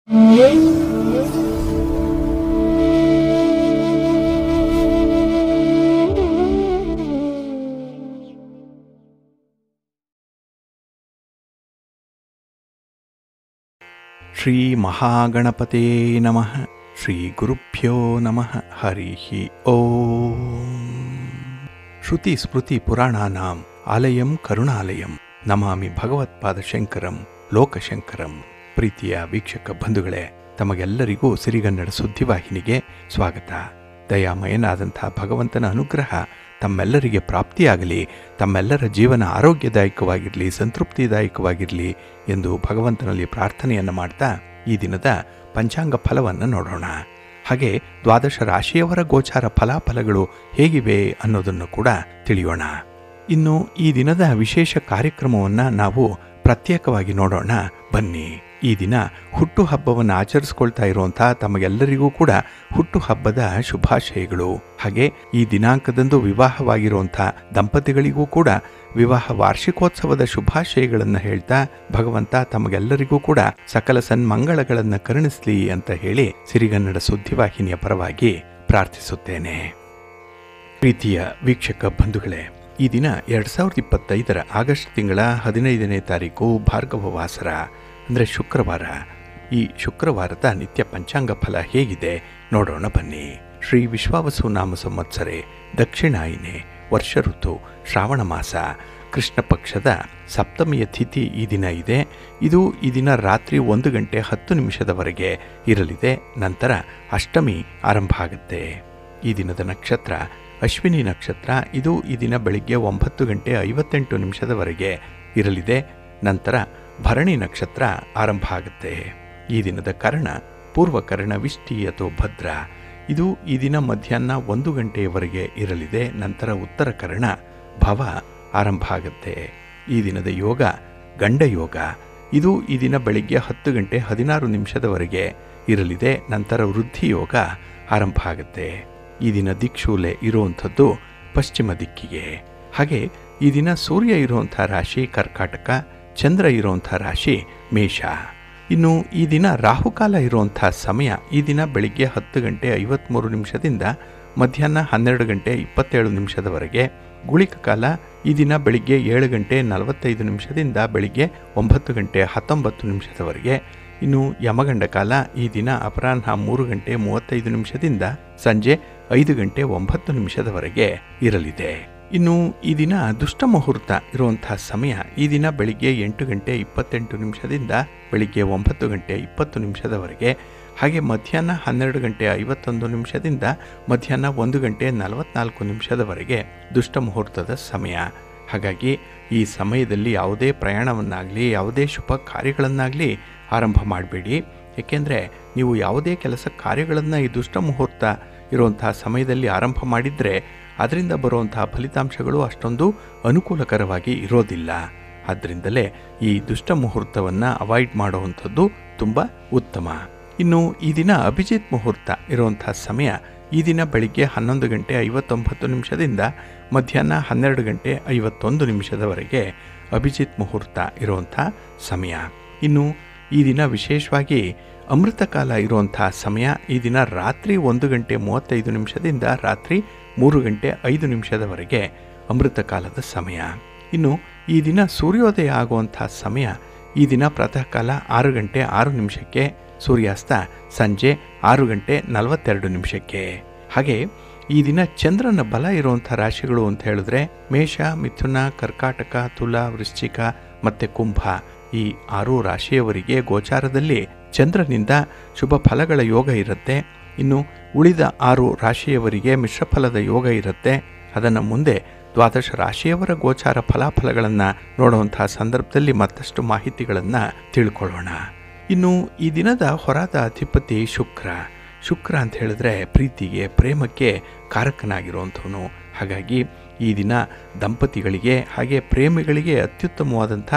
ಶ್ರೀ ಮಹಾಗಣಪತೇ ನಮಃ. ಶ್ರೀ ಗುರುಭ್ಯೋ ನಮಃ. ಹರಿ ಓಂ. ಶ್ರುತಿ ಸ್ಮೃತಿ ಪುರಾಣಾನಾಂ ಆಲಯಂ ಕರುಣಾಲಯಂ ನಮಾಮಿ ಭಗವತ್ಪಾದಶಂಕರಂ ಲೋಕಶಂಕರಂ. ಪ್ರೀತಿಯ ವೀಕ್ಷಕ ಬಂಧುಗಳೇ, ತಮಗೆಲ್ಲರಿಗೂ ಸಿರಿಗನ್ನಡ ಸುದ್ದಿವಾಹಿನಿಗೆ ಸ್ವಾಗತ. ದಯಾಮಯನಾದಂಥ ಭಗವಂತನ ಅನುಗ್ರಹ ತಮ್ಮೆಲ್ಲರಿಗೆ ಪ್ರಾಪ್ತಿಯಾಗಲಿ, ತಮ್ಮೆಲ್ಲರ ಜೀವನ ಆರೋಗ್ಯದಾಯಕವಾಗಿರಲಿ, ಸಂತೃಪ್ತಿದಾಯಕವಾಗಿರಲಿ ಎಂದು ಭಗವಂತನಲ್ಲಿ ಪ್ರಾರ್ಥನೆಯನ್ನು ಮಾಡ್ತಾ ಈ ದಿನದ ಪಂಚಾಂಗ ಫಲವನ್ನು ನೋಡೋಣ. ಹಾಗೆ ದ್ವಾದಶ ರಾಶಿಯವರ ಗೋಚಾರ ಫಲಾಫಲಗಳು ಹೇಗಿವೆ ಅನ್ನೋದನ್ನು ಕೂಡ ತಿಳಿಯೋಣ. ಇನ್ನು ಈ ದಿನದ ವಿಶೇಷ ಕಾರ್ಯಕ್ರಮವನ್ನು ನಾವು ಪ್ರತ್ಯೇಕವಾಗಿ ನೋಡೋಣ ಬನ್ನಿ. ಈ ದಿನ ಹುಟ್ಟುಹಬ್ಬವನ್ನು ಆಚರಿಸ್ಕೊಳ್ತಾ ಇರುವಂಥ ತಮಗೆಲ್ಲರಿಗೂ ಕೂಡ ಹುಟ್ಟುಹಬ್ಬದ ಶುಭಾಶಯಗಳು. ಹಾಗೆ ಈ ದಿನಾಂಕದಂದು ವಿವಾಹವಾಗಿರುವಂಥ ದಂಪತಿಗಳಿಗೂ ಕೂಡ ವಿವಾಹ ವಾರ್ಷಿಕೋತ್ಸವದ ಶುಭಾಶಯಗಳನ್ನು ಹೇಳ್ತಾ ಭಗವಂತ ತಮಗೆಲ್ಲರಿಗೂ ಕೂಡ ಸಕಲ ಸನ್ಮಂಗಳಗಳನ್ನು ಕರುಣಿಸಲಿ ಅಂತ ಹೇಳಿ ಸಿರಿಗನ್ನಡ ಸುದ್ದಿವಾಹಿನಿಯ ಪರವಾಗಿ ಪ್ರಾರ್ಥಿಸುತ್ತೇನೆ. ಪ್ರೀತಿಯ ವೀಕ್ಷಕ ಬಂಧುಗಳೇ, ಈ ದಿನ 2025 ಆಗಸ್ಟ್ ತಿಂಗಳ 15ನೇ ತಾರೀಕು ಭಾರ್ಗವ ವಾಸರ ಅಂದರೆ ಶುಕ್ರವಾರ. ಈ ಶುಕ್ರವಾರದ ನಿತ್ಯ ಪಂಚಾಂಗ ಫಲ ಹೇಗಿದೆ ನೋಡೋಣ ಬನ್ನಿ. ಶ್ರೀ ವಿಶ್ವಾವಸು ನಾಮ ಸಂವತ್ಸರೆ ದಕ್ಷಿಣಾಯಿನೆ ವರ್ಷ ಋತು ಶ್ರಾವಣ ಮಾಸ ಕೃಷ್ಣ ಪಕ್ಷದ ಸಪ್ತಮಿಯ ತಿಥಿ ಈ ದಿನ ಇದೆ. ಇದು ಈ ದಿನ ರಾತ್ರಿ 1 ಗಂಟೆ 10 ನಿಮಿಷದವರೆಗೆ ಇರಲಿದೆ. ನಂತರ ಅಷ್ಟಮಿ ಆರಂಭ ಆಗುತ್ತೆ. ಈ ದಿನದ ನಕ್ಷತ್ರ ಅಶ್ವಿನಿ ನಕ್ಷತ್ರ. ಇದು ಈ ದಿನ ಬೆಳಿಗ್ಗೆ 9 ಗಂಟೆ 58 ನಿಮಿಷದವರೆಗೆ ಇರಲಿದೆ. ನಂತರ ಭರಣಿ ನಕ್ಷತ್ರ ಆರಂಭ ಆಗುತ್ತೆ. ಈ ದಿನದ ಕರ್ಣ ಪೂರ್ವಕರ್ಣ ವಿಷ್ಟಿ ಅಥವಾ ಭದ್ರ. ಇದು ಈ ದಿನ ಮಧ್ಯಾಹ್ನ 1 ಗಂಟೆಯವರೆಗೆ ಇರಲಿದೆ. ನಂತರ ಉತ್ತರ ಕರ್ಣ ಭವ ಆರಂಭ ಆಗುತ್ತೆ. ಈ ದಿನದ ಯೋಗ ಗಂಡ ಯೋಗ. ಇದು ಈ ದಿನ ಬೆಳಿಗ್ಗೆ 10 ಗಂಟೆ 16 ನಿಮಿಷದವರೆಗೆ ಇರಲಿದೆ. ನಂತರ ವೃದ್ಧಿ ಯೋಗ ಆರಂಭ ಆಗುತ್ತೆ. ಈ ದಿನ ದಿಕ್ಶೂಲೆ ಇರುವಂಥದ್ದು ಪಶ್ಚಿಮ ದಿಕ್ಕಿಗೆ. ಹಾಗೆ ಈ ದಿನ ಸೂರ್ಯ ಇರುವಂಥ ರಾಶಿ ಕರ್ಕಾಟಕ, ಚಂದ್ರ ಇರುವಂಥ ರಾಶಿ ಮೇಷ. ಇನ್ನು ಈ ದಿನ ರಾಹುಕಾಲ ಇರುವಂಥ ಸಮಯ ಈ ದಿನ ಬೆಳಿಗ್ಗೆ 10 ಗಂಟೆ 53 ನಿಮಿಷದಿಂದ ಮಧ್ಯಾಹ್ನ 12 ಗಂಟೆ 27 ನಿಮಿಷದವರೆಗೆ. ಗುಳಿಕ ಕಾಲ ಈ ದಿನ ಬೆಳಿಗ್ಗೆ 7 ಗಂಟೆ 45 ನಿಮಿಷದಿಂದ ಬೆಳಿಗ್ಗೆ 9 ಗಂಟೆ 19 ನಿಮಿಷದವರೆಗೆ. ಇನ್ನು ಯಮಗಂಡ ಕಾಲ ಈ ದಿನ ಅಪರಾಹ್ನ 3 ಗಂಟೆ 35 ನಿಮಿಷದಿಂದ ಸಂಜೆ 5 ಗಂಟೆ 9 ನಿಮಿಷದವರೆಗೆ ಇರಲಿದೆ. ಇನ್ನು ಈ ದಿನ ದುಷ್ಟ ಮುಹೂರ್ತ ಇರುವಂಥ ಸಮಯ ಈ ದಿನ ಬೆಳಿಗ್ಗೆ 8 ಗಂಟೆ 28 ನಿಮಿಷದಿಂದ ಬೆಳಿಗ್ಗೆ 9 ಗಂಟೆ 20 ನಿಮಿಷದವರೆಗೆ. ಹಾಗೆ ಮಧ್ಯಾಹ್ನ 12 ಗಂಟೆ 51 ನಿಮಿಷದಿಂದ ಮಧ್ಯಾಹ್ನ 1 ಗಂಟೆ 44 ನಿಮಿಷದವರೆಗೆ ದುಷ್ಟ ಮುಹೂರ್ತದ ಸಮಯ. ಹಾಗಾಗಿ ಈ ಸಮಯದಲ್ಲಿ ಯಾವುದೇ ಪ್ರಯಾಣವನ್ನಾಗಲಿ ಯಾವುದೇ ಶುಭ ಕಾರ್ಯಗಳನ್ನಾಗಲಿ ಆರಂಭ ಮಾಡಬೇಡಿ. ಏಕೆಂದರೆ ನೀವು ಯಾವುದೇ ಕೆಲಸ ಕಾರ್ಯಗಳನ್ನು ಈ ದುಷ್ಟ ಮುಹೂರ್ತ ಇರುವಂಥ ಸಮಯದಲ್ಲಿ ಆರಂಭ ಮಾಡಿದರೆ ಅದರಿಂದ ಬರುವಂತಹ ಫಲಿತಾಂಶಗಳು ಅಷ್ಟೊಂದು ಅನುಕೂಲಕರವಾಗಿ ಇರೋದಿಲ್ಲ. ಆದ್ದರಿಂದಲೇ ಈ ದುಷ್ಟ ಮುಹೂರ್ತವನ್ನು ಅವಾಯ್ಡ್ ಮಾಡುವಂಥದ್ದು ತುಂಬ ಉತ್ತಮ. ಇನ್ನು ಈ ದಿನ ಅಭಿಜಿತ್ ಮುಹೂರ್ತ ಇರುವಂಥ ಸಮಯ ಈ ದಿನ ಬೆಳಿಗ್ಗೆ 11 ಗಂಟೆ 59 ನಿಮಿಷದಿಂದ ಮಧ್ಯಾಹ್ನ 12 ಗಂಟೆ 51 ನಿಮಿಷದವರೆಗೆ ಅಭಿಜಿತ್ ಮುಹೂರ್ತ ಇರುವಂಥ ಸಮಯ. ಇನ್ನು ಈ ದಿನ ವಿಶೇಷವಾಗಿ ಅಮೃತ ಕಾಲ ಇರುವಂಥ ಸಮಯ ಈ ದಿನ ರಾತ್ರಿ 1 ಗಂಟೆ 35 ನಿಮಿಷದಿಂದ ರಾತ್ರಿ 3 ಗಂಟೆ 5 ನಿಮಿಷದವರೆಗೆ ಅಮೃತ ಕಾಲದ ಸಮಯ. ಇನ್ನು ಈ ದಿನ ಸೂರ್ಯೋದಯ ಆಗುವಂಥ ಸಮಯ ಈ ದಿನ ಪ್ರಾತಃ ಕಾಲ 6 ಗಂಟೆ 6 ನಿಮಿಷಕ್ಕೆ, ಸೂರ್ಯಾಸ್ತ ಸಂಜೆ 6 ಗಂಟೆ 42 ನಿಮಿಷಕ್ಕೆ. ಹಾಗೆ ಈ ದಿನ ಚಂದ್ರನ ಬಲ ಇರುವಂಥ ರಾಶಿಗಳು ಅಂತ ಹೇಳಿದ್ರೆ ಮೇಷ, ಮಿಥುನ, ಕರ್ಕಾಟಕ, ತುಲಾ, ವೃಶ್ಚಿಕ ಮತ್ತು ಕುಂಭ. ಈ 6 ರಾಶಿಯವರಿಗೆ ಗೋಚಾರದಲ್ಲಿ ಚಂದ್ರನಿಂದ ಶುಭ ಫಲಗಳ ಯೋಗ ಇರುತ್ತೆ. ಇನ್ನು ಉಳಿದ 6 ರಾಶಿಯವರಿಗೆ ಮಿಶ್ರಫಲದ ಯೋಗ ಇರುತ್ತೆ. ಅದನ್ನು ಮುಂದೆ ದ್ವಾದಶ ರಾಶಿಯವರ ಗೋಚಾರ ಫಲಾಫಲಗಳನ್ನು ನೋಡುವಂತಹ ಸಂದರ್ಭದಲ್ಲಿ ಮತ್ತಷ್ಟು ಮಾಹಿತಿಗಳನ್ನು ತಿಳ್ಕೊಳ್ಳೋಣ. ಇನ್ನು ಈ ದಿನದ ಹೊರಾದ ಅಧಿಪತಿ ಶುಕ್ರ ಅಂತ ಹೇಳಿದ್ರೆ ಪ್ರೀತಿಗೆ ಪ್ರೇಮಕ್ಕೆ ಕಾರಕನಾಗಿರುವಂಥವನು. ಹಾಗಾಗಿ ಈ ದಿನ ದಂಪತಿಗಳಿಗೆ ಹಾಗೆ ಪ್ರೇಮಿಗಳಿಗೆ ಅತ್ಯುತ್ತಮವಾದಂಥ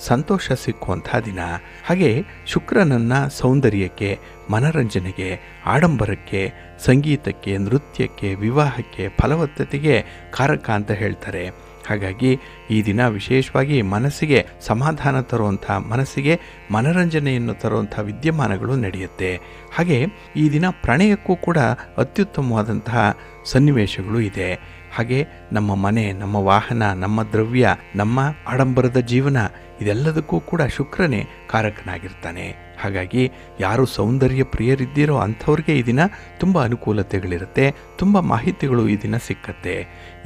ಸಂತೋಷ ಸಿಕ್ಕುವಂಥ ದಿನ. ಹಾಗೆ ಶುಕ್ರನನ್ನು ಸೌಂದರ್ಯಕ್ಕೆ, ಮನರಂಜನೆಗೆ, ಆಡಂಬರಕ್ಕೆ, ಸಂಗೀತಕ್ಕೆ, ನೃತ್ಯಕ್ಕೆ, ವಿವಾಹಕ್ಕೆ, ಫಲವತ್ತತೆಗೆ ಕಾರಕ ಅಂತ ಹೇಳ್ತಾರೆ. ಹಾಗಾಗಿ ಈ ದಿನ ವಿಶೇಷವಾಗಿ ಮನಸ್ಸಿಗೆ ಸಮಾಧಾನ ತರುವಂಥ, ಮನಸ್ಸಿಗೆ ಮನರಂಜನೆಯನ್ನು ತರುವಂಥ ವಿದ್ಯಮಾನಗಳು ನಡೆಯುತ್ತೆ. ಹಾಗೆ ಈ ದಿನ ಪ್ರಣಯಕ್ಕೂ ಕೂಡ ಅತ್ಯುತ್ತಮವಾದಂತಹ ಸನ್ನಿವೇಶಗಳು ಇದೆ. ಹಾಗೆ ನಮ್ಮ ಮನೆ, ನಮ್ಮ ವಾಹನ, ನಮ್ಮ ದ್ರವ್ಯ, ನಮ್ಮ ಆಡಂಬರದ ಜೀವನ ಇದೆಲ್ಲದಕ್ಕೂ ಕೂಡ ಶುಕ್ರನೇ ಕಾರಕನಾಗಿರ್ತಾನೆ. ಹಾಗಾಗಿ ಯಾರು ಸೌಂದರ್ಯ ಪ್ರಿಯರಿದ್ದೀರೋ ಅಂಥವ್ರಿಗೆ ಈ ದಿನ ತುಂಬ ಅನುಕೂಲತೆಗಳಿರುತ್ತೆ, ತುಂಬ ಮಾಹಿತಿಗಳು ಈ ದಿನ ಸಿಕ್ಕತ್ತೆ.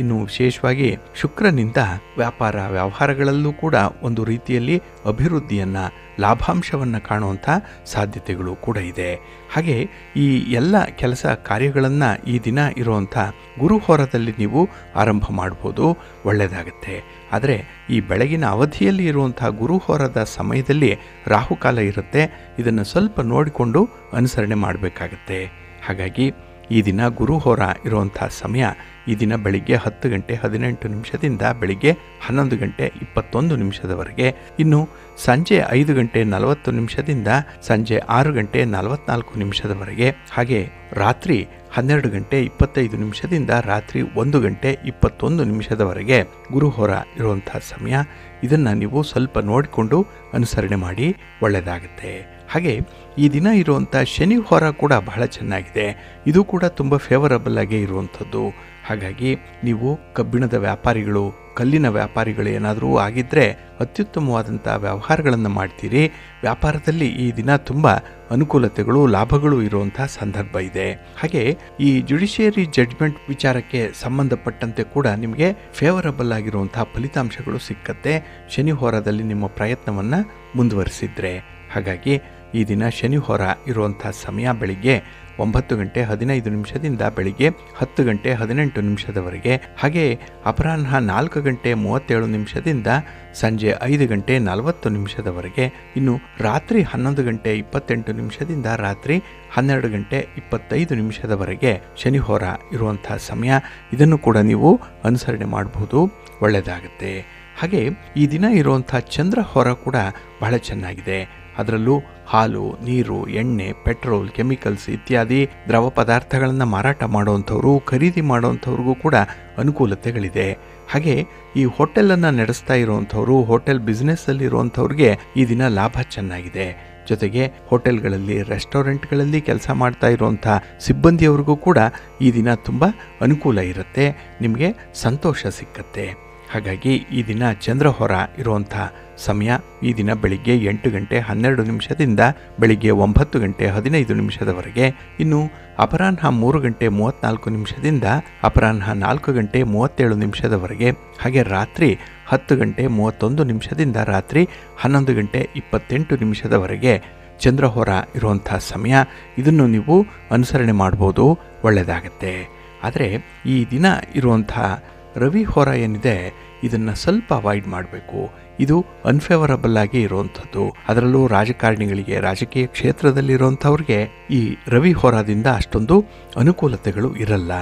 ಇನ್ನು ವಿಶೇಷವಾಗಿ ಶುಕ್ರನಿಂದ ವ್ಯಾಪಾರ ವ್ಯವಹಾರಗಳಲ್ಲೂ ಕೂಡ ಒಂದು ರೀತಿಯಲ್ಲಿ ಅಭಿವೃದ್ಧಿಯನ್ನು, ಲಾಭಾಂಶವನ್ನು ಕಾಣುವಂಥ ಸಾಧ್ಯತೆಗಳು ಕೂಡ ಇದೆ. ಹಾಗೆ ಈ ಎಲ್ಲ ಕೆಲಸ ಕಾರ್ಯಗಳನ್ನು ಈ ದಿನ ಇರುವಂಥ ಗುರುಹೋರದಲ್ಲಿ ನೀವು ಆರಂಭ ಮಾಡ್ಬೋದು, ಒಳ್ಳೆಯದಾಗತ್ತೆ. ಆದರೆ ಈ ಬೆಳಗಿನ ಅವಧಿಯಲ್ಲಿ ಇರುವಂಥ ಗುರುಹೋರದ ಸಮಯದಲ್ಲಿ ರಾಹುಕಾಲ ಇರುತ್ತೆ. ಇದನ್ನು ಸ್ವಲ್ಪ ನೋಡಿಕೊಂಡು ಅನುಸರಣೆ ಮಾಡಬೇಕಾಗತ್ತೆ. ಹಾಗಾಗಿ ಈ ದಿನ ಗುರುಹೋರ ಇರುವಂಥ ಸಮಯ ಈ ದಿನ ಬೆಳಿಗ್ಗೆ 10 ಗಂಟೆ 18 ನಿಮಿಷದಿಂದ ಬೆಳಿಗ್ಗೆ 11 ಗಂಟೆ 21 ನಿಮಿಷದವರೆಗೆ. ಇನ್ನು ಸಂಜೆ 5 ಗಂಟೆ 40 ನಿಮಿಷದಿಂದ ಸಂಜೆ 6 ಗಂಟೆ 44 ನಿಮಿಷದವರೆಗೆ. ಹಾಗೆ ರಾತ್ರಿ 12 ಗಂಟೆ 25 ನಿಮಿಷದಿಂದ ರಾತ್ರಿ 1 ಗಂಟೆ 21 ನಿಮಿಷದವರೆಗೆ ಗುರುಹೋರ ಇರುವಂಥ ಸಮಯ. ಇದನ್ನು ನೀವು ಸ್ವಲ್ಪ ನೋಡಿಕೊಂಡು ಅನುಸರಣೆ ಮಾಡಿ, ಒಳ್ಳೆಯದಾಗುತ್ತೆ. ಹಾಗೆ ಈ ದಿನ ಇರುವಂಥ ಶನಿ ಹೋರ ಕೂಡ ಬಹಳ ಚೆನ್ನಾಗಿದೆ. ಇದು ಕೂಡ ತುಂಬ ಫೇವರಬಲ್ ಆಗೇ ಇರುವಂಥದ್ದು. ಹಾಗಾಗಿ ನೀವು ಕಬ್ಬಿಣದ ವ್ಯಾಪಾರಿಗಳು, ಕಲ್ಲಿನ ವ್ಯಾಪಾರಿಗಳು ಏನಾದರೂ ಆಗಿದ್ದರೆ ಅತ್ಯುತ್ತಮವಾದಂಥ ವ್ಯವಹಾರಗಳನ್ನು ಮಾಡ್ತೀರಿ. ವ್ಯಾಪಾರದಲ್ಲಿ ಈ ದಿನ ತುಂಬ ಅನುಕೂಲತೆಗಳು, ಲಾಭಗಳು ಇರುವಂಥ ಸಂದರ್ಭ ಇದೆ. ಹಾಗೆ ಈ ಜುಡಿಷಿಯರಿ ಜಡ್ಜ್ಮೆಂಟ್ ವಿಚಾರಕ್ಕೆ ಸಂಬಂಧಪಟ್ಟಂತೆ ಕೂಡ ನಿಮಗೆ ಫೇವರಬಲ್ ಆಗಿರುವಂಥ ಫಲಿತಾಂಶಗಳು ಸಿಕ್ಕತ್ತೆ, ಶನಿ ಹೋರದಲ್ಲಿ ನಿಮ್ಮ ಪ್ರಯತ್ನವನ್ನು ಮುಂದುವರಿಸಿದ್ರೆ. ಹಾಗಾಗಿ ಈ ದಿನ ಶನಿ ಹೋರ ಇರುವಂಥ ಸಮಯ ಬೆಳಿಗ್ಗೆ 9 ಗಂಟೆ 15 ನಿಮಿಷದಿಂದ ಬೆಳಿಗ್ಗೆ 10 ಗಂಟೆ 18 ನಿಮಿಷದವರೆಗೆ. ಹಾಗೆ ಅಪರಾಹ್ನ 4 ಗಂಟೆ 37 ನಿಮಿಷದಿಂದ ಸಂಜೆ 5 ಗಂಟೆ 40 ನಿಮಿಷದವರೆಗೆ. ಇನ್ನು ರಾತ್ರಿ 11 ಗಂಟೆ 28 ನಿಮಿಷದಿಂದ ರಾತ್ರಿ 12 ಗಂಟೆ 25 ನಿಮಿಷದವರೆಗೆ ಶನಿ ಹೋರ ಇರುವಂಥ ಸಮಯ. ಇದನ್ನು ಕೂಡ ನೀವು ಅನುಸರಣೆ ಮಾಡಬಹುದು, ಒಳ್ಳೆಯದಾಗುತ್ತೆ. ಹಾಗೆ ಈ ದಿನ ಇರುವಂಥ ಚಂದ್ರ ಹೋರ ಕೂಡ ಬಹಳ ಚೆನ್ನಾಗಿದೆ. ಅದರಲ್ಲೂ ಹಾಲು, ನೀರು, ಎಣ್ಣೆ, ಪೆಟ್ರೋಲ್, ಕೆಮಿಕಲ್ಸ್ ಇತ್ಯಾದಿ ದ್ರವ ಪದಾರ್ಥಗಳನ್ನು ಮಾರಾಟ ಮಾಡುವಂಥವ್ರು, ಖರೀದಿ ಮಾಡುವಂಥವ್ರಿಗೂ ಕೂಡ ಅನುಕೂಲತೆಗಳಿದೆ. ಹಾಗೆ ಈ ಹೋಟೆಲನ್ನು ನಡೆಸ್ತಾ ಇರುವಂಥವ್ರು, ಹೋಟೆಲ್ ಬಿಸ್ನೆಸ್ಸಲ್ಲಿ ಇರುವಂಥವ್ರಿಗೆ ಈ ದಿನ ಲಾಭ ಚೆನ್ನಾಗಿದೆ. ಜೊತೆಗೆ ಹೋಟೆಲ್ಗಳಲ್ಲಿ, ರೆಸ್ಟೋರೆಂಟ್ಗಳಲ್ಲಿ ಕೆಲಸ ಮಾಡ್ತಾ ಇರುವಂಥ ಸಿಬ್ಬಂದಿಯವ್ರಿಗೂ ಕೂಡ ಈ ದಿನ ತುಂಬ ಅನುಕೂಲ ಇರುತ್ತೆ, ನಿಮಗೆ ಸಂತೋಷ ಸಿಕ್ಕತ್ತೆ. ಹಾಗಾಗಿ ಈ ದಿನ ಚಂದ್ರಹೋರ ಇರುವಂಥ ಸಮಯ ಈ ದಿನ ಬೆಳಿಗ್ಗೆ 8 ಗಂಟೆ 12 ನಿಮಿಷದಿಂದ ಬೆಳಿಗ್ಗೆ 9 ಗಂಟೆ 15 ನಿಮಿಷದವರೆಗೆ. ಇನ್ನು ಅಪರಾಹ್ನ 3 ಗಂಟೆ 34 ನಿಮಿಷದಿಂದ ಅಪರಾಹ್ನ 4 ಗಂಟೆ 37 ನಿಮಿಷದವರೆಗೆ. ಹಾಗೆ ರಾತ್ರಿ 10 ಗಂಟೆ 31 ನಿಮಿಷದಿಂದ ರಾತ್ರಿ 11 ಗಂಟೆ 28 ನಿಮಿಷದವರೆಗೆ ಚಂದ್ರಹೋರ ಇರುವಂಥ ಸಮಯ. ಇದನ್ನು ನೀವು ಅನುಸರಣೆ ಮಾಡ್ಬೋದು, ಒಳ್ಳೆಯದಾಗತ್ತೆ. ಆದರೆ ಈ ದಿನ ಇರುವಂಥ ರವಿ ಹೋರ ಏನಿದೆ ಇದನ್ನು ಸ್ವಲ್ಪ ಅವಾಯ್ಡ್ ಮಾಡಬೇಕು. ಇದು ಅನ್ಫೇವರಬಲ್ ಆಗಿ ಇರುವಂಥದ್ದು. ಅದರಲ್ಲೂ ರಾಜಕಾರಣಿಗಳಿಗೆ, ರಾಜಕೀಯ ಕ್ಷೇತ್ರದಲ್ಲಿರುವಂಥವ್ರಿಗೆ ಈ ರವಿ ಹೋರಾದಿಂದ ಅಷ್ಟೊಂದು ಅನುಕೂಲತೆಗಳು ಇರಲ್ಲ.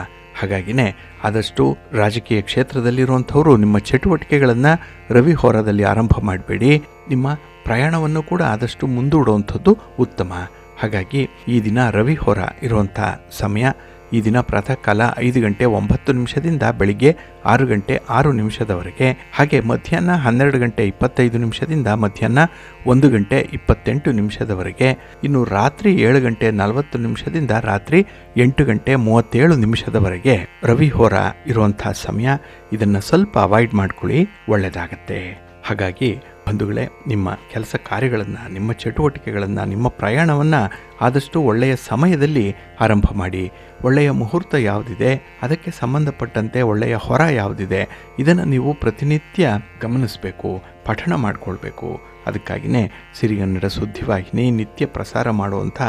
ಹಾಗಾಗಿನೇ ಆದಷ್ಟು ರಾಜಕೀಯ ಕ್ಷೇತ್ರದಲ್ಲಿರುವಂಥವರು ನಿಮ್ಮ ಚಟುವಟಿಕೆಗಳನ್ನು ರವಿ ಹೋರಾದಲ್ಲಿ ಆರಂಭ ಮಾಡಬೇಡಿ. ನಿಮ್ಮ ಪ್ರಯಾಣವನ್ನು ಕೂಡ ಆದಷ್ಟು ಮುಂದೂಡುವಂಥದ್ದು ಉತ್ತಮ. ಹಾಗಾಗಿ ಈ ದಿನ ರವಿ ಹೋರ ಇರುವಂಥ ಸಮಯ ಈ ದಿನ ಪ್ರಾತಃ ಕಾಲ 5 ಗಂಟೆ 9 ನಿಮಿಷದಿಂದ ಬೆಳಿಗ್ಗೆ 6 ಗಂಟೆ 6 ನಿಮಿಷದವರೆಗೆ. ಹಾಗೆ ಮಧ್ಯಾಹ್ನ 12 ಗಂಟೆ 25 ನಿಮಿಷದಿಂದ ಮಧ್ಯಾಹ್ನ 1 ಗಂಟೆ 28 ನಿಮಿಷದವರೆಗೆ. ಇನ್ನು ರಾತ್ರಿ 7 ಗಂಟೆ 40 ನಿಮಿಷದಿಂದ ರಾತ್ರಿ 8 ಗಂಟೆ 37 ನಿಮಿಷದವರೆಗೆ ರವಿ ಹೋರ ಇರುವಂಥ ಸಮಯ. ಇದನ್ನು ಸ್ವಲ್ಪ ಅವಾಯ್ಡ್ ಮಾಡ್ಕೊಳ್ಳಿ, ಒಳ್ಳೆಯದಾಗತ್ತೆ. ಹಾಗಾಗಿ ಬಂಧುಗಳೇ, ನಿಮ್ಮ ಕೆಲಸ ಕಾರ್ಯಗಳನ್ನು, ನಿಮ್ಮ ಚಟುವಟಿಕೆಗಳನ್ನು, ನಿಮ್ಮ ಪ್ರಯಾಣವನ್ನು ಆದಷ್ಟು ಒಳ್ಳೆಯ ಸಮಯದಲ್ಲಿ ಆರಂಭ ಮಾಡಿ. ಒಳ್ಳೆಯ ಮುಹೂರ್ತ ಯಾವುದಿದೆ, ಅದಕ್ಕೆ ಸಂಬಂಧಪಟ್ಟಂತೆ ಒಳ್ಳೆಯ ಹೊರ ಯಾವುದಿದೆ, ಇದನ್ನು ನೀವು ಪ್ರತಿನಿತ್ಯ ಗಮನಿಸಬೇಕು, ಪಠಣ ಮಾಡಿಕೊಳ್ಬೇಕು. ಅದಕ್ಕಾಗಿಯೇ ಸಿರಿಗನ್ನಡ ಸುದ್ದಿವಾಹಿನಿ ನಿತ್ಯ ಪ್ರಸಾರ ಮಾಡುವಂಥ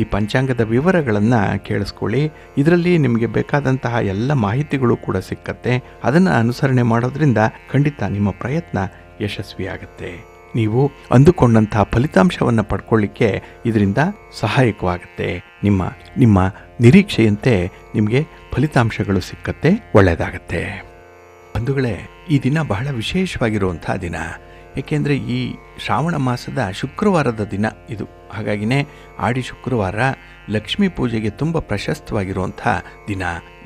ಈ ಪಂಚಾಂಗದ ವಿವರಗಳನ್ನು ಕೇಳಿಸ್ಕೊಳ್ಳಿ. ಇದರಲ್ಲಿ ನಿಮಗೆ ಬೇಕಾದಂತಹ ಎಲ್ಲ ಮಾಹಿತಿಗಳು ಕೂಡ ಸಿಕ್ಕತ್ತೆ. ಅದನ್ನು ಅನುಸರಣೆ ಮಾಡೋದ್ರಿಂದ ಖಂಡಿತ ನಿಮ್ಮ ಪ್ರಯತ್ನ ಯಶಸ್ವಿಯಾಗುತ್ತೆ. ನೀವು ಅಂದುಕೊಂಡಂಥ ಫಲಿತಾಂಶವನ್ನು ಪಡ್ಕೊಳ್ಳಿಕ್ಕೆ ಇದರಿಂದ ಸಹಾಯಕವಾಗುತ್ತೆ. ನಿಮ್ಮ ನಿರೀಕ್ಷೆಯಂತೆ ನಿಮಗೆ ಫಲಿತಾಂಶಗಳು ಸಿಕ್ಕತ್ತೆ, ಒಳ್ಳೆಯದಾಗತ್ತೆ. ಬಂಧುಗಳೇ, ಈ ದಿನ ಬಹಳ ವಿಶೇಷವಾಗಿರುವಂಥ ದಿನ. ಏಕೆಂದರೆ ಈ ಶ್ರಾವಣ ಮಾಸದ ಶುಕ್ರವಾರದ ದಿನ ಇದು. ಹಾಗಾಗಿನೇ ಆಡಿ ಶುಕ್ರವಾರ ಲಕ್ಷ್ಮೀ ಪೂಜೆಗೆ ತುಂಬ ಪ್ರಶಸ್ತವಾಗಿರುವಂಥ ದಿನ.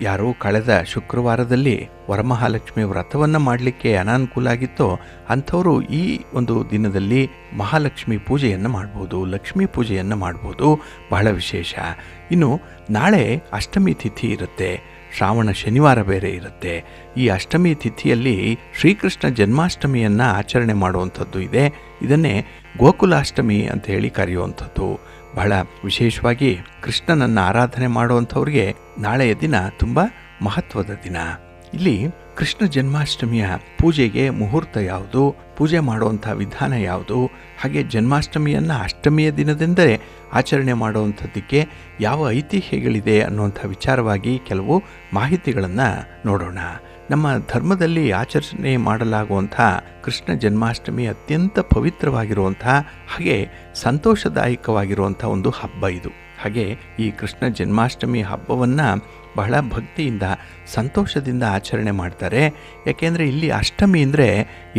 ಯಾರು ಕಳೆದ ಶುಕ್ರವಾರದಲ್ಲಿ ವರಮಹಾಲಕ್ಷ್ಮಿ ವ್ರತವನ್ನು ಮಾಡಲಿಕ್ಕೆ ಅನಾನುಕೂಲ ಆಗಿತ್ತೋ ಅಂಥವರು ಈ ಒಂದು ದಿನದಲ್ಲಿ ಮಹಾಲಕ್ಷ್ಮಿ ಪೂಜೆಯನ್ನು ಮಾಡ್ಬೋದು, ಲಕ್ಷ್ಮೀ ಪೂಜೆಯನ್ನು ಮಾಡ್ಬೋದು. ಬಹಳ ವಿಶೇಷ. ಇನ್ನು ನಾಳೆ ಅಷ್ಟಮಿ ತಿಥಿ ಇರುತ್ತೆ, ಶ್ರಾವಣ ಶನಿವಾರ ಬೇರೆ ಇರುತ್ತೆ. ಈ ಅಷ್ಟಮಿ ತಿಥಿಯಲ್ಲಿ ಶ್ರೀಕೃಷ್ಣ ಜನ್ಮಾಷ್ಟಮಿಯನ್ನು ಆಚರಣೆ ಮಾಡುವಂಥದ್ದು ಇದೆ. ಇದನ್ನೇ ಗೋಕುಲಾಷ್ಟಮಿ ಅಂತ ಹೇಳಿ ಕರೆಯುವಂಥದ್ದು. ಬಹಳ ವಿಶೇಷವಾಗಿ ಕೃಷ್ಣನನ್ನು ಆರಾಧನೆ ಮಾಡುವಂಥವ್ರಿಗೆ ನಾಳೆಯ ದಿನ ತುಂಬ ಮಹತ್ವದ ದಿನ. ಇಲ್ಲಿ ಕೃಷ್ಣ ಜನ್ಮಾಷ್ಟಮಿಯ ಪೂಜೆಗೆ ಮುಹೂರ್ತ ಯಾವುದು, ಪೂಜೆ ಮಾಡುವಂಥ ವಿಧಾನ ಯಾವುದು, ಹಾಗೆ ಜನ್ಮಾಷ್ಟಮಿಯನ್ನು ಅಷ್ಟಮಿಯ ದಿನದಿಂದಲೇ ಆಚರಣೆ ಮಾಡುವಂಥದ್ದಕ್ಕೆ ಯಾವ ಐತಿಹ್ಯಗಳಿದೆ ಅನ್ನುವಂಥ ವಿಚಾರವಾಗಿ ಕೆಲವು ಮಾಹಿತಿಗಳನ್ನು ನೋಡೋಣ. ನಮ್ಮ ಧರ್ಮದಲ್ಲಿ ಆಚರಣೆ ಮಾಡಲಾಗುವಂಥ ಕೃಷ್ಣ ಜನ್ಮಾಷ್ಟಮಿ ಅತ್ಯಂತ ಪವಿತ್ರವಾಗಿರುವಂಥ ಹಾಗೆ ಸಂತೋಷದಾಯಕವಾಗಿರುವಂಥ ಒಂದು ಹಬ್ಬ ಇದು. ಹಾಗೆ ಈ ಕೃಷ್ಣ ಜನ್ಮಾಷ್ಟಮಿ ಹಬ್ಬವನ್ನು ಬಹಳ ಭಕ್ತಿಯಿಂದ ಸಂತೋಷದಿಂದ ಆಚರಣೆ ಮಾಡ್ತಾರೆ. ಯಾಕೆಂದರೆ ಇಲ್ಲಿ ಅಷ್ಟಮಿ ಅಂದರೆ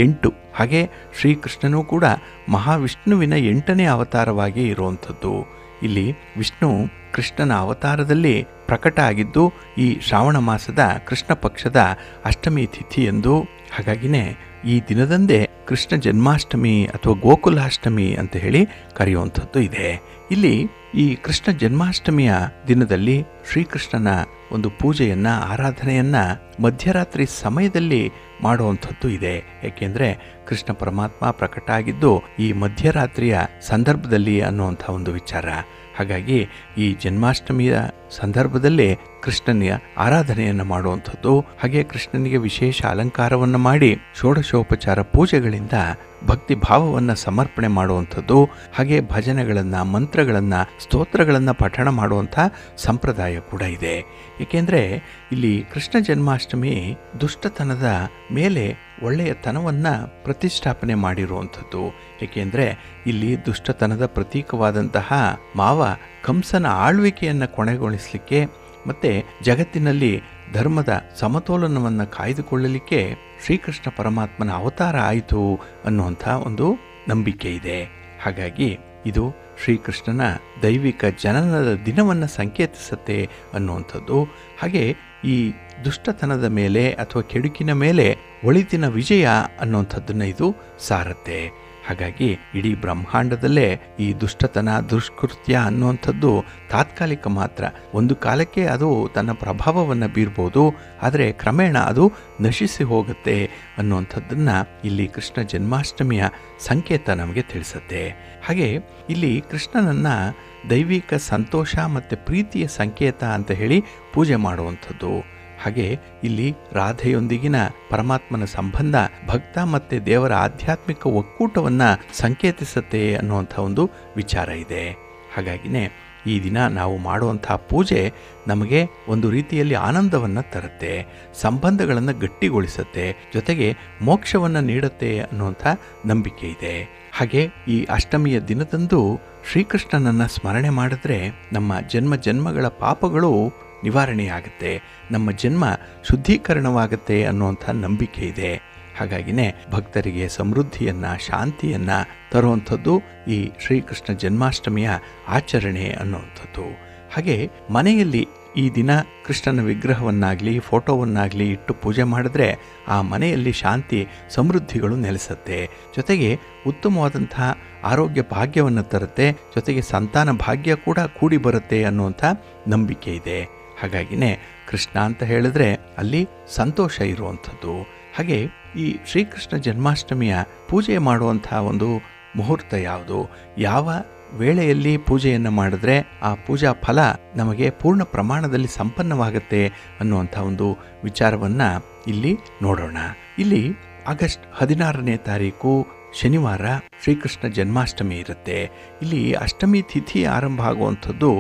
8, ಹಾಗೆ ಶ್ರೀಕೃಷ್ಣನೂ ಕೂಡ ಮಹಾವಿಷ್ಣುವಿನ 8ನೇ ಅವತಾರವಾಗಿ ಇರುವಂಥದ್ದು. ಇಲ್ಲಿ ವಿಷ್ಣು ಕೃಷ್ಣನ ಅವತಾರದಲ್ಲಿ ಪ್ರಕಟ ಆಗಿದ್ದು ಈ ಶ್ರಾವಣ ಮಾಸದ ಕೃಷ್ಣ ಪಕ್ಷದ ಅಷ್ಟಮಿ ತಿಥಿ ಎಂದು. ಹಾಗಾಗಿನೇ ಈ ದಿನದಂದೇ ಕೃಷ್ಣ ಜನ್ಮಾಷ್ಟಮಿ ಅಥವಾ ಗೋಕುಲಾಷ್ಟಮಿ ಅಂತ ಹೇಳಿ ಕರೆಯುವಂಥದ್ದು ಇದೆ. ಇಲ್ಲಿ ಈ ಕೃಷ್ಣ ಜನ್ಮಾಷ್ಟಮಿಯ ದಿನದಲ್ಲಿ ಶ್ರೀಕೃಷ್ಣನ ಒಂದು ಪೂಜೆಯನ್ನು, ಆರಾಧನೆಯನ್ನು ಮಧ್ಯರಾತ್ರಿ ಸಮಯದಲ್ಲಿ ಮಾಡುವಂಥದ್ದು ಇದೆ. ಏಕೆಂದರೆ ಕೃಷ್ಣ ಪರಮಾತ್ಮ ಪ್ರಕಟ ಆಗಿದ್ದು ಈ ಮಧ್ಯರಾತ್ರಿಯ ಸಂದರ್ಭದಲ್ಲಿ ಅನ್ನುವಂಥ ಒಂದು ವಿಚಾರ. ಹಾಗಾಗಿ ಈ ಜನ್ಮಾಷ್ಟಮಿಯ ಸಂದರ್ಭದಲ್ಲೇ ಕೃಷ್ಣನ ಆರಾಧನೆಯನ್ನು ಮಾಡುವಂಥದ್ದು, ಹಾಗೆ ಕೃಷ್ಣನಿಗೆ ವಿಶೇಷ ಅಲಂಕಾರವನ್ನು ಮಾಡಿ ಷೋಡಶೋಪಚಾರ ಪೂಜೆಗಳಿಂದ ಭಕ್ತಿ ಭಾವವನ್ನು ಸಮರ್ಪಣೆ ಮಾಡುವಂಥದ್ದು, ಹಾಗೆ ಭಜನೆಗಳನ್ನು, ಮಂತ್ರಗಳನ್ನು, ಸ್ತೋತ್ರಗಳನ್ನು ಪಠಣ ಮಾಡುವಂಥ ಸಂಪ್ರದಾಯ ಕೂಡ ಇದೆ. ಏಕೆಂದರೆ ಇಲ್ಲಿ ಕೃಷ್ಣ ಜನ್ಮಾಷ್ಟಮಿ ದುಷ್ಟತನದ ಮೇಲೆ ಒಳ್ಳೆಯತನವನ್ನು ಪ್ರತಿಷ್ಠಾಪನೆ ಮಾಡಿರುವಂಥದ್ದು. ಏಕೆಂದರೆ ಇಲ್ಲಿ ದುಷ್ಟತನದ ಪ್ರತೀಕವಾದಂತಹ ಮಾವ ಕಂಸನ ಆಳ್ವಿಕೆಯನ್ನು ಕೊನೆಗೊಳಿಸಲಿಕ್ಕೆ ಮತ್ತು ಜಗತ್ತಿನಲ್ಲಿ ಧರ್ಮದ ಸಮತೋಲನವನ್ನು ಕಾಯ್ದುಕೊಳ್ಳಲಿಕ್ಕೆ ಶ್ರೀಕೃಷ್ಣ ಪರಮಾತ್ಮನ ಅವತಾರ ಆಯಿತು ಅನ್ನುವಂಥ ಒಂದು ನಂಬಿಕೆ ಇದೆ. ಹಾಗಾಗಿ ಇದು ಶ್ರೀಕೃಷ್ಣನ ದೈವಿಕ ಜನನದ ದಿನವನ್ನು ಸಂಕೇತಿಸುತ್ತೆ ಅನ್ನುವಂಥದ್ದು. ಹಾಗೆ ಈ ದುಷ್ಟತನದ ಮೇಲೆ ಅಥವಾ ಕೆಡುಕಿನ ಮೇಲೆ ಒಳಿತಿನ ವಿಜಯ ಅನ್ನುವಂಥದ್ದನ್ನು ಇದು ಸಾರುತ್ತೆ. ಹಾಗಾಗಿ ಇಡೀ ಬ್ರಹ್ಮಾಂಡದಲ್ಲೇ ಈ ದುಷ್ಟತನ, ದುಷ್ಕೃತ್ಯ ಅನ್ನುವಂಥದ್ದು ತಾತ್ಕಾಲಿಕ ಮಾತ್ರ. ಒಂದು ಕಾಲಕ್ಕೆ ಅದು ತನ್ನ ಪ್ರಭಾವವನ್ನು ಬೀರ್ಬೋದು, ಆದರೆ ಕ್ರಮೇಣ ಅದು ನಶಿಸಿ ಹೋಗುತ್ತೆ ಅನ್ನುವಂಥದ್ದನ್ನು ಇಲ್ಲಿ ಕೃಷ್ಣ ಜನ್ಮಾಷ್ಟಮಿಯ ಸಂಕೇತ ನಮಗೆ ತಿಳಿಸುತ್ತೆ. ಹಾಗೆ ಇಲ್ಲಿ ಕೃಷ್ಣನನ್ನು ದೈವಿಕ ಸಂತೋಷ ಮತ್ತು ಪ್ರೀತಿಯ ಸಂಕೇತ ಅಂತ ಹೇಳಿ ಪೂಜೆ ಮಾಡುವಂಥದ್ದು. ಹಾಗೆ ಇಲ್ಲಿ ರಾಧೆಯೊಂದಿಗಿನ ಪರಮಾತ್ಮನ ಸಂಬಂಧ ಭಕ್ತ ಮತ್ತು ದೇವರ ಆಧ್ಯಾತ್ಮಿಕ ಒಕ್ಕೂಟವನ್ನು ಸಂಕೇತಿಸುತ್ತೆ ಅನ್ನುವಂಥ ಒಂದು ವಿಚಾರ ಇದೆ. ಹಾಗಾಗಿನೇ ಈ ದಿನ ನಾವು ಮಾಡುವಂಥ ಪೂಜೆ ನಮಗೆ ಒಂದು ರೀತಿಯಲ್ಲಿ ಆನಂದವನ್ನು ತರುತ್ತೆ, ಸಂಬಂಧಗಳನ್ನು ಗಟ್ಟಿಗೊಳಿಸುತ್ತೆ, ಜೊತೆಗೆ ಮೋಕ್ಷವನ್ನು ನೀಡುತ್ತೆ ಅನ್ನುವಂಥ ನಂಬಿಕೆ ಇದೆ. ಹಾಗೆ ಈ ಅಷ್ಟಮಿಯ ದಿನದಂದು ಶ್ರೀಕೃಷ್ಣನನ್ನು ಸ್ಮರಣೆ ಮಾಡಿದ್ರೆ ನಮ್ಮ ಜನ್ಮಗಳ ಪಾಪಗಳು ನಿವಾರಣೆಯಾಗುತ್ತೆ, ನಮ್ಮ ಜನ್ಮ ಶುದ್ಧೀಕರಣವಾಗುತ್ತೆ ಅನ್ನುವಂಥ ನಂಬಿಕೆ ಇದೆ. ಹಾಗಾಗಿನೇ ಭಕ್ತರಿಗೆ ಸಮೃದ್ಧಿಯನ್ನು, ಶಾಂತಿಯನ್ನು ತರುವಂಥದ್ದು ಈ ಶ್ರೀಕೃಷ್ಣ ಜನ್ಮಾಷ್ಟಮಿಯ ಆಚರಣೆ ಅನ್ನುವಂಥದ್ದು. ಹಾಗೆ ಮನೆಯಲ್ಲಿ ಈ ದಿನ ಕೃಷ್ಣನ ವಿಗ್ರಹವನ್ನಾಗಲಿ ಫೋಟೋವನ್ನಾಗಲಿ ಇಟ್ಟು ಪೂಜೆ ಮಾಡಿದ್ರೆ ಆ ಮನೆಯಲ್ಲಿ ಶಾಂತಿ ಸಮೃದ್ಧಿಗಳು ನೆಲೆಸುತ್ತೆ, ಜೊತೆಗೆ ಉತ್ತಮವಾದಂತಹ ಆರೋಗ್ಯ ಭಾಗ್ಯವನ್ನು ತರುತ್ತೆ, ಜೊತೆಗೆ ಸಂತಾನ ಭಾಗ್ಯ ಕೂಡ ಕೂಡಿ ಬರುತ್ತೆ ಅನ್ನುವಂಥ ನಂಬಿಕೆ ಇದೆ. ಹಾಗಾಗಿನೇ ಕೃಷ್ಣ ಅಂತ ಹೇಳಿದ್ರೆ ಅಲ್ಲಿ ಸಂತೋಷ ಇರುವಂಥದ್ದು. ಹಾಗೆ ಈ ಶ್ರೀಕೃಷ್ಣ ಜನ್ಮಾಷ್ಟಮಿಯ ಪೂಜೆ ಮಾಡುವಂಥ ಒಂದು ಮುಹೂರ್ತ ಯಾವುದು, ಯಾವ ವೇಳೆಯಲ್ಲಿ ಪೂಜೆಯನ್ನು ಮಾಡಿದ್ರೆ ಆ ಪೂಜಾ ಫಲ ನಮಗೆ ಪೂರ್ಣ ಪ್ರಮಾಣದಲ್ಲಿ ಸಂಪನ್ನವಾಗುತ್ತೆ ಅನ್ನುವಂಥ ಒಂದು ವಿಚಾರವನ್ನು ಇಲ್ಲಿ ನೋಡೋಣ. ಇಲ್ಲಿ ಆಗಸ್ಟ್ 16ನೇ ತಾರೀಕು ಶನಿವಾರ ಶ್ರೀಕೃಷ್ಣ ಜನ್ಮಾಷ್ಟಮಿ ಇರುತ್ತೆ. ಇಲ್ಲಿ ಅಷ್ಟಮಿ ತಿಥಿ ಆರಂಭ ಆಗುವಂಥದ್ದು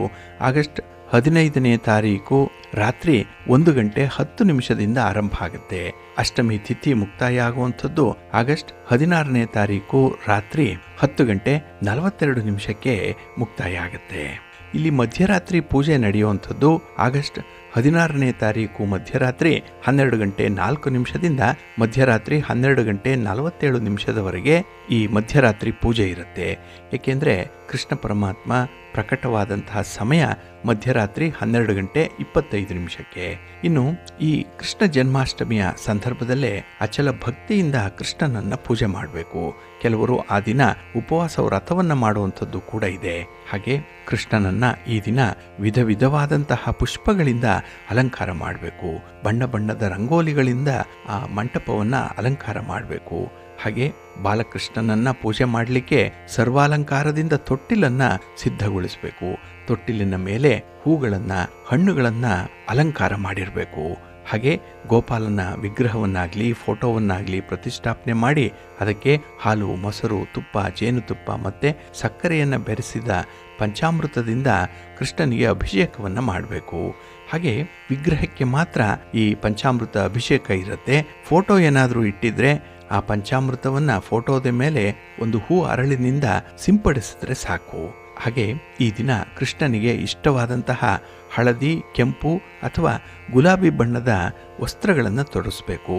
ಆಗಸ್ಟ್ 15ನೇ ತಾರೀಕು ರಾತ್ರಿ 1:10 ಆರಂಭ ಆಗುತ್ತೆ. ಅಷ್ಟಮಿ ತಿಥಿ ಮುಕ್ತಾಯ ಆಗುವಂಥದ್ದು ಆಗಸ್ಟ್ 16ನೇ ತಾರೀಕು ರಾತ್ರಿ 10:42 ಮುಕ್ತಾಯ ಆಗುತ್ತೆ. ಇಲ್ಲಿ ಮಧ್ಯರಾತ್ರಿ ಪೂಜೆ ನಡೆಯುವಂಥದ್ದು ಆಗಸ್ಟ್ 16ನೇ ತಾರೀಕು ಮಧ್ಯರಾತ್ರಿ 12 ಗಂಟೆ 4 ನಿಮಿಷದಿಂದ ಮಧ್ಯರಾತ್ರಿ 12 ಗಂಟೆ 47 ನಿಮಿಷದವರೆಗೆ ಈ ಮಧ್ಯರಾತ್ರಿ ಪೂಜೆ ಇರುತ್ತೆ. ಏಕೆಂದರೆ ಕೃಷ್ಣ ಪರಮಾತ್ಮ ಪ್ರಕಟವಾದಂತಹ ಸಮಯ ಮಧ್ಯರಾತ್ರಿ 12 ಗಂಟೆ 25 ನಿಮಿಷಕ್ಕೆ. ಇನ್ನು ಈ ಕೃಷ್ಣ ಜನ್ಮಾಷ್ಟಮಿಯ ಸಂದರ್ಭದಲ್ಲೇ ಅಚಲ ಭಕ್ತಿಯಿಂದ ಕೃಷ್ಣನನ್ನ ಪೂಜೆ ಮಾಡಬೇಕು. ಕೆಲವರು ಆ ದಿನ ಉಪವಾಸ ವ್ರತವನ್ನ ಮಾಡುವಂಥದ್ದು ಕೂಡ ಇದೆ. ಹಾಗೆ ಕೃಷ್ಣನನ್ನ ಈ ದಿನ ವಿಧ ವಿಧವಾದಂತಹ ಪುಷ್ಪಗಳಿಂದ ಅಲಂಕಾರ ಮಾಡಬೇಕು. ಬಣ್ಣ ಬಣ್ಣದ ರಂಗೋಲಿಗಳಿಂದ ಆ ಮಂಟಪವನ್ನ ಅಲಂಕಾರ ಮಾಡಬೇಕು. ಹಾಗೆ ಬಾಲಕೃಷ್ಣನನ್ನ ಪೂಜೆ ಮಾಡಲಿಕ್ಕೆ ಸರ್ವಾಲಂಕಾರದಿಂದ ತೊಟ್ಟಿಲನ್ನ ಸಿದ್ಧಗೊಳಿಸಬೇಕು. ತೊಟ್ಟಿಲಿನ ಮೇಲೆ ಹೂಗಳನ್ನ ಹಣ್ಣುಗಳನ್ನ ಅಲಂಕಾರ ಮಾಡಿರಬೇಕು. ಹಾಗೆ ಗೋಪಾಲನ ವಿಗ್ರಹವನ್ನಾಗಲಿ ಫೋಟೋವನ್ನಾಗಲಿ ಪ್ರತಿಷ್ಠಾಪನೆ ಮಾಡಿ ಅದಕ್ಕೆ ಹಾಲು, ಮೊಸರು, ತುಪ್ಪ, ಜೇನುತುಪ್ಪ ಮತ್ತು ಸಕ್ಕರೆಯನ್ನು ಬೆರೆಸಿದ ಪಂಚಾಮೃತದಿಂದ ಕೃಷ್ಣನಿಗೆ ಅಭಿಷೇಕವನ್ನು ಮಾಡಬೇಕು. ಹಾಗೆ ವಿಗ್ರಹಕ್ಕೆ ಮಾತ್ರ ಈ ಪಂಚಾಮೃತ ಅಭಿಷೇಕ ಇರುತ್ತೆ. ಫೋಟೋ ಏನಾದರೂ ಇಟ್ಟಿದ್ರೆ ಆ ಪಂಚಾಮೃತವನ್ನು ಫೋಟೋದ ಮೇಲೆ ಒಂದು ಹೂ ಅರಳಿನಿಂದ ಸಿಂಪಡಿಸಿದ್ರೆ ಸಾಕು. ಹಾಗೆ ಈ ದಿನ ಕೃಷ್ಣನಿಗೆ ಇಷ್ಟವಾದಂತಹ ಹಳದಿ, ಕೆಂಪು ಅಥವಾ ಗುಲಾಬಿ ಬಣ್ಣದ ವಸ್ತ್ರಗಳನ್ನು ತೊಡಿಸ್ಬೇಕು.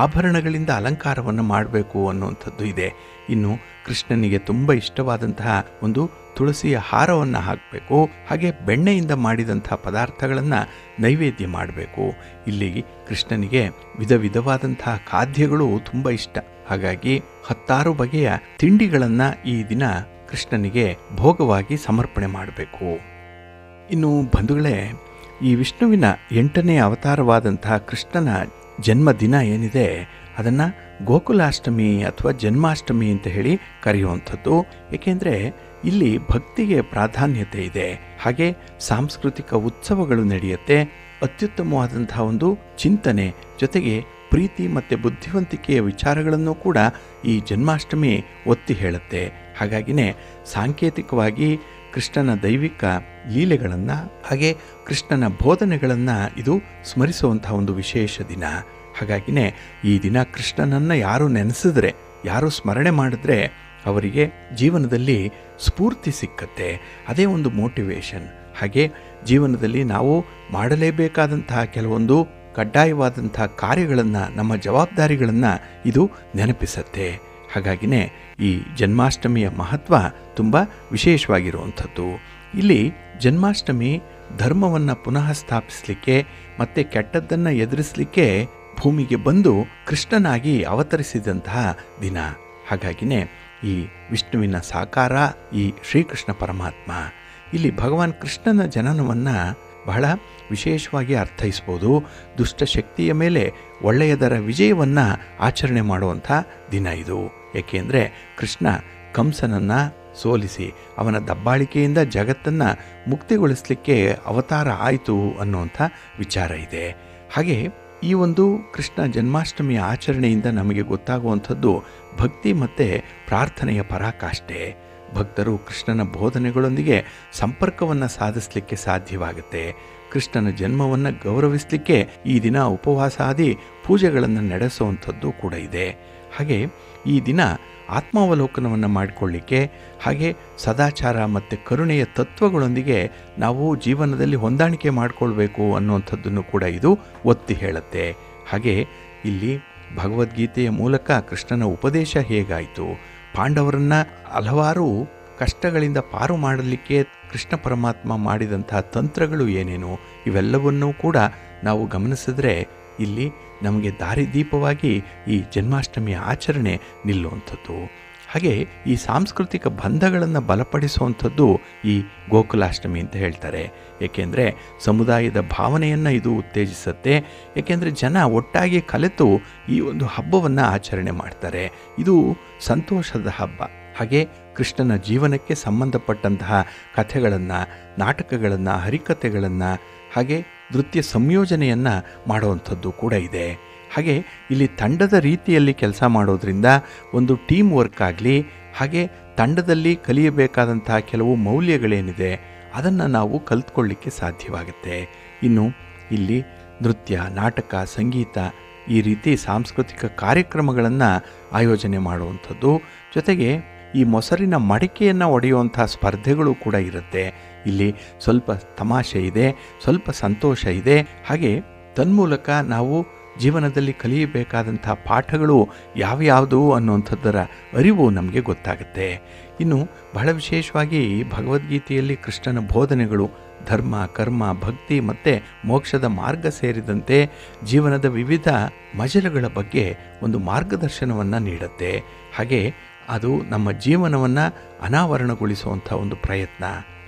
ಆಭರಣಗಳಿಂದ ಅಲಂಕಾರವನ್ನು ಮಾಡಬೇಕು ಅನ್ನುವಂಥದ್ದು ಇದೆ. ಇನ್ನು ಕೃಷ್ಣನಿಗೆ ತುಂಬ ಇಷ್ಟವಾದಂತಹ ಒಂದು ತುಳಸಿಯ ಹಾರವನ್ನು ಹಾಕಬೇಕು. ಹಾಗೆ ಬೆಣ್ಣೆಯಿಂದ ಮಾಡಿದಂತಹ ಪದಾರ್ಥಗಳನ್ನು ನೈವೇದ್ಯ ಮಾಡಬೇಕು. ಇಲ್ಲಿ ಕೃಷ್ಣನಿಗೆ ವಿಧ ವಿಧವಾದಂತಹ ಖಾದ್ಯಗಳು ತುಂಬ ಇಷ್ಟ. ಹಾಗಾಗಿ 10 ಬಗೆಯ ತಿಂಡಿಗಳನ್ನು ಈ ದಿನ ಕೃಷ್ಣನಿಗೆ ಭೋಗವಾಗಿ ಸಮರ್ಪಣೆ ಮಾಡಬೇಕು. ಇನ್ನು ಬಂಧುಗಳೇ, ಈ ವಿಷ್ಣುವಿನ 8ನೇ ಅವತಾರವಾದಂತಹ ಕೃಷ್ಣನ ಜನ್ಮದಿನ ಏನಿದೆ ಅದನ್ನು ಗೋಕುಲಾಷ್ಟಮಿ ಅಥವಾ ಜನ್ಮಾಷ್ಟಮಿ ಅಂತ ಹೇಳಿ ಕರೆಯುವಂಥದ್ದು. ಏಕೆಂದರೆ ಇಲ್ಲಿ ಭಕ್ತಿಗೆ ಪ್ರಾಧಾನ್ಯತೆ ಇದೆ. ಹಾಗೆ ಸಾಂಸ್ಕೃತಿಕ ಉತ್ಸವಗಳು ನಡೆಯುತ್ತೆ. ಅತ್ಯುತ್ತಮವಾದಂತಹ ಒಂದು ಚಿಂತನೆ ಜೊತೆಗೆ ಪ್ರೀತಿ ಮತ್ತು ಬುದ್ಧಿವಂತಿಕೆಯ ವಿಚಾರಗಳನ್ನು ಕೂಡ ಈ ಜನ್ಮಾಷ್ಟಮಿ ಒತ್ತಿ ಹೇಳುತ್ತೆ. ಹಾಗಾಗಿನೇ ಸಾಂಕೇತಿಕವಾಗಿ ಕೃಷ್ಣನ ದೈವಿಕ ಲೀಲೆಗಳನ್ನು ಹಾಗೆ ಕೃಷ್ಣನ ಬೋಧನೆಗಳನ್ನು ಇದು ಸ್ಮರಿಸುವಂತಹ ಒಂದು ವಿಶೇಷ ದಿನ. ಹಾಗಾಗಿನೇ ಈ ದಿನ ಕೃಷ್ಣನನ್ನು ಯಾರು ನೆನೆಸಿದ್ರೆ, ಯಾರು ಸ್ಮರಣೆ ಮಾಡಿದ್ರೆ ಅವರಿಗೆ ಜೀವನದಲ್ಲಿ ಸ್ಫೂರ್ತಿ ಸಿಕ್ಕತ್ತೆ. ಅದೇ ಒಂದು ಮೋಟಿವೇಶನ್. ಹಾಗೆ ಜೀವನದಲ್ಲಿ ನಾವು ಮಾಡಲೇಬೇಕಾದಂತಹ ಕೆಲವೊಂದು ಕಡ್ಡಾಯವಾದಂತಹ ಕಾರ್ಯಗಳನ್ನು, ನಮ್ಮ ಜವಾಬ್ದಾರಿಗಳನ್ನು ಇದು ನೆನಪಿಸುತ್ತೆ. ಹಾಗಾಗಿನೇ ಈ ಜನ್ಮಾಷ್ಟಮಿಯ ಮಹತ್ವ ತುಂಬ ವಿಶೇಷವಾಗಿರುವಂಥದ್ದು. ಇಲ್ಲಿ ಜನ್ಮಾಷ್ಟಮಿ ಧರ್ಮವನ್ನು ಪುನಃ ಸ್ಥಾಪಿಸಲಿಕ್ಕೆ ಮತ್ತು ಕೆಟ್ಟದ್ದನ್ನು ಎದುರಿಸಲಿಕ್ಕೆ ಭೂಮಿಗೆ ಬಂದು ಕೃಷ್ಣನಾಗಿ ಅವತರಿಸಿದಂತಹ ದಿನ. ಹಾಗಾಗಿನೇ ಈ ವಿಷ್ಣುವಿನ ಸಾಕಾರ ಈ ಶ್ರೀಕೃಷ್ಣ ಪರಮಾತ್ಮ. ಇಲ್ಲಿ ಭಗವಾನ್ ಕೃಷ್ಣನ ಜನನವನ್ನು ಬಹಳ ವಿಶೇಷವಾಗಿ ಅರ್ಥೈಸ್ಬೋದು. ದುಷ್ಟಶಕ್ತಿಯ ಮೇಲೆ ಒಳ್ಳೆಯದರ ವಿಜಯವನ್ನು ಆಚರಣೆ ಮಾಡುವಂಥ ದಿನ ಇದು. ಏಕೆಂದರೆ ಕೃಷ್ಣ ಕಂಸನನ್ನು ಸೋಲಿಸಿ ಅವನ ದಬ್ಬಾಳಿಕೆಯಿಂದ ಜಗತ್ತನ್ನು ಮುಕ್ತಿಗೊಳಿಸಲಿಕ್ಕೆ ಅವತಾರ ಆಯಿತು ಅನ್ನುವಂಥ ವಿಚಾರ ಇದೆ. ಹಾಗೆ ಈ ಒಂದು ಕೃಷ್ಣ ಜನ್ಮಾಷ್ಟಮಿಯ ಆಚರಣೆಯಿಂದ ನಮಗೆ ಗೊತ್ತಾಗುವಂಥದ್ದು ಭಕ್ತಿ ಮತ್ತು ಪ್ರಾರ್ಥನೆಯ ಪರಾಕಾಷ್ಠೆ. ಭಕ್ತರು ಕೃಷ್ಣನ ಬೋಧನೆಗಳೊಂದಿಗೆ ಸಂಪರ್ಕವನ್ನು ಸಾಧಿಸಲಿಕ್ಕೆ ಸಾಧ್ಯವಾಗುತ್ತೆ. ಕೃಷ್ಣನ ಜನ್ಮವನ್ನು ಗೌರವಿಸಲಿಕ್ಕೆ ಈ ದಿನ ಉಪವಾಸಾದಿ ಪೂಜೆಗಳನ್ನು ನಡೆಸುವಂಥದ್ದು ಕೂಡ ಇದೆ. ಹಾಗೆ ಈ ದಿನ ಆತ್ಮಾವಲೋಕನವನ್ನು ಮಾಡಿಕೊಳ್ಳಿಕ್ಕೆ ಹಾಗೆ ಸದಾಚಾರ ಮತ್ತು ಕರುಣೆಯ ತತ್ವಗಳೊಂದಿಗೆ ನಾವು ಜೀವನದಲ್ಲಿ ಹೊಂದಾಣಿಕೆ ಮಾಡಿಕೊಳ್ಬೇಕು ಅನ್ನುವಂಥದ್ದನ್ನು ಕೂಡ ಇದು ಒತ್ತಿ ಹೇಳುತ್ತೆ. ಹಾಗೆ ಇಲ್ಲಿ ಭಗವದ್ಗೀತೆಯ ಮೂಲಕ ಕೃಷ್ಣನ ಉಪದೇಶ ಹೇಗಾಯಿತು, ಪಾಂಡವರನ್ನು ಹಲವಾರು ಕಷ್ಟಗಳಿಂದ ಪಾರು ಮಾಡಲಿಕ್ಕೆ ಕೃಷ್ಣ ಪರಮಾತ್ಮ ಮಾಡಿದಂತಹ ತಂತ್ರಗಳು ಏನೇನು, ಇವೆಲ್ಲವನ್ನೂ ಕೂಡ ನಾವು ಗಮನಿಸಿದ್ರೆ ಇಲ್ಲಿ ನಮಗೆ ದಾರಿದೀಪವಾಗಿ ಈ ಜನ್ಮಾಷ್ಟಮಿಯ ಆಚರಣೆ ನಿಲ್ಲುವಂಥದ್ದು. ಹಾಗೆ ಈ ಸಾಂಸ್ಕೃತಿಕ ಬಂಧಗಳನ್ನು ಬಲಪಡಿಸುವಂಥದ್ದು ಈ ಗೋಕುಲಾಷ್ಟಮಿ ಅಂತ ಹೇಳ್ತಾರೆ. ಏಕೆಂದರೆ ಸಮುದಾಯದ ಭಾವನೆಯನ್ನು ಇದು ಉತ್ತೇಜಿಸುತ್ತೆ. ಏಕೆಂದರೆ ಜನ ಒಟ್ಟಾಗಿ ಕಲೆತು ಈ ಒಂದು ಹಬ್ಬವನ್ನು ಆಚರಣೆ ಮಾಡ್ತಾರೆ. ಇದು ಸಂತೋಷದ ಹಬ್ಬ. ಹಾಗೆ ಕೃಷ್ಣನ ಜೀವನಕ್ಕೆ ಸಂಬಂಧಪಟ್ಟಂತಹ ಕಥೆಗಳನ್ನು, ನಾಟಕಗಳನ್ನು, ಹರಿಕಥೆಗಳನ್ನು ಹಾಗೆ ನೃತ್ಯ ಸಂಯೋಜನೆಯನ್ನು ಮಾಡುವಂಥದ್ದು ಕೂಡ ಇದೆ. ಹಾಗೆ ಇಲ್ಲಿ ತಂಡದ ರೀತಿಯಲ್ಲಿ ಕೆಲಸ ಮಾಡೋದ್ರಿಂದ ಒಂದು ಟೀಮ್ ವರ್ಕ್ ಆಗಲಿ ಹಾಗೆ ತಂಡದಲ್ಲಿ ಕಲಿಯಬೇಕಾದಂತಹ ಕೆಲವು ಮೌಲ್ಯಗಳೇನಿದೆ ಅದನ್ನು ನಾವು ಕಲ್ತ್ಕೊಳ್ಳಿಕ್ಕೆ ಸಾಧ್ಯವಾಗುತ್ತೆ. ಇನ್ನು ಇಲ್ಲಿ ನೃತ್ಯ, ನಾಟಕ, ಸಂಗೀತ ಈ ರೀತಿ ಸಾಂಸ್ಕೃತಿಕ ಕಾರ್ಯಕ್ರಮಗಳನ್ನು ಆಯೋಜನೆ ಮಾಡುವಂಥದ್ದು. ಜೊತೆಗೆ ಈ ಮೊಸರಿನ ಮಡಿಕೆಯನ್ನು ಒಡೆಯುವಂಥ ಸ್ಪರ್ಧೆಗಳು ಕೂಡ ಇರುತ್ತೆ. ಇಲ್ಲಿ ಸ್ವಲ್ಪ ತಮಾಷೆ ಇದೆ, ಸ್ವಲ್ಪ ಸಂತೋಷ ಇದೆ. ಹಾಗೆ ತನ್ಮೂಲಕ ನಾವು ಜೀವನದಲ್ಲಿ ಕಲಿಯಬೇಕಾದಂಥ ಪಾಠಗಳು ಯಾವ್ಯಾವುದು ಅನ್ನುವಂಥದ್ದರ ಅರಿವು ನಮಗೆ ಗೊತ್ತಾಗುತ್ತೆ. ಇನ್ನು ಬಹಳ ವಿಶೇಷವಾಗಿ ಭಗವದ್ಗೀತೆಯಲ್ಲಿ ಕೃಷ್ಣನ ಬೋಧನೆಗಳು ಧರ್ಮ, ಕರ್ಮ, ಭಕ್ತಿ ಮತ್ತು ಮೋಕ್ಷದ ಮಾರ್ಗ ಸೇರಿದಂತೆ ಜೀವನದ ವಿವಿಧ ಮಜಲುಗಳ ಬಗ್ಗೆ ಒಂದು ಮಾರ್ಗದರ್ಶನವನ್ನು ನೀಡುತ್ತೆ. ಹಾಗೆ ಅದು ನಮ್ಮ ಜೀವನವನ್ನು ಅನಾವರಣಗೊಳಿಸುವಂಥ ಒಂದು ಪ್ರಯತ್ನ.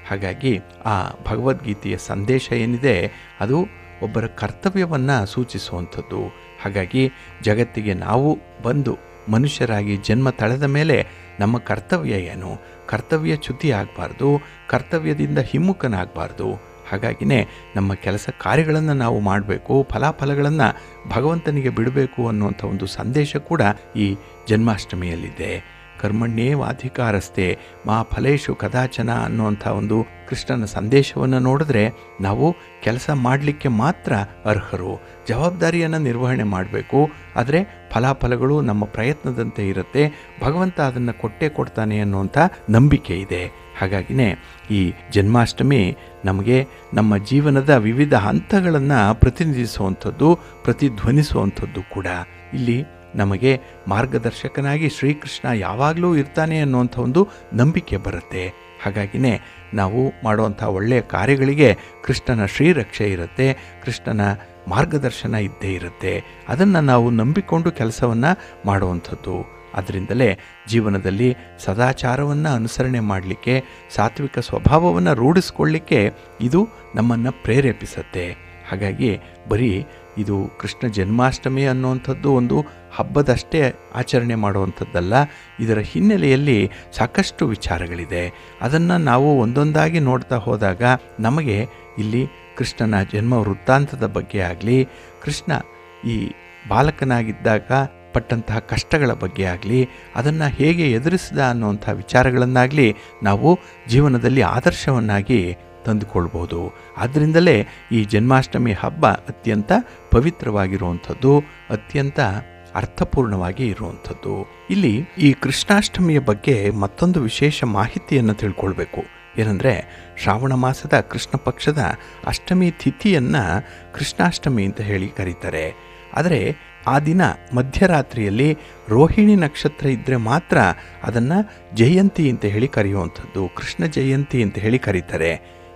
ಹಾಗಾಗಿ ಆ ಭಗವದ್ಗೀತೆಯ ಸಂದೇಶ ಏನಿದೆ ಅದು ಒಬ್ಬರ ಕರ್ತವ್ಯವನ್ನು ಸೂಚಿಸುವಂಥದ್ದು. ಹಾಗಾಗಿ ಜಗತ್ತಿಗೆ ನಾವು ಬಂದು ಮನುಷ್ಯರಾಗಿ ಜನ್ಮ ತಳೆದ ಮೇಲೆ ನಮ್ಮ ಕರ್ತವ್ಯ ಏನು? ಕರ್ತವ್ಯ ಚ್ಯುತಿ ಆಗಬಾರ್ದು, ಕರ್ತವ್ಯದಿಂದ ಹಿಮ್ಮುಖನಾಗಬಾರ್ದು. ಹಾಗಾಗಿನೇ ನಮ್ಮ ಕೆಲಸ ಕಾರ್ಯಗಳನ್ನು ನಾವು ಮಾಡಬೇಕು, ಫಲಾಫಲಗಳನ್ನು ಭಗವಂತನಿಗೆ ಬಿಡಬೇಕು ಅನ್ನುವಂಥ ಒಂದು ಸಂದೇಶ ಕೂಡ ಈ ಜನ್ಮಾಷ್ಟಮಿಯಲ್ಲಿದೆ. ಕರ್ಮಣ್ಯೇವಾಧಿಕಾರಸ್ತೆ ಮಾ ಫಲೇಶು ಕದಾಚನ ಅನ್ನುವಂಥ ಒಂದು ಕೃಷ್ಣನ ಸಂದೇಶವನ್ನು ನೋಡಿದ್ರೆ ನಾವು ಕೆಲಸ ಮಾಡಲಿಕ್ಕೆ ಮಾತ್ರ ಅರ್ಹರು, ಜವಾಬ್ದಾರಿಯನ್ನು ನಿರ್ವಹಣೆ ಮಾಡಬೇಕು. ಆದರೆ ಫಲಾಫಲಗಳು ನಮ್ಮ ಪ್ರಯತ್ನದಂತೆ ಇರುತ್ತೆ, ಭಗವಂತ ಅದನ್ನು ಕೊಟ್ಟೇ ಕೊಡ್ತಾನೆ ಅನ್ನುವಂಥ ನಂಬಿಕೆ ಇದೆ. ಹಾಗಾಗಿನೇ ಈ ಜನ್ಮಾಷ್ಟಮಿ ನಮಗೆ ನಮ್ಮ ಜೀವನದ ವಿವಿಧ ಹಂತಗಳನ್ನು ಪ್ರತಿನಿಧಿಸುವಂಥದ್ದು, ಪ್ರತಿಧ್ವನಿಸುವಂಥದ್ದು ಕೂಡ. ಇಲ್ಲಿ ನಮಗೆ ಮಾರ್ಗದರ್ಶಕನಾಗಿ ಶ್ರೀಕೃಷ್ಣ ಯಾವಾಗಲೂ ಇರ್ತಾನೆ ಅನ್ನುವಂಥ ಒಂದು ನಂಬಿಕೆ ಬರುತ್ತೆ. ಹಾಗಾಗಿನೇ ನಾವು ಮಾಡುವಂಥ ಒಳ್ಳೆಯ ಕಾರ್ಯಗಳಿಗೆ ಕೃಷ್ಣನ ಶ್ರೀರಕ್ಷೆ ಇರುತ್ತೆ, ಕೃಷ್ಣನ ಮಾರ್ಗದರ್ಶನ ಇದ್ದೇ ಇರುತ್ತೆ. ಅದನ್ನು ನಾವು ನಂಬಿಕೊಂಡು ಕೆಲಸವನ್ನು ಮಾಡುವಂಥದ್ದು. ಅದರಿಂದಲೇ ಜೀವನದಲ್ಲಿ ಸದಾಚಾರವನ್ನು ಅನುಸರಣೆ ಮಾಡಲಿಕ್ಕೆ, ಸಾತ್ವಿಕ ಸ್ವಭಾವವನ್ನು ರೂಢಿಸ್ಕೊಳ್ಳಿಕ್ಕೆ ಇದು ನಮ್ಮನ್ನು ಪ್ರೇರೇಪಿಸುತ್ತೆ. ಹಾಗಾಗಿ ಬರೀ ಇದು ಕೃಷ್ಣ ಜನ್ಮಾಷ್ಟಮಿ ಅನ್ನುವಂಥದ್ದು ಒಂದು ಹಬ್ಬದಷ್ಟೇ ಆಚರಣೆ ಮಾಡುವಂಥದ್ದಲ್ಲ. ಇದರ ಹಿನ್ನೆಲೆಯಲ್ಲಿ ಸಾಕಷ್ಟು ವಿಚಾರಗಳಿದೆ. ಅದನ್ನು ನಾವು ಒಂದೊಂದಾಗಿ ನೋಡ್ತಾ ಹೋದಾಗ ನಮಗೆ ಇಲ್ಲಿ ಕೃಷ್ಣನ ಜನ್ಮ ವೃತ್ತಾಂತದ ಬಗ್ಗೆ ಆಗಲಿ, ಕೃಷ್ಣ ಈ ಬಾಲಕನಾಗಿದ್ದಾಗ ಪಟ್ಟಂತಹ ಕಷ್ಟಗಳ ಬಗ್ಗೆ ಆಗಲಿ, ಅದನ್ನು ಹೇಗೆ ಎದುರಿಸಿದ ಅನ್ನುವಂಥ ವಿಚಾರಗಳನ್ನಾಗಲಿ ನಾವು ಜೀವನದಲ್ಲಿ ಆದರ್ಶವನ್ನಾಗಿ ತಂದುಕೊಳ್ಬೋದು. ಆದ್ದರಿಂದಲೇ ಈ ಜನ್ಮಾಷ್ಟಮಿ ಹಬ್ಬ ಅತ್ಯಂತ ಪವಿತ್ರವಾಗಿರುವಂಥದ್ದು, ಅತ್ಯಂತ ಅರ್ಥಪೂರ್ಣವಾಗಿ ಇರುವಂಥದ್ದು. ಇಲ್ಲಿ ಈ ಕೃಷ್ಣಾಷ್ಟಮಿಯ ಬಗ್ಗೆ ಮತ್ತೊಂದು ವಿಶೇಷ ಮಾಹಿತಿಯನ್ನು ತಿಳ್ಕೊಳ್ಬೇಕು. ಏನಂದರೆ ಶ್ರಾವಣ ಮಾಸದ ಕೃಷ್ಣ ಪಕ್ಷದ ಅಷ್ಟಮಿ ತಿಥಿಯನ್ನು ಕೃಷ್ಣಾಷ್ಟಮಿ ಅಂತ ಹೇಳಿ ಕರೀತಾರೆ. ಆದರೆ ಆ ದಿನ ಮಧ್ಯರಾತ್ರಿಯಲ್ಲಿ ರೋಹಿಣಿ ನಕ್ಷತ್ರ ಇದ್ದರೆ ಮಾತ್ರ ಅದನ್ನು ಜಯಂತಿ ಅಂತ ಹೇಳಿ ಕರೆಯುವಂಥದ್ದು, ಕೃಷ್ಣ ಜಯಂತಿ ಅಂತ ಹೇಳಿ ಕರೀತಾರೆ.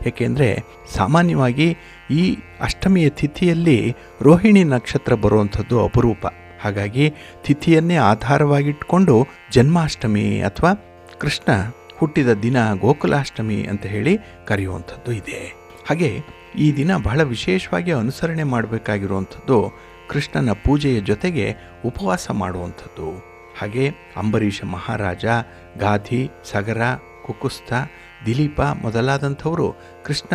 ಏಕೆಂದರೆ ಸಾಮಾನ್ಯವಾಗಿ ಈ ಅಷ್ಟಮಿಯ ತಿಥಿಯಲ್ಲಿ ರೋಹಿಣಿ ನಕ್ಷತ್ರ ಬರುವಂಥದ್ದು ಅಪರೂಪ. ಹಾಗಾಗಿ ತಿಥಿಯನ್ನೇ ಆಧಾರವಾಗಿಟ್ಕೊಂಡು ಜನ್ಮಾಷ್ಟಮಿ ಅಥವಾ ಕೃಷ್ಣ ಹುಟ್ಟಿದ ದಿನ ಗೋಕುಲಾಷ್ಟಮಿ ಅಂತ ಹೇಳಿ ಕರೆಯುವಂಥದ್ದು ಇದೆ. ಹಾಗೆ ಈ ದಿನ ಬಹಳ ವಿಶೇಷವಾಗಿ ಅನುಸರಣೆ ಮಾಡಬೇಕಾಗಿರುವಂಥದ್ದು ಕೃಷ್ಣನ ಪೂಜೆಯ ಜೊತೆಗೆ ಉಪವಾಸ ಮಾಡುವಂಥದ್ದು. ಹಾಗೆ ಅಂಬರೀಷ ಮಹಾರಾಜ, ಗಾಧಿ, ಸಗರ, ಕುಕುಸ್ಥ, ದಿಲೀಪ ಮೊದಲಾದಂಥವರು ಕೃಷ್ಣ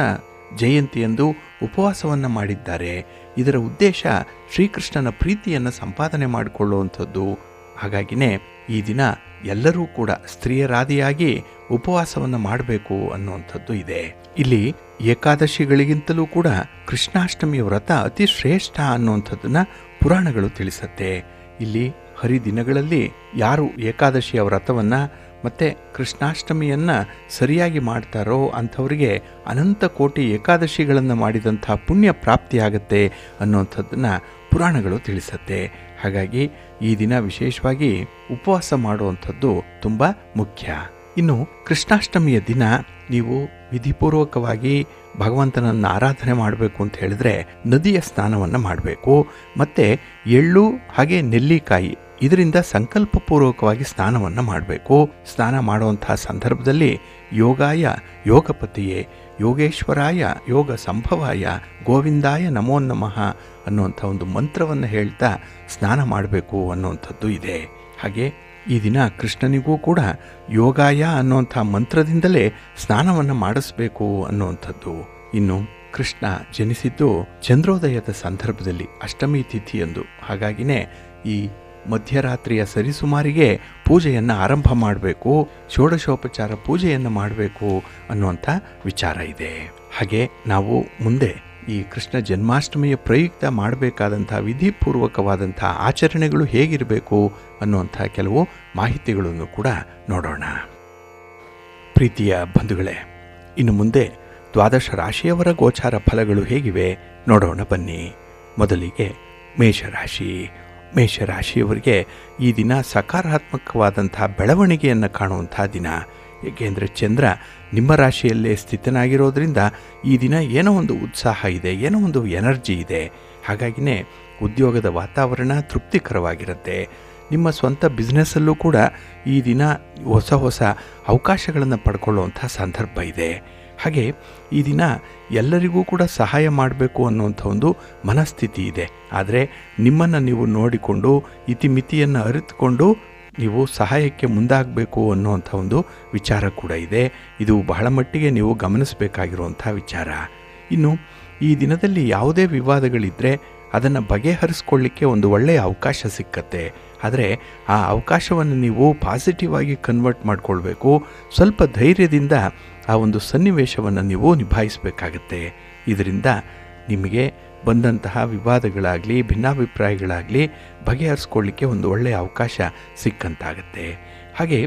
ಜಯಂತಿಯಂದು ಉಪವಾಸವನ್ನು ಮಾಡಿದ್ದಾರೆ. ಇದರ ಉದ್ದೇಶ ಶ್ರೀಕೃಷ್ಣನ ಪ್ರೀತಿಯನ್ನು ಸಂಪಾದನೆ ಮಾಡಿಕೊಳ್ಳುವಂಥದ್ದು. ಹಾಗಾಗಿನೇ ಈ ದಿನ ಎಲ್ಲರೂ ಕೂಡ ಸ್ತ್ರೀಯರಾದಿಯಾಗಿ ಉಪವಾಸವನ್ನು ಮಾಡಬೇಕು ಅನ್ನುವಂಥದ್ದು ಇದೆ. ಇಲ್ಲಿ ಏಕಾದಶಿಗಳಿಗಿಂತಲೂ ಕೂಡ ಕೃಷ್ಣಾಷ್ಟಮಿಯ ವ್ರತ ಅತಿ ಶ್ರೇಷ್ಠ ಅನ್ನುವಂಥದ್ದನ್ನು ಪುರಾಣಗಳು ತಿಳಿಸುತ್ತೆ. ಇಲ್ಲಿ ಹರಿದಿನಗಳಲ್ಲಿ ಯಾರು ಏಕಾದಶಿಯ ವ್ರತವನ್ನು ಮತ್ತು ಕೃಷ್ಣಾಷ್ಟಮಿಯನ್ನು ಸರಿಯಾಗಿ ಮಾಡ್ತಾರೋ ಅಂಥವರಿಗೆ ಅನಂತ ಕೋಟಿ ಏಕಾದಶಿಗಳನ್ನು ಮಾಡಿದಂಥ ಪುಣ್ಯ ಪ್ರಾಪ್ತಿಯಾಗತ್ತೆ ಅನ್ನುವಂಥದ್ದನ್ನು ಪುರಾಣಗಳು ತಿಳಿಸುತ್ತೆ. ಹಾಗಾಗಿ ಈ ದಿನ ವಿಶೇಷವಾಗಿ ಉಪವಾಸ ಮಾಡುವಂಥದ್ದು ತುಂಬ ಮುಖ್ಯ. ಇನ್ನು ಕೃಷ್ಣಾಷ್ಟಮಿಯ ದಿನ ನೀವು ವಿಧಿಪೂರ್ವಕವಾಗಿ ಭಗವಂತನನ್ನು ಆರಾಧನೆ ಮಾಡಬೇಕು ಅಂತ ಹೇಳಿದ್ರೆ ನದಿಯ ಸ್ನಾನವನ್ನು ಮಾಡಬೇಕು. ಮತ್ತು ಎಳ್ಳು ಹಾಗೆ ನೆಲ್ಲಿಕಾಯಿ ಇದರಿಂದ ಸಂಕಲ್ಪಪೂರ್ವಕವಾಗಿ ಸ್ನಾನವನ್ನು ಮಾಡಬೇಕು. ಸ್ನಾನ ಮಾಡುವಂತಹ ಸಂದರ್ಭದಲ್ಲಿ ಯೋಗಾಯ ಯೋಗಪತಿಯೇ, ಯೋಗೇಶ್ವರಾಯ ಯೋಗ ಸಂಭವಾಯ, ಗೋವಿಂದಾಯ ನಮೋ ನಮಃ ಅನ್ನುವಂಥ ಒಂದು ಮಂತ್ರವನ್ನು ಹೇಳ್ತಾ ಸ್ನಾನ ಮಾಡಬೇಕು ಅನ್ನುವಂಥದ್ದು ಇದೆ. ಹಾಗೆ ಈ ದಿನ ಕೃಷ್ಣನಿಗೂ ಕೂಡ ಯೋಗಾಯ ಅನ್ನುವಂಥ ಮಂತ್ರದಿಂದಲೇ ಸ್ನಾನವನ್ನು ಮಾಡಿಸ್ಬೇಕು ಅನ್ನುವಂಥದ್ದು. ಇನ್ನು ಕೃಷ್ಣ ಜನಿಸಿದ್ದು ಚಂದ್ರೋದಯದ ಸಂದರ್ಭದಲ್ಲಿ ಅಷ್ಟಮಿ ತಿಥಿಯಂದು. ಹಾಗಾಗಿನೇ ಈ ಮಧ್ಯರಾತ್ರಿಯ ಸರಿಸುಮಾರಿಗೆ ಪೂಜೆಯನ್ನು ಆರಂಭ ಮಾಡಬೇಕು, ಷೋಡಶೋಪಚಾರ ಪೂಜೆಯನ್ನು ಮಾಡಬೇಕು ಅನ್ನುವಂಥ ವಿಚಾರ ಇದೆ. ಹಾಗೆ ನಾವು ಮುಂದೆ ಈ ಕೃಷ್ಣ ಜನ್ಮಾಷ್ಟಮಿಯ ಪ್ರಯುಕ್ತ ಮಾಡಬೇಕಾದಂಥ ವಿಧಿಪೂರ್ವಕವಾದಂಥ ಆಚರಣೆಗಳು ಹೇಗಿರಬೇಕು ಅನ್ನುವಂಥ ಕೆಲವು ಮಾಹಿತಿಗಳನ್ನು ಕೂಡ ನೋಡೋಣ. ಪ್ರೀತಿಯ ಬಂಧುಗಳೇ, ಇನ್ನು ಮುಂದೆ ದ್ವಾದಶ ರಾಶಿಯವರ ಗೋಚಾರ ಫಲಗಳು ಹೇಗಿವೆ ನೋಡೋಣ ಬನ್ನಿ. ಮೊದಲಿಗೆ ಮೇಷರಾಶಿ. ಮೇಷರಾಶಿಯವರಿಗೆ ಈ ದಿನ ಸಕಾರಾತ್ಮಕವಾದಂಥ ಬೆಳವಣಿಗೆಯನ್ನು ಕಾಣುವಂಥ ದಿನ. ಏಕೆಂದರೆ ಚಂದ್ರ ನಿಮ್ಮ ರಾಶಿಯಲ್ಲೇ ಸ್ಥಿತನಾಗಿರೋದ್ರಿಂದ ಈ ದಿನ ಏನೋ ಒಂದು ಉತ್ಸಾಹ ಇದೆ, ಏನೋ ಒಂದು ಎನರ್ಜಿ ಇದೆ. ಹಾಗಾಗಿನೇ ಉದ್ಯೋಗದ ವಾತಾವರಣ ತೃಪ್ತಿಕರವಾಗಿರುತ್ತೆ. ನಿಮ್ಮ ಸ್ವಂತ ಬಿಸ್ನೆಸ್ಸಲ್ಲೂ ಕೂಡ ಈ ದಿನ ಹೊಸ ಹೊಸ ಅವಕಾಶಗಳನ್ನು ಪಡ್ಕೊಳ್ಳುವಂಥ ಸಂದರ್ಭ ಇದೆ. ಹಾಗೆ ಈ ದಿನ ಎಲ್ಲರಿಗೂ ಕೂಡ ಸಹಾಯ ಮಾಡಬೇಕು ಅನ್ನುವಂಥ ಒಂದು ಮನಸ್ಥಿತಿ ಇದೆ. ಆದರೆ ನಿಮ್ಮನ್ನು ನೀವು ನೋಡಿಕೊಂಡು ಇತಿಮಿತಿಯನ್ನು ಅರಿತುಕೊಂಡು ನೀವು ಸಹಾಯಕ್ಕೆ ಮುಂದಾಗಬೇಕು ಅನ್ನುವಂಥ ಒಂದು ವಿಚಾರ ಕೂಡ ಇದೆ. ಇದು ಬಹಳ ಮಟ್ಟಿಗೆ ನೀವು ಗಮನಿಸಬೇಕಾಗಿರುವಂಥ ವಿಚಾರ. ಇನ್ನು ಈ ದಿನದಲ್ಲಿ ಯಾವುದೇ ವಿವಾದಗಳಿದ್ದರೆ ಅದನ್ನು ಬಗೆಹರಿಸ್ಕೊಳ್ಳಿಕ್ಕೆ ಒಂದು ಒಳ್ಳೆಯ ಅವಕಾಶ ಸಿಕ್ಕತ್ತೆ. ಆದರೆ ಆ ಅವಕಾಶವನ್ನು ನೀವು ಪಾಸಿಟಿವ್ ಆಗಿ ಕನ್ವರ್ಟ್ ಮಾಡಿಕೊಳ್ಬೇಕು. ಸ್ವಲ್ಪ ಧೈರ್ಯದಿಂದ ಆ ಒಂದು ಸನ್ನಿವೇಶವನ್ನು ನೀವು ನಿಭಾಯಿಸಬೇಕಾಗತ್ತೆ. ಇದರಿಂದ ನಿಮಗೆ ಬಂದಂತಹ ವಿವಾದಗಳಾಗಲಿ ಭಿನ್ನಾಭಿಪ್ರಾಯಗಳಾಗಲಿ ಬಗೆಹರಿಸ್ಕೊಳ್ಳಿಕ್ಕೆ ಒಂದು ಒಳ್ಳೆಯ ಅವಕಾಶ ಸಿಕ್ಕಂತಾಗತ್ತೆ. ಹಾಗೆ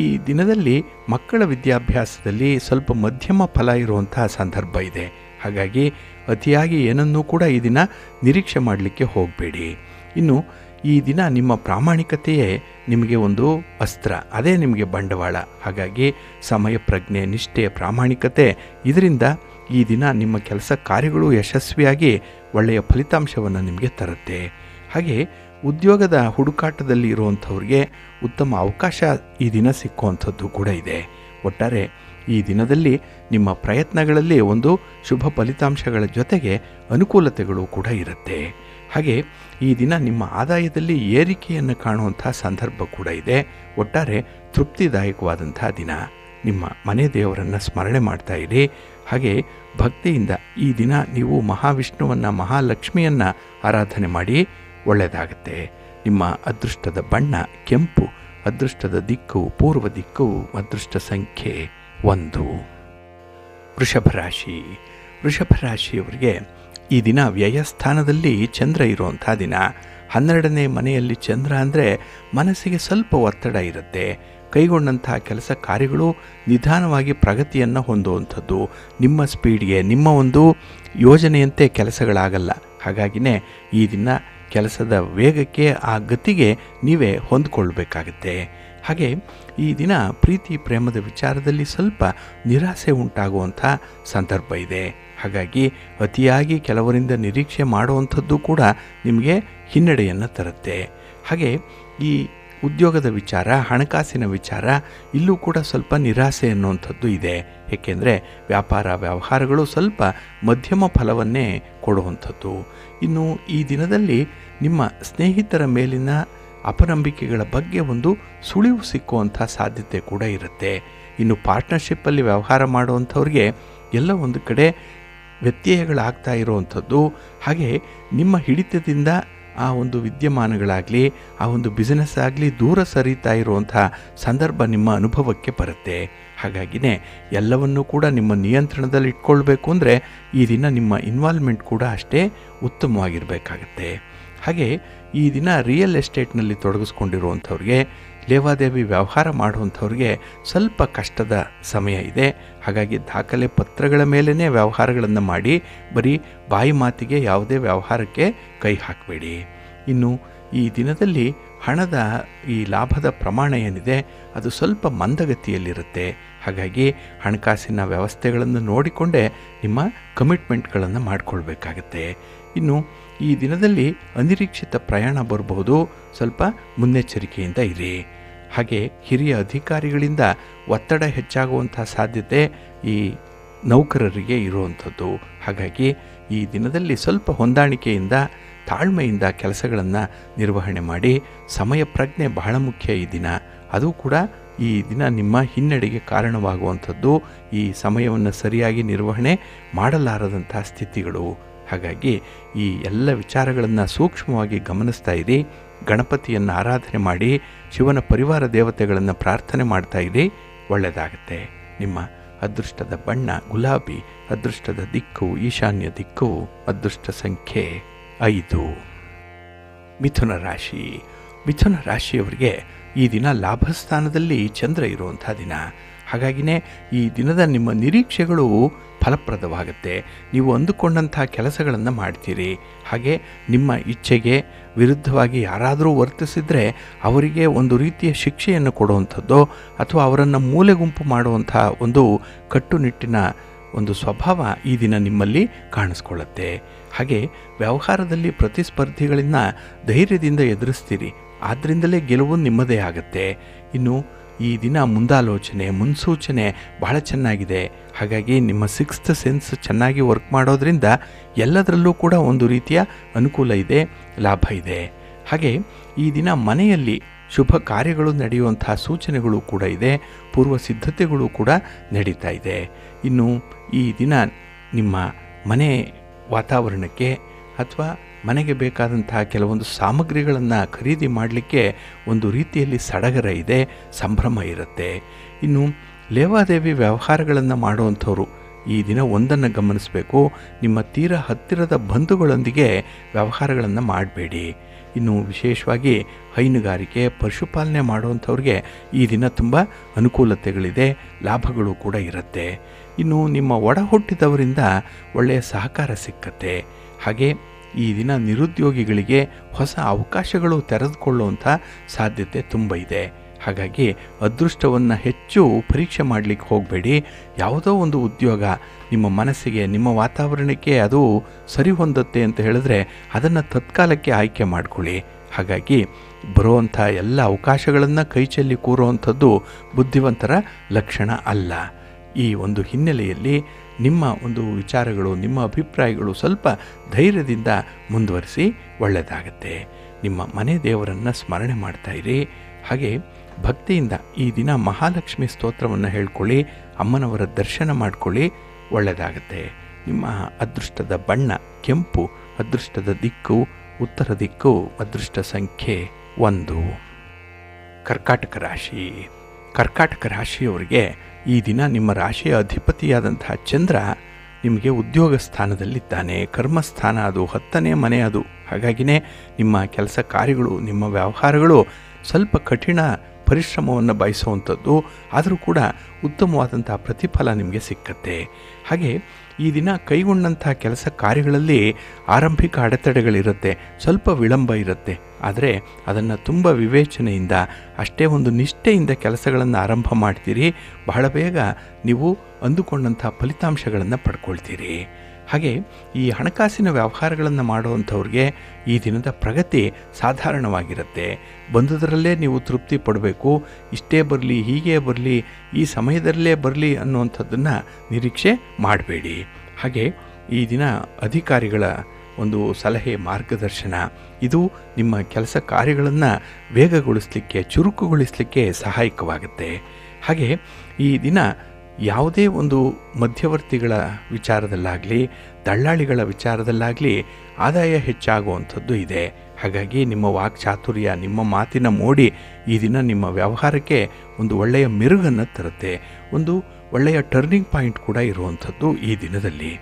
ಈ ದಿನದಲ್ಲಿ ಮಕ್ಕಳ ವಿದ್ಯಾಭ್ಯಾಸದಲ್ಲಿ ಸ್ವಲ್ಪ ಮಧ್ಯಮ ಫಲ ಇರುವಂತಹ ಸಂದರ್ಭ ಇದೆ. ಹಾಗಾಗಿ ಅತಿಯಾಗಿ ಏನನ್ನೂ ಕೂಡ ಈ ದಿನ ನಿರೀಕ್ಷೆ ಮಾಡಲಿಕ್ಕೆ ಹೋಗಬೇಡಿ. ಇನ್ನು ಈ ದಿನ ನಿಮ್ಮ ಪ್ರಾಮಾಣಿಕತೆಯೇ ನಿಮಗೆ ಒಂದು ಅಸ್ತ್ರ, ಅದೇ ನಿಮಗೆ ಬಂಡವಾಳ. ಹಾಗಾಗಿ ಸಮಯ ಪ್ರಜ್ಞೆ, ನಿಷ್ಠೆ, ಪ್ರಾಮಾಣಿಕತೆ, ಇದರಿಂದ ಈ ದಿನ ನಿಮ್ಮ ಕೆಲಸ ಕಾರ್ಯಗಳು ಯಶಸ್ವಿಯಾಗಿ ಒಳ್ಳೆಯ ಫಲಿತಾಂಶವನ್ನು ನಿಮಗೆ ತರುತ್ತೆ. ಹಾಗೆ ಉದ್ಯೋಗದ ಹುಡುಕಾಟದಲ್ಲಿ ಇರುವಂಥವ್ರಿಗೆ ಉತ್ತಮ ಅವಕಾಶ ಈ ದಿನ ಸಿಕ್ಕುವಂಥದ್ದು ಕೂಡ ಇದೆ. ಒಟ್ಟಾರೆ ಈ ದಿನದಲ್ಲಿ ನಿಮ್ಮ ಪ್ರಯತ್ನಗಳಲ್ಲಿ ಒಂದು ಶುಭ ಫಲಿತಾಂಶಗಳ ಜೊತೆಗೆ ಅನುಕೂಲತೆಗಳು ಕೂಡ ಇರುತ್ತೆ. ಹಾಗೆ ಈ ದಿನ ನಿಮ್ಮ ಆದಾಯದಲ್ಲಿ ಏರಿಕೆಯನ್ನು ಕಾಣುವಂಥ ಸಂದರ್ಭ ಕೂಡ ಇದೆ. ಒಟ್ಟಾರೆ ತೃಪ್ತಿದಾಯಕವಾದಂಥ ದಿನ. ನಿಮ್ಮ ಮನೆ ದೇವರನ್ನು ಸ್ಮರಣೆ ಮಾಡ್ತಾ ಇರಿ. ಹಾಗೆ ಭಕ್ತಿಯಿಂದ ಈ ದಿನ ನೀವು ಮಹಾವಿಷ್ಣುವನ್ನು, ಮಹಾಲಕ್ಷ್ಮಿಯನ್ನು ಆರಾಧನೆ ಮಾಡಿ ಒಳ್ಳೆಯದಾಗತ್ತೆ. ನಿಮ್ಮ ಅದೃಷ್ಟದ ಬಣ್ಣ ಕೆಂಪು, ಅದೃಷ್ಟದ ದಿಕ್ಕು ಪೂರ್ವ ದಿಕ್ಕು, ಅದೃಷ್ಟ ಸಂಖ್ಯೆ 1. ವೃಷಭ ರಾಶಿ. ವೃಷಭ ರಾಶಿಯವರಿಗೆ ಈ ದಿನ ವ್ಯಯಸ್ಥಾನದಲ್ಲಿ ಚಂದ್ರ ಇರುವಂಥ ದಿನ. 12ನೇ ಮನೆಯಲ್ಲಿ ಚಂದ್ರ ಅಂದರೆ ಮನಸ್ಸಿಗೆ ಸ್ವಲ್ಪ ಒತ್ತಡ ಇರುತ್ತೆ. ಕೈಗೊಂಡಂಥ ಕೆಲಸ ಕಾರ್ಯಗಳು ನಿಧಾನವಾಗಿ ಪ್ರಗತಿಯನ್ನು ಹೊಂದುವಂಥದ್ದು. ನಿಮ್ಮ ಸ್ಪೀಡ್ಗೆ, ನಿಮ್ಮ ಒಂದು ಯೋಜನೆಯಂತೆ ಕೆಲಸಗಳಾಗಲ್ಲ. ಹಾಗಾಗಿನೇ ಈ ದಿನ ಕೆಲಸದ ವೇಗಕ್ಕೆ, ಆ ಗತಿಗೆ ನೀವೇ ಹೊಂದಿಕೊಳ್ಬೇಕಾಗತ್ತೆ. ಹಾಗೆ ಈ ದಿನ ಪ್ರೀತಿ ಪ್ರೇಮದ ವಿಚಾರದಲ್ಲಿ ಸ್ವಲ್ಪ ನಿರಾಸೆ ಉಂಟಾಗುವಂಥ ಸಂದರ್ಭ ಇದೆ. ಹಾಗಾಗಿ ಅತಿಯಾಗಿ ಕೆಲವರಿಂದ ನಿರೀಕ್ಷೆ ಮಾಡುವಂಥದ್ದು ಕೂಡ ನಿಮಗೆ ಹಿನ್ನಡೆಯನ್ನು ತರುತ್ತೆ. ಹಾಗೆ ಈ ಉದ್ಯೋಗದ ವಿಚಾರ, ಹಣಕಾಸಿನ ವಿಚಾರ, ಇಲ್ಲೂ ಕೂಡ ಸ್ವಲ್ಪ ನಿರಾಸೆ ಅನ್ನುವಂಥದ್ದು ಇದೆ. ಏಕೆಂದರೆ ವ್ಯಾಪಾರ ವ್ಯವಹಾರಗಳು ಸ್ವಲ್ಪ ಮಧ್ಯಮ ಫಲವನ್ನೇ ಕೊಡುವಂಥದ್ದು. ಇನ್ನು ಈ ದಿನದಲ್ಲಿ ನಿಮ್ಮ ಸ್ನೇಹಿತರ ಮೇಲಿನ ಅಪನಂಬಿಕೆಗಳ ಬಗ್ಗೆ ಒಂದು ಸುಳಿವು ಸಿಕ್ಕುವಂಥ ಸಾಧ್ಯತೆ ಕೂಡ ಇರುತ್ತೆ. ಇನ್ನು ಪಾರ್ಟ್ನರ್ಶಿಪ್ಪಲ್ಲಿ ವ್ಯವಹಾರ ಮಾಡುವಂಥವ್ರಿಗೆ ಎಲ್ಲ ಒಂದು ಕಡೆ ವ್ಯತ್ಯಯಗಳಾಗ್ತಾ ಇರುವಂಥದ್ದು. ಹಾಗೆ ನಿಮ್ಮ ಹಿಡಿತದಿಂದ ಆ ಒಂದು ವಿದ್ಯಮಾನಗಳಾಗಲಿ, ಆ ಒಂದು ಬಿಸ್ನೆಸ್ ಆಗಲಿ ದೂರ ಸರಿತಾ ಇರುವಂಥ ಸಂದರ್ಭ ನಿಮ್ಮ ಅನುಭವಕ್ಕೆ ಬರುತ್ತೆ. ಹಾಗಾಗಿನೇ ಎಲ್ಲವನ್ನೂ ಕೂಡ ನಿಮ್ಮ ನಿಯಂತ್ರಣದಲ್ಲಿ ಇಟ್ಕೊಳ್ಬೇಕು ಅಂದರೆ ಈ ದಿನ ನಿಮ್ಮ ಇನ್ವಾಲ್ವ್ಮೆಂಟ್ ಕೂಡ ಅಷ್ಟೇ ಉತ್ತಮವಾಗಿರಬೇಕಾಗತ್ತೆ. ಹಾಗೆ ಈ ದಿನ ರಿಯಲ್ ಎಸ್ಟೇಟ್ನಲ್ಲಿ ತೊಡಗಿಸ್ಕೊಂಡಿರುವಂಥವ್ರಿಗೆ, ಲೇವಾದೇವಿ ವ್ಯವಹಾರ ಮಾಡುವಂಥವ್ರಿಗೆ ಸ್ವಲ್ಪ ಕಷ್ಟದ ಸಮಯ ಇದೆ. ಹಾಗಾಗಿ ದಾಖಲೆ ಪತ್ರಗಳ ಮೇಲೇ ವ್ಯವಹಾರಗಳನ್ನು ಮಾಡಿ ಬರೀ ಬಾಯಿ ಮಾತಿಗೆ ಯಾವುದೇ ವ್ಯವಹಾರಕ್ಕೆ ಕೈ ಹಾಕಬೇಡಿ. ಇನ್ನು ಈ ದಿನದಲ್ಲಿ ಹಣದ ಈ ಲಾಭದ ಪ್ರಮಾಣ ಏನಿದೆ ಅದು ಸ್ವಲ್ಪ ಮಂದಗತಿಯಲ್ಲಿರುತ್ತೆ. ಹಾಗಾಗಿ ಹಣಕಾಸಿನ ವ್ಯವಸ್ಥೆಗಳನ್ನು ನೋಡಿಕೊಂಡೇ ನಿಮ್ಮ ಕಮಿಟ್ಮೆಂಟ್ಗಳನ್ನು ಮಾಡಿಕೊಳ್ಬೇಕಾಗತ್ತೆ. ಇನ್ನು ಈ ದಿನದಲ್ಲಿ ಅನಿರೀಕ್ಷಿತ ಪ್ರಯಾಣ ಬರಬಹುದು. ಸ್ವಲ್ಪ ಮುನ್ನೆಚ್ಚರಿಕೆಯಿಂದ ಇರಿ. ಹಾಗೆ ಹಿರಿಯ ಅಧಿಕಾರಿಗಳಿಂದ ಒತ್ತಡ ಹೆಚ್ಚಾಗುವಂಥ ಸಾಧ್ಯತೆ ಈ ನೌಕರರಿಗೆ ಇರುವಂಥದ್ದು. ಹಾಗಾಗಿ ಈ ದಿನದಲ್ಲಿ ಸ್ವಲ್ಪ ಹೊಂದಾಣಿಕೆಯಿಂದ, ತಾಳ್ಮೆಯಿಂದ ಕೆಲಸಗಳನ್ನು ನಿರ್ವಹಣೆ ಮಾಡಿ. ಸಮಯ ಪ್ರಜ್ಞೆ ಬಹಳ ಮುಖ್ಯ ಈ ದಿನ. ಅದು ಕೂಡ ಈ ದಿನ ನಿಮ್ಮ ಹಿನ್ನಡೆಗೆ ಕಾರಣವಾಗುವಂಥದ್ದು. ಈ ಸಮಯವನ್ನು ಸರಿಯಾಗಿ ನಿರ್ವಹಣೆ ಮಾಡಲಾರದಂಥ ಸ್ಥಿತಿಗಳು. ಹಾಗಾಗಿ ಈ ಎಲ್ಲ ವಿಚಾರಗಳನ್ನು ಸೂಕ್ಷ್ಮವಾಗಿ ಗಮನಿಸ್ತಾ ಇರಿ. ಗಣಪತಿಯನ್ನು ಆರಾಧನೆ ಮಾಡಿ, ಶಿವನ ಪರಿವಾರ ದೇವತೆಗಳನ್ನು ಪ್ರಾರ್ಥನೆ ಮಾಡ್ತಾ ಇರಿ. ಒಳ್ಳೆಯದಾಗತ್ತೆ. ನಿಮ್ಮ ಅದೃಷ್ಟದ ಬಣ್ಣ ಗುಲಾಬಿ, ಅದೃಷ್ಟದ ದಿಕ್ಕು ಈಶಾನ್ಯ ದಿಕ್ಕು, ಅದೃಷ್ಟ ಸಂಖ್ಯೆ 5. ಮಿಥುನ ರಾಶಿ. ಮಿಥುನ ರಾಶಿಯವರಿಗೆ ಈ ದಿನ ಲಾಭಸ್ಥಾನದಲ್ಲಿ ಚಂದ್ರ ಇರುವಂಥ ದಿನ. ಹಾಗಾಗಿನೇ ಈ ದಿನದ ನಿಮ್ಮ ನಿರೀಕ್ಷೆಗಳು ಫಲಪ್ರದವಾಗುತ್ತೆ. ನೀವು ಅಂದುಕೊಂಡಂಥ ಕೆಲಸಗಳನ್ನು ಮಾಡ್ತೀರಿ. ಹಾಗೆ ನಿಮ್ಮ ಇಚ್ಛೆಗೆ ವಿರುದ್ಧವಾಗಿ ಯಾರಾದರೂ ವರ್ತಿಸಿದರೆ ಅವರಿಗೆ ಒಂದು ರೀತಿಯ ಶಿಕ್ಷೆಯನ್ನು ಕೊಡುವಂಥದ್ದು ಅಥವಾ ಅವರನ್ನು ಮೂಲೆಗುಂಪು ಮಾಡುವಂಥ ಒಂದು ಕಟ್ಟುನಿಟ್ಟಿನ ಒಂದು ಸ್ವಭಾವ ಈ ದಿನ ನಿಮ್ಮಲ್ಲಿ ಕಾಣಿಸ್ಕೊಳ್ಳುತ್ತೆ. ಹಾಗೆ ವ್ಯವಹಾರದಲ್ಲಿ ಪ್ರತಿಸ್ಪರ್ಧಿಗಳಿಂದ ಧೈರ್ಯದಿಂದ ಎದುರಿಸ್ತೀರಿ. ಆದ್ದರಿಂದಲೇ ಗೆಲುವು ನಿಮ್ಮದೇ ಆಗುತ್ತೆ. ಇನ್ನು ಈ ದಿನ ಮುಂದಾಲೋಚನೆ, ಮುನ್ಸೂಚನೆ ಬಹಳ ಚೆನ್ನಾಗಿದೆ. ಹಾಗಾಗಿ ನಿಮ್ಮ ಸಿಕ್ಸ್ತ್ ಸೆನ್ಸ್ ಚೆನ್ನಾಗಿ ವರ್ಕ್ ಮಾಡೋದ್ರಿಂದ ಎಲ್ಲದರಲ್ಲೂ ಕೂಡ ಒಂದು ರೀತಿಯ ಅನುಕೂಲ ಇದೆ, ಲಾಭ ಇದೆ. ಹಾಗೆ ಈ ದಿನ ಮನೆಯಲ್ಲಿ ಶುಭ ಕಾರ್ಯಗಳು ನಡೆಯುವಂಥ ಸೂಚನೆಗಳು ಕೂಡ ಇದೆ. ಪೂರ್ವ ಸಿದ್ಧತೆಗಳು ಕೂಡ ನಡೀತಾ ಇದೆ. ಇನ್ನು ಈ ದಿನ ನಿಮ್ಮ ಮನೆ ವಾತಾವರಣಕ್ಕೆ ಅಥವಾ ಮನೆಗೆ ಬೇಕಾದಂತಹ ಕೆಲವೊಂದು ಸಾಮಗ್ರಿಗಳನ್ನು ಖರೀದಿ ಮಾಡಲಿಕ್ಕೆ ಒಂದು ರೀತಿಯಲ್ಲಿ ಸಡಗರ ಇದೆ, ಸಂಭ್ರಮ ಇರುತ್ತೆ. ಇನ್ನು ಲೇವಾದೇವಿ ವ್ಯವಹಾರಗಳನ್ನು ಮಾಡುವಂಥವ್ರು ಈ ದಿನ ಒಂದನ್ನು ಗಮನಿಸಬೇಕು, ನಿಮ್ಮ ತೀರ ಹತ್ತಿರದ ಬಂಧುಗಳೊಂದಿಗೆ ವ್ಯವಹಾರಗಳನ್ನು ಮಾಡಬೇಡಿ. ಇನ್ನು ವಿಶೇಷವಾಗಿ ಹೈನುಗಾರಿಕೆ, ಪಶುಪಾಲನೆ ಮಾಡುವಂಥವ್ರಿಗೆ ಈ ದಿನ ತುಂಬ ಅನುಕೂಲತೆಗಳಿದೆ, ಲಾಭಗಳು ಕೂಡ ಇರುತ್ತೆ. ಇನ್ನು ನಿಮ್ಮ ಒಡ ಹುಟ್ಟಿದವರಿಂದ ಒಳ್ಳೆಯ ಸಹಕಾರ ಸಿಕ್ಕತ್ತೆ. ಹಾಗೆ ಈ ದಿನ ನಿರುದ್ಯೋಗಿಗಳಿಗೆ ಹೊಸ ಅವಕಾಶಗಳು ತೆರೆದುಕೊಳ್ಳುವಂಥ ಸಾಧ್ಯತೆ ತುಂಬ ಇದೆ. ಹಾಗಾಗಿ ಅದೃಷ್ಟವನ್ನು ಹೆಚ್ಚು ಪರೀಕ್ಷೆ ಮಾಡಲಿಕ್ಕೆ ಹೋಗಬೇಡಿ. ಯಾವುದೋ ಒಂದು ಉದ್ಯೋಗ ನಿಮ್ಮ ಮನಸ್ಸಿಗೆ, ನಿಮ್ಮ ವಾತಾವರಣಕ್ಕೆ ಅದು ಸರಿ ಹೊಂದುತ್ತೆ ಅಂತ ಹೇಳಿದ್ರೆ ಅದನ್ನು ತತ್ಕಾಲಕ್ಕೆ ಆಯ್ಕೆ ಮಾಡಿಕೊಳ್ಳಿ. ಹಾಗಾಗಿ ಬರುವಂಥ ಎಲ್ಲ ಅವಕಾಶಗಳನ್ನು ಕೈಚೆಲ್ಲಿ ಕೂರುವಂಥದ್ದು ಬುದ್ಧಿವಂತರ ಲಕ್ಷಣ ಅಲ್ಲ. ಈ ಒಂದು ಹಿನ್ನೆಲೆಯಲ್ಲಿ ನಿಮ್ಮ ಒಂದು ವಿಚಾರಗಳು, ನಿಮ್ಮ ಅಭಿಪ್ರಾಯಗಳು ಸ್ವಲ್ಪ ಧೈರ್ಯದಿಂದ ಮುಂದುವರಿಸಿ, ಒಳ್ಳೆಯದಾಗತ್ತೆ. ನಿಮ್ಮ ಮನೆ ದೇವರನ್ನು ಸ್ಮರಣೆ ಮಾಡ್ತಾಯಿರಿ. ಹಾಗೆ ಭಕ್ತಿಯಿಂದ ಈ ದಿನ ಮಹಾಲಕ್ಷ್ಮಿ ಸ್ತೋತ್ರವನ್ನು ಹೇಳ್ಕೊಳ್ಳಿ, ಅಮ್ಮನವರ ದರ್ಶನ ಮಾಡ್ಕೊಳ್ಳಿ, ಒಳ್ಳೆಯದಾಗತ್ತೆ. ನಿಮ್ಮ ಅದೃಷ್ಟದ ಬಣ್ಣ ಕೆಂಪು, ಅದೃಷ್ಟದ ದಿಕ್ಕು ಉತ್ತರ ದಿಕ್ಕು, ಅದೃಷ್ಟ ಸಂಖ್ಯೆ 1. ಕರ್ಕಾಟಕ ರಾಶಿ. ಕರ್ಕಾಟಕ ರಾಶಿಯವರಿಗೆ ಈ ದಿನ ನಿಮ್ಮ ರಾಶಿಯ ಅಧಿಪತಿಯಾದಂತಹ ಚಂದ್ರ ನಿಮಗೆ ಉದ್ಯೋಗ ಸ್ಥಾನದಲ್ಲಿದ್ದಾನೆ. ಕರ್ಮಸ್ಥಾನ ಅದು, 10ನೇ ಮನೆ ಅದು. ಹಾಗಾಗಿನೇ ನಿಮ್ಮ ಕೆಲಸ ಕಾರ್ಯಗಳು, ನಿಮ್ಮ ವ್ಯವಹಾರಗಳು ಸ್ವಲ್ಪ ಕಠಿಣ ಪರಿಶ್ರಮವನ್ನು ಬಯಸುವಂಥದ್ದು, ಆದರೂ ಕೂಡ ಉತ್ತಮವಾದಂಥ ಪ್ರತಿಫಲ ನಿಮಗೆ ಸಿಕ್ಕತ್ತೆ. ಹಾಗೆ ಈ ದಿನ ಕೈಗೊಂಡಂಥ ಕೆಲಸ ಕಾರ್ಯಗಳಲ್ಲಿ ಆರಂಭಿಕ ಅಡೆತಡೆಗಳಿರುತ್ತೆ, ಸ್ವಲ್ಪ ವಿಳಂಬ ಇರುತ್ತೆ. ಆದರೆ ಅದನ್ನು ತುಂಬ ವಿವೇಚನೆಯಿಂದ, ಅಷ್ಟೇ ಒಂದು ನಿಷ್ಠೆಯಿಂದ ಕೆಲಸಗಳನ್ನು ಆರಂಭ ಮಾಡ್ತೀರಿ. ಬಹಳ ಬೇಗ ನೀವು ಅಂದುಕೊಂಡಂಥ ಫಲಿತಾಂಶಗಳನ್ನು ಪಡ್ಕೊಳ್ತೀರಿ. ಹಾಗೆ ಈ ಹಣಕಾಸಿನ ವ್ಯವಹಾರಗಳನ್ನು ಮಾಡುವಂಥವ್ರಿಗೆ ಈ ದಿನದ ಪ್ರಗತಿ ಸಾಧಾರಣವಾಗಿರುತ್ತೆ. ಬಂದುದರಲ್ಲೇ ನೀವು ತೃಪ್ತಿ ಪಡಬೇಕು. ಇಷ್ಟೇ ಬರಲಿ, ಹೀಗೆ ಬರಲಿ, ಈ ಸಮಯದಲ್ಲೇ ಬರಲಿ ಅನ್ನುವಂಥದ್ದನ್ನು ನಿರೀಕ್ಷೆ ಮಾಡಬೇಡಿ. ಹಾಗೆ ಈ ದಿನ ಅಧಿಕಾರಿಗಳ ಒಂದು ಸಲಹೆ, ಮಾರ್ಗದರ್ಶನ ಇದು ನಿಮ್ಮ ಕೆಲಸ ಕಾರ್ಯಗಳನ್ನು ವೇಗಗೊಳಿಸಲಿಕ್ಕೆ, ಚುರುಕುಗೊಳಿಸಲಿಕ್ಕೆ ಸಹಾಯಕವಾಗುತ್ತೆ. ಹಾಗೆ ಈ ದಿನ ಯಾವುದೇ ಒಂದು ಮಧ್ಯವರ್ತಿಗಳ ವಿಚಾರದಲ್ಲಾಗಲಿ, ದಳ್ಳಾಳಿಗಳ ವಿಚಾರದಲ್ಲಾಗಲಿ ಆದಾಯ ಹೆಚ್ಚಾಗುವಂಥದ್ದು ಇದೆ. ಹಾಗಾಗಿ ನಿಮ್ಮ ವಾಕ್ಚಾತುರ್ಯ, ನಿಮ್ಮ ಮಾತಿನ ಮೋಡಿ ಈ ದಿನ ನಿಮ್ಮ ವ್ಯವಹಾರಕ್ಕೆ ಒಂದು ಒಳ್ಳೆಯ ಮೆರುಗನ್ನು ತರುತ್ತೆ. ಒಂದು ಒಳ್ಳೆಯ ಟರ್ನಿಂಗ್ ಪಾಯಿಂಟ್ ಕೂಡ ಇರುವಂಥದ್ದು ಈ ದಿನದಲ್ಲಿ.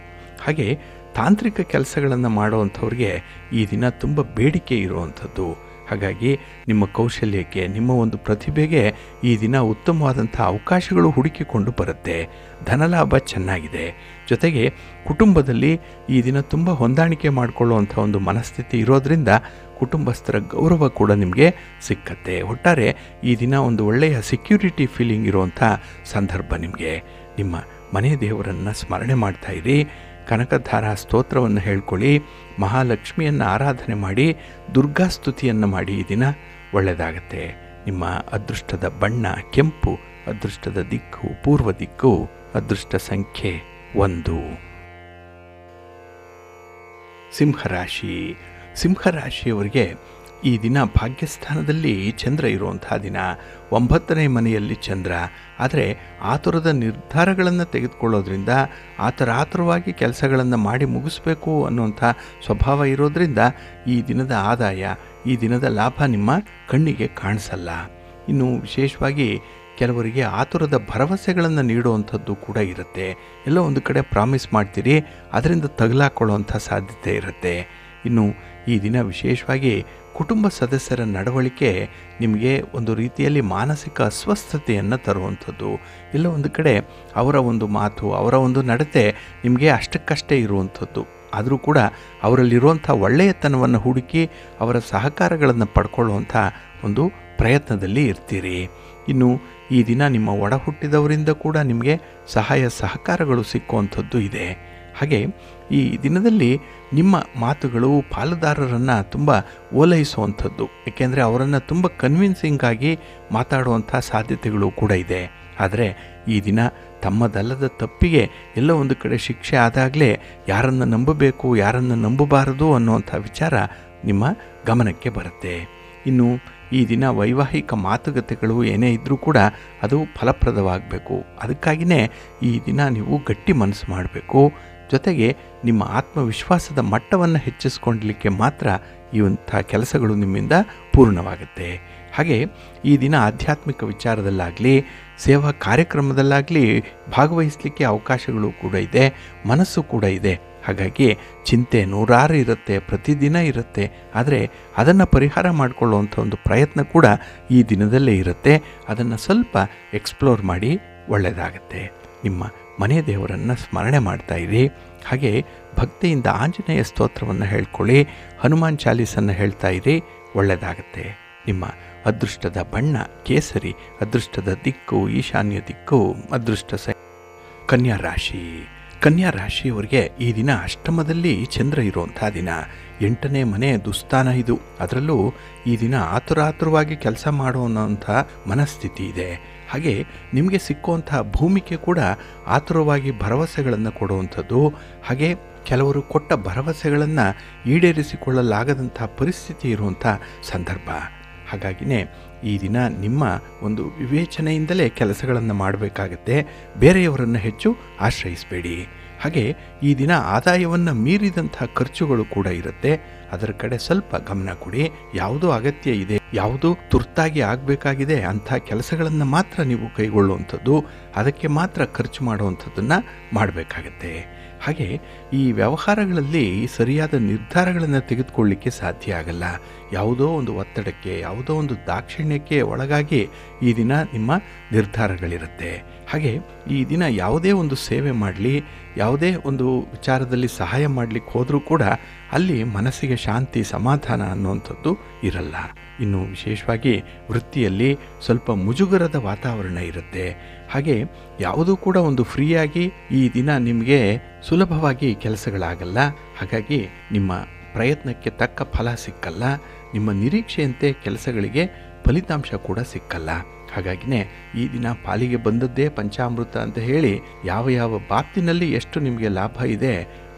ಹಾಗೆ ತಾಂತ್ರಿಕ ಕೆಲಸಗಳನ್ನು ಮಾಡುವಂಥವ್ರಿಗೆ ಈ ದಿನ ತುಂಬ ಬೇಡಿಕೆ ಇರುವಂಥದ್ದು. ಹಾಗಾಗಿ ನಿಮ್ಮ ಕೌಶಲ್ಯಕ್ಕೆ, ನಿಮ್ಮ ಒಂದು ಪ್ರತಿಭೆಗೆ ಈ ದಿನ ಉತ್ತಮವಾದಂಥ ಅವಕಾಶಗಳು ಹುಡುಕಿಕೊಂಡು ಬರುತ್ತೆ. ಧನಲಾಭ ಚೆನ್ನಾಗಿದೆ. ಜೊತೆಗೆ ಕುಟುಂಬದಲ್ಲಿ ಈ ದಿನ ತುಂಬ ಹೊಂದಾಣಿಕೆ ಮಾಡಿಕೊಳ್ಳುವಂಥ ಒಂದು ಮನಸ್ಥಿತಿ ಇರೋದರಿಂದ ಕುಟುಂಬಸ್ಥರ ಗೌರವ ಕೂಡ ನಿಮಗೆ ಸಿಕ್ಕತ್ತೆ. ಒಟ್ಟಾರೆ ಈ ದಿನ ಒಂದು ಒಳ್ಳೆಯ ಸೆಕ್ಯೂರಿಟಿ ಫೀಲಿಂಗ್ ಇರುವಂಥ ಸಂದರ್ಭ ನಿಮಗೆ. ನಿಮ್ಮ ಮನೆ ದೇವರನ್ನು ಸ್ಮರಣೆ ಮಾಡ್ತಾಯಿರಿ. ಕನಕಧಾರಾ ಸ್ತೋತ್ರವನ್ನು ಹೇಳ್ಕೊಳ್ಳಿ, ಮಹಾಲಕ್ಷ್ಮಿಯನ್ನು ಆರಾಧನೆ ಮಾಡಿ, ದುರ್ಗಾ ಸ್ತುತಿಯನ್ನು ಮಾಡಿ. ಈ ದಿನ ಒಳ್ಳೆಯದಾಗತ್ತೆ. ನಿಮ್ಮ ಅದೃಷ್ಟದ ಬಣ್ಣ ಕೆಂಪು, ಅದೃಷ್ಟದ ದಿಕ್ಕು ಪೂರ್ವ ದಿಕ್ಕು, ಅದೃಷ್ಟ ಸಂಖ್ಯೆ 1. ಸಿಂಹರಾಶಿ. ಸಿಂಹರಾಶಿಯವರಿಗೆ ಈ ದಿನ ಭಾಗ್ಯಸ್ಥಾನದಲ್ಲಿ ಚಂದ್ರ ಇರುವಂತಹ ದಿನ. 9ನೇ ಮನೆಯಲ್ಲಿ ಚಂದ್ರ. ಆದರೆ ಆತುರದ ನಿರ್ಧಾರಗಳನ್ನು ತೆಗೆದುಕೊಳ್ಳೋದ್ರಿಂದ, ಆತುರಾತುರವಾಗಿ ಕೆಲಸಗಳನ್ನು ಮಾಡಿ ಮುಗಿಸ್ಬೇಕು ಅನ್ನುವಂಥ ಸ್ವಭಾವ ಇರೋದರಿಂದ ಈ ದಿನದ ಆದಾಯ, ಈ ದಿನದ ಲಾಭ ನಿಮ್ಮ ಕಣ್ಣಿಗೆ ಕಾಣಿಸಲ್ಲ. ಇನ್ನು ವಿಶೇಷವಾಗಿ ಕೆಲವರಿಗೆ ಆತುರದ ಭರವಸೆಗಳನ್ನು ನೀಡುವಂಥದ್ದು ಕೂಡ ಇರುತ್ತೆ. ಎಲ್ಲೋ ಒಂದು ಕಡೆ ಪ್ರಾಮಿಸ್ ಮಾಡ್ತೀರಿ, ಅದರಿಂದ ತಗಲಾಕೊಳ್ಳುವಂಥ ಸಾಧ್ಯತೆ ಇರುತ್ತೆ. ಇನ್ನು ಈ ದಿನ ವಿಶೇಷವಾಗಿ ಕುಟುಂಬ ಸದಸ್ಯರ ನಡವಳಿಕೆ ನಿಮಗೆ ಒಂದು ರೀತಿಯಲ್ಲಿ ಮಾನಸಿಕ ಅಸ್ವಸ್ಥತೆಯನ್ನು ತರುವಂಥದ್ದು. ಎಲ್ಲ ಒಂದು ಕಡೆ ಅವರ ಒಂದು ಮಾತು, ಅವರ ಒಂದು ನಡತೆ ನಿಮಗೆ ಅಷ್ಟಕ್ಕಷ್ಟೇ ಇರುವಂಥದ್ದು. ಆದರೂ ಕೂಡ ಅವರಲ್ಲಿರುವಂಥ ಒಳ್ಳೆಯತನವನ್ನು ಹುಡುಕಿ ಅವರ ಸಹಕಾರಗಳನ್ನು ಪಡ್ಕೊಳ್ಳುವಂಥ ಒಂದು ಪ್ರಯತ್ನದಲ್ಲಿ ಇರ್ತೀರಿ. ಇನ್ನು ಈ ದಿನ ನಿಮ್ಮ ಒಡ ಹುಟ್ಟಿದವರಿಂದ ಕೂಡ ನಿಮಗೆ ಸಹಾಯ ಸಹಕಾರಗಳು ಸಿಕ್ಕುವಂಥದ್ದು ಇದೆ. ಹಾಗೆ ಈ ದಿನದಲ್ಲಿ ನಿಮ್ಮ ಮಾತುಗಳು ಪಾಲುದಾರರನ್ನು ತುಂಬ ಓಲೈಸುವಂಥದ್ದು. ಏಕೆಂದರೆ ಅವರನ್ನು ತುಂಬ ಕನ್ವಿನ್ಸಿಂಗಾಗಿ ಮಾತಾಡುವಂಥ ಸಾಧ್ಯತೆಗಳು ಕೂಡ ಇದೆ. ಆದರೆ ಈ ದಿನ ತಮ್ಮದಲ್ಲದ ತಪ್ಪಿಗೆ ಎಲ್ಲ ಒಂದು ಕಡೆ ಶಿಕ್ಷೆ ಆದಾಗಲೇ ಯಾರನ್ನು ನಂಬಬೇಕು, ಯಾರನ್ನು ನಂಬಬಾರದು ಅನ್ನುವಂಥ ವಿಚಾರ ನಿಮ್ಮ ಗಮನಕ್ಕೆ ಬರುತ್ತೆ. ಇನ್ನು ಈ ದಿನ ವೈವಾಹಿಕ ಮಾತುಕತೆಗಳು ಏನೇ ಇದ್ದರೂ ಕೂಡ ಅದು ಫಲಪ್ರದವಾಗಬೇಕು. ಅದಕ್ಕಾಗಿಯೇ ಈ ದಿನ ನೀವು ಗಟ್ಟಿ ಮನಸ್ಸು ಮಾಡಬೇಕು. ಜೊತೆಗೆ ನಿಮ್ಮ ಆತ್ಮವಿಶ್ವಾಸದ ಮಟ್ಟವನ್ನು ಹೆಚ್ಚಿಸ್ಕೊಳ್ಳಲಿಕ್ಕೆ ಮಾತ್ರ ಇಂಥ ಕೆಲಸಗಳು ನಿಮ್ಮಿಂದ ಪೂರ್ಣವಾಗುತ್ತೆ. ಹಾಗೆ ಈ ದಿನ ಆಧ್ಯಾತ್ಮಿಕ ವಿಚಾರದಲ್ಲಾಗಲಿ ಸೇವಾ ಕಾರ್ಯಕ್ರಮದಲ್ಲಾಗಲಿ ಭಾಗವಹಿಸಲಿಕ್ಕೆ ಅವಕಾಶಗಳು ಕೂಡ ಇದೆ, ಮನಸ್ಸು ಕೂಡ ಇದೆ. ಹಾಗಾಗಿ ಚಿಂತೆ ನೂರಾರು ಇರುತ್ತೆ, ಪ್ರತಿದಿನ ಇರುತ್ತೆ. ಆದರೆ ಅದನ್ನು ಪರಿಹಾರ ಮಾಡಿಕೊಳ್ಳುವಂಥ ಒಂದು ಪ್ರಯತ್ನ ಕೂಡ ಈ ದಿನದಲ್ಲೇ ಇರುತ್ತೆ. ಅದನ್ನು ಸ್ವಲ್ಪ ಎಕ್ಸ್ಪ್ಲೋರ್ ಮಾಡಿ ಒಳ್ಳೆಯದಾಗತ್ತೆ. ನಿಮ್ಮ ಮನೆ ದೇವರನ್ನು ಸ್ಮರಣೆ ಮಾಡ್ತಾ ಇರಿ. ಹಾಗೆ ಭಕ್ತಿಯಿಂದ ಆಂಜನೇಯ ಸ್ತೋತ್ರವನ್ನು ಹೇಳ್ಕೊಳ್ಳಿ, ಹನುಮಾನ್ ಚಾಲೀಸನ್ನು ಹೇಳ್ತಾ ಇರಿ, ಒಳ್ಳೆಯದಾಗತ್ತೆ. ನಿಮ್ಮ ಅದೃಷ್ಟದ ಬಣ್ಣ ಕೇಸರಿ, ಅದೃಷ್ಟದ ದಿಕ್ಕು ಈಶಾನ್ಯ ದಿಕ್ಕು, ಅದೃಷ್ಟ ಕನ್ಯಾ ರಾಶಿ. ಕನ್ಯಾ ರಾಶಿಯವರಿಗೆ ಈ ದಿನ ಅಷ್ಟಮದಲ್ಲಿ ಚಂದ್ರ ಇರುವಂಥ ದಿನ. 8ನೇ ಮನೆ ದುಸ್ಥಾನ ಇದು. ಅದರಲ್ಲೂ ಈ ದಿನ ಆತುರಾತುರವಾಗಿ ಕೆಲಸ ಮಾಡುವಂಥ ಮನಸ್ಥಿತಿ ಇದೆ. ಹಾಗೆ ನಿಮಗೆ ಸಿಕ್ಕುವಂಥ ಭೂಮಿಕೆ ಕೂಡ ಆತುರವಾಗಿ ಭರವಸೆಗಳನ್ನು ಕೊಡುವಂಥದ್ದು. ಹಾಗೆ ಕೆಲವರು ಕೊಟ್ಟ ಭರವಸೆಗಳನ್ನು ಈಡೇರಿಸಿಕೊಳ್ಳಲಾಗದಂಥ ಪರಿಸ್ಥಿತಿ ಇರುವಂಥ ಸಂದರ್ಭ. ಹಾಗಾಗಿನೇ ಈ ದಿನ ನಿಮ್ಮ ಒಂದು ವಿವೇಚನೆಯಿಂದಲೇ ಕೆಲಸಗಳನ್ನು ಮಾಡಬೇಕಾಗತ್ತೆ. ಬೇರೆಯವರನ್ನು ಹೆಚ್ಚು ಆಶ್ರಯಿಸಬೇಡಿ. ಹಾಗೆ ಈ ದಿನ ಆದಾಯವನ್ನು ಮೀರಿದಂಥ ಖರ್ಚುಗಳು ಕೂಡ ಇರುತ್ತೆ. ಅದರ ಕಡೆ ಸ್ವಲ್ಪ ಗಮನ ಕೊಡಿ. ಯಾವುದು ಅಗತ್ಯ ಇದೆ, ಯಾವುದು ತುರ್ತಾಗಿ ಆಗಬೇಕಾಗಿದೆ ಅಂಥ ಕೆಲಸಗಳನ್ನು ಮಾತ್ರ ನೀವು ಕೈಗೊಳ್ಳುವಂಥದ್ದು, ಅದಕ್ಕೆ ಮಾತ್ರ ಖರ್ಚು ಮಾಡುವಂಥದ್ದನ್ನು ಮಾಡಬೇಕಾಗತ್ತೆ. ಹಾಗೆ ಈ ವ್ಯವಹಾರಗಳಲ್ಲಿ ಸರಿಯಾದ ನಿರ್ಧಾರಗಳನ್ನು ತೆಗೆದುಕೊಳ್ಳಲಿಕ್ಕೆ ಸಾಧ್ಯ ಆಗಲ್ಲ. ಯಾವುದೋ ಒಂದು ಒತ್ತಡಕ್ಕೆ, ಯಾವುದೋ ಒಂದು ದಾಕ್ಷಿಣ್ಯಕ್ಕೆ ಒಳಗಾಗಿ ಈ ದಿನ ನಿಮ್ಮ ನಿರ್ಧಾರಗಳಿರುತ್ತೆ. ಹಾಗೆ ಈ ದಿನ ಯಾವುದೇ ಒಂದು ಸೇವೆ ಮಾಡಲಿ, ಯಾವುದೇ ಒಂದು ವಿಚಾರದಲ್ಲಿ ಸಹಾಯ ಮಾಡಲಿಕ್ಕೆ ಹೋದರೂ ಕೂಡ ಅಲ್ಲಿ ಮನಸ್ಸಿಗೆ ಶಾಂತಿ ಸಮಾಧಾನ ಅನ್ನುವಂಥದ್ದು ಇರಲ್ಲ. ಇನ್ನು ವಿಶೇಷವಾಗಿ ವೃತ್ತಿಯಲ್ಲಿ ಸ್ವಲ್ಪ ಮುಜುಗರದ ವಾತಾವರಣ ಇರುತ್ತೆ. ಹಾಗೆ ಯಾವುದೂ ಕೂಡ ಒಂದು ಫ್ರೀಯಾಗಿ ಈ ದಿನ ನಿಮಗೆ ಸುಲಭವಾಗಿ ಕೆಲಸಗಳಾಗಲ್ಲ. ಹಾಗಾಗಿ ನಿಮ್ಮ ಪ್ರಯತ್ನಕ್ಕೆ ತಕ್ಕ ಫಲ ಸಿಕ್ಕಲ್ಲ. ನಿಮ್ಮ ನಿರೀಕ್ಷೆಯಂತೆ ಕೆಲಸಗಳಿಗೆ ಫಲಿತಾಂಶ ಕೂಡ ಸಿಕ್ಕಲ್ಲ. ಹಾಗಾಗಿನೇ ಈ ದಿನ ಪಾಲಿಗೆ ಬಂದದ್ದೇ ಪಂಚಾಮೃತ ಅಂತ ಹೇಳಿ ಯಾವ ಯಾವ ಬಾಪ್ತಿನಲ್ಲಿ ಎಷ್ಟು ನಿಮಗೆ ಲಾಭ ಇದೆ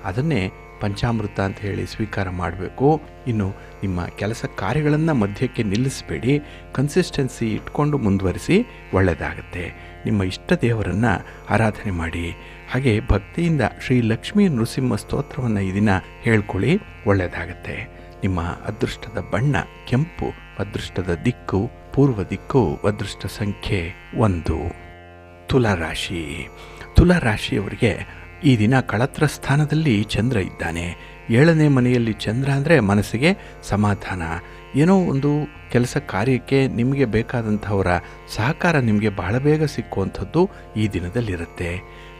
ಅದನ್ನೇ ಪಂಚಾಮೃತ ಅಂತ ಹೇಳಿ ಸ್ವೀಕಾರ ಮಾಡಬೇಕು. ಇನ್ನು ನಿಮ್ಮ ಕೆಲಸ ಕಾರ್ಯಗಳನ್ನು ಮಧ್ಯಕ್ಕೆ ನಿಲ್ಲಿಸಬೇಡಿ, ಕನ್ಸಿಸ್ಟೆನ್ಸಿ ಇಟ್ಕೊಂಡು ಮುಂದುವರಿಸಿ, ಒಳ್ಳೆಯದಾಗುತ್ತೆ. ನಿಮ್ಮ ಇಷ್ಟ ದೇವರನ್ನು ಆರಾಧನೆ ಮಾಡಿ. ಹಾಗೆ ಭಕ್ತಿಯಿಂದ ಶ್ರೀ ಲಕ್ಷ್ಮೀ ನೃಸಿಂಹ ಸ್ತೋತ್ರವನ್ನು ಈ ದಿನ ಹೇಳ್ಕೊಳ್ಳಿ, ಒಳ್ಳೆಯದಾಗತ್ತೆ. ನಿಮ್ಮ ಅದೃಷ್ಟದ ಬಣ್ಣ ಕೆಂಪು, ಅದೃಷ್ಟದ ದಿಕ್ಕು ಪೂರ್ವ ದಿಕ್ಕು, ಅದೃಷ್ಟ ಸಂಖ್ಯೆ 1. ತುಲಾರಾಶಿ. ತುಲಾರಾಶಿಯವರಿಗೆ ಈ ದಿನ ಕಳತ್ರ ಸ್ಥಾನದಲ್ಲಿ ಚಂದ್ರ ಇದ್ದಾನೆ. 7ನೇ ಮನೆಯಲ್ಲಿ ಚಂದ್ರ ಅಂದರೆ ಮನಸ್ಸಿಗೆ ಸಮಾಧಾನ. ಏನೋ ಒಂದು ಕೆಲಸ ಕಾರ್ಯಕ್ಕೆ ನಿಮಗೆ ಬೇಕಾದಂಥವರ ಸಹಕಾರ ನಿಮಗೆ ಬಹಳ ಬೇಗ ಸಿಕ್ಕುವಂಥದ್ದು ಈ ದಿನದಲ್ಲಿರುತ್ತೆ.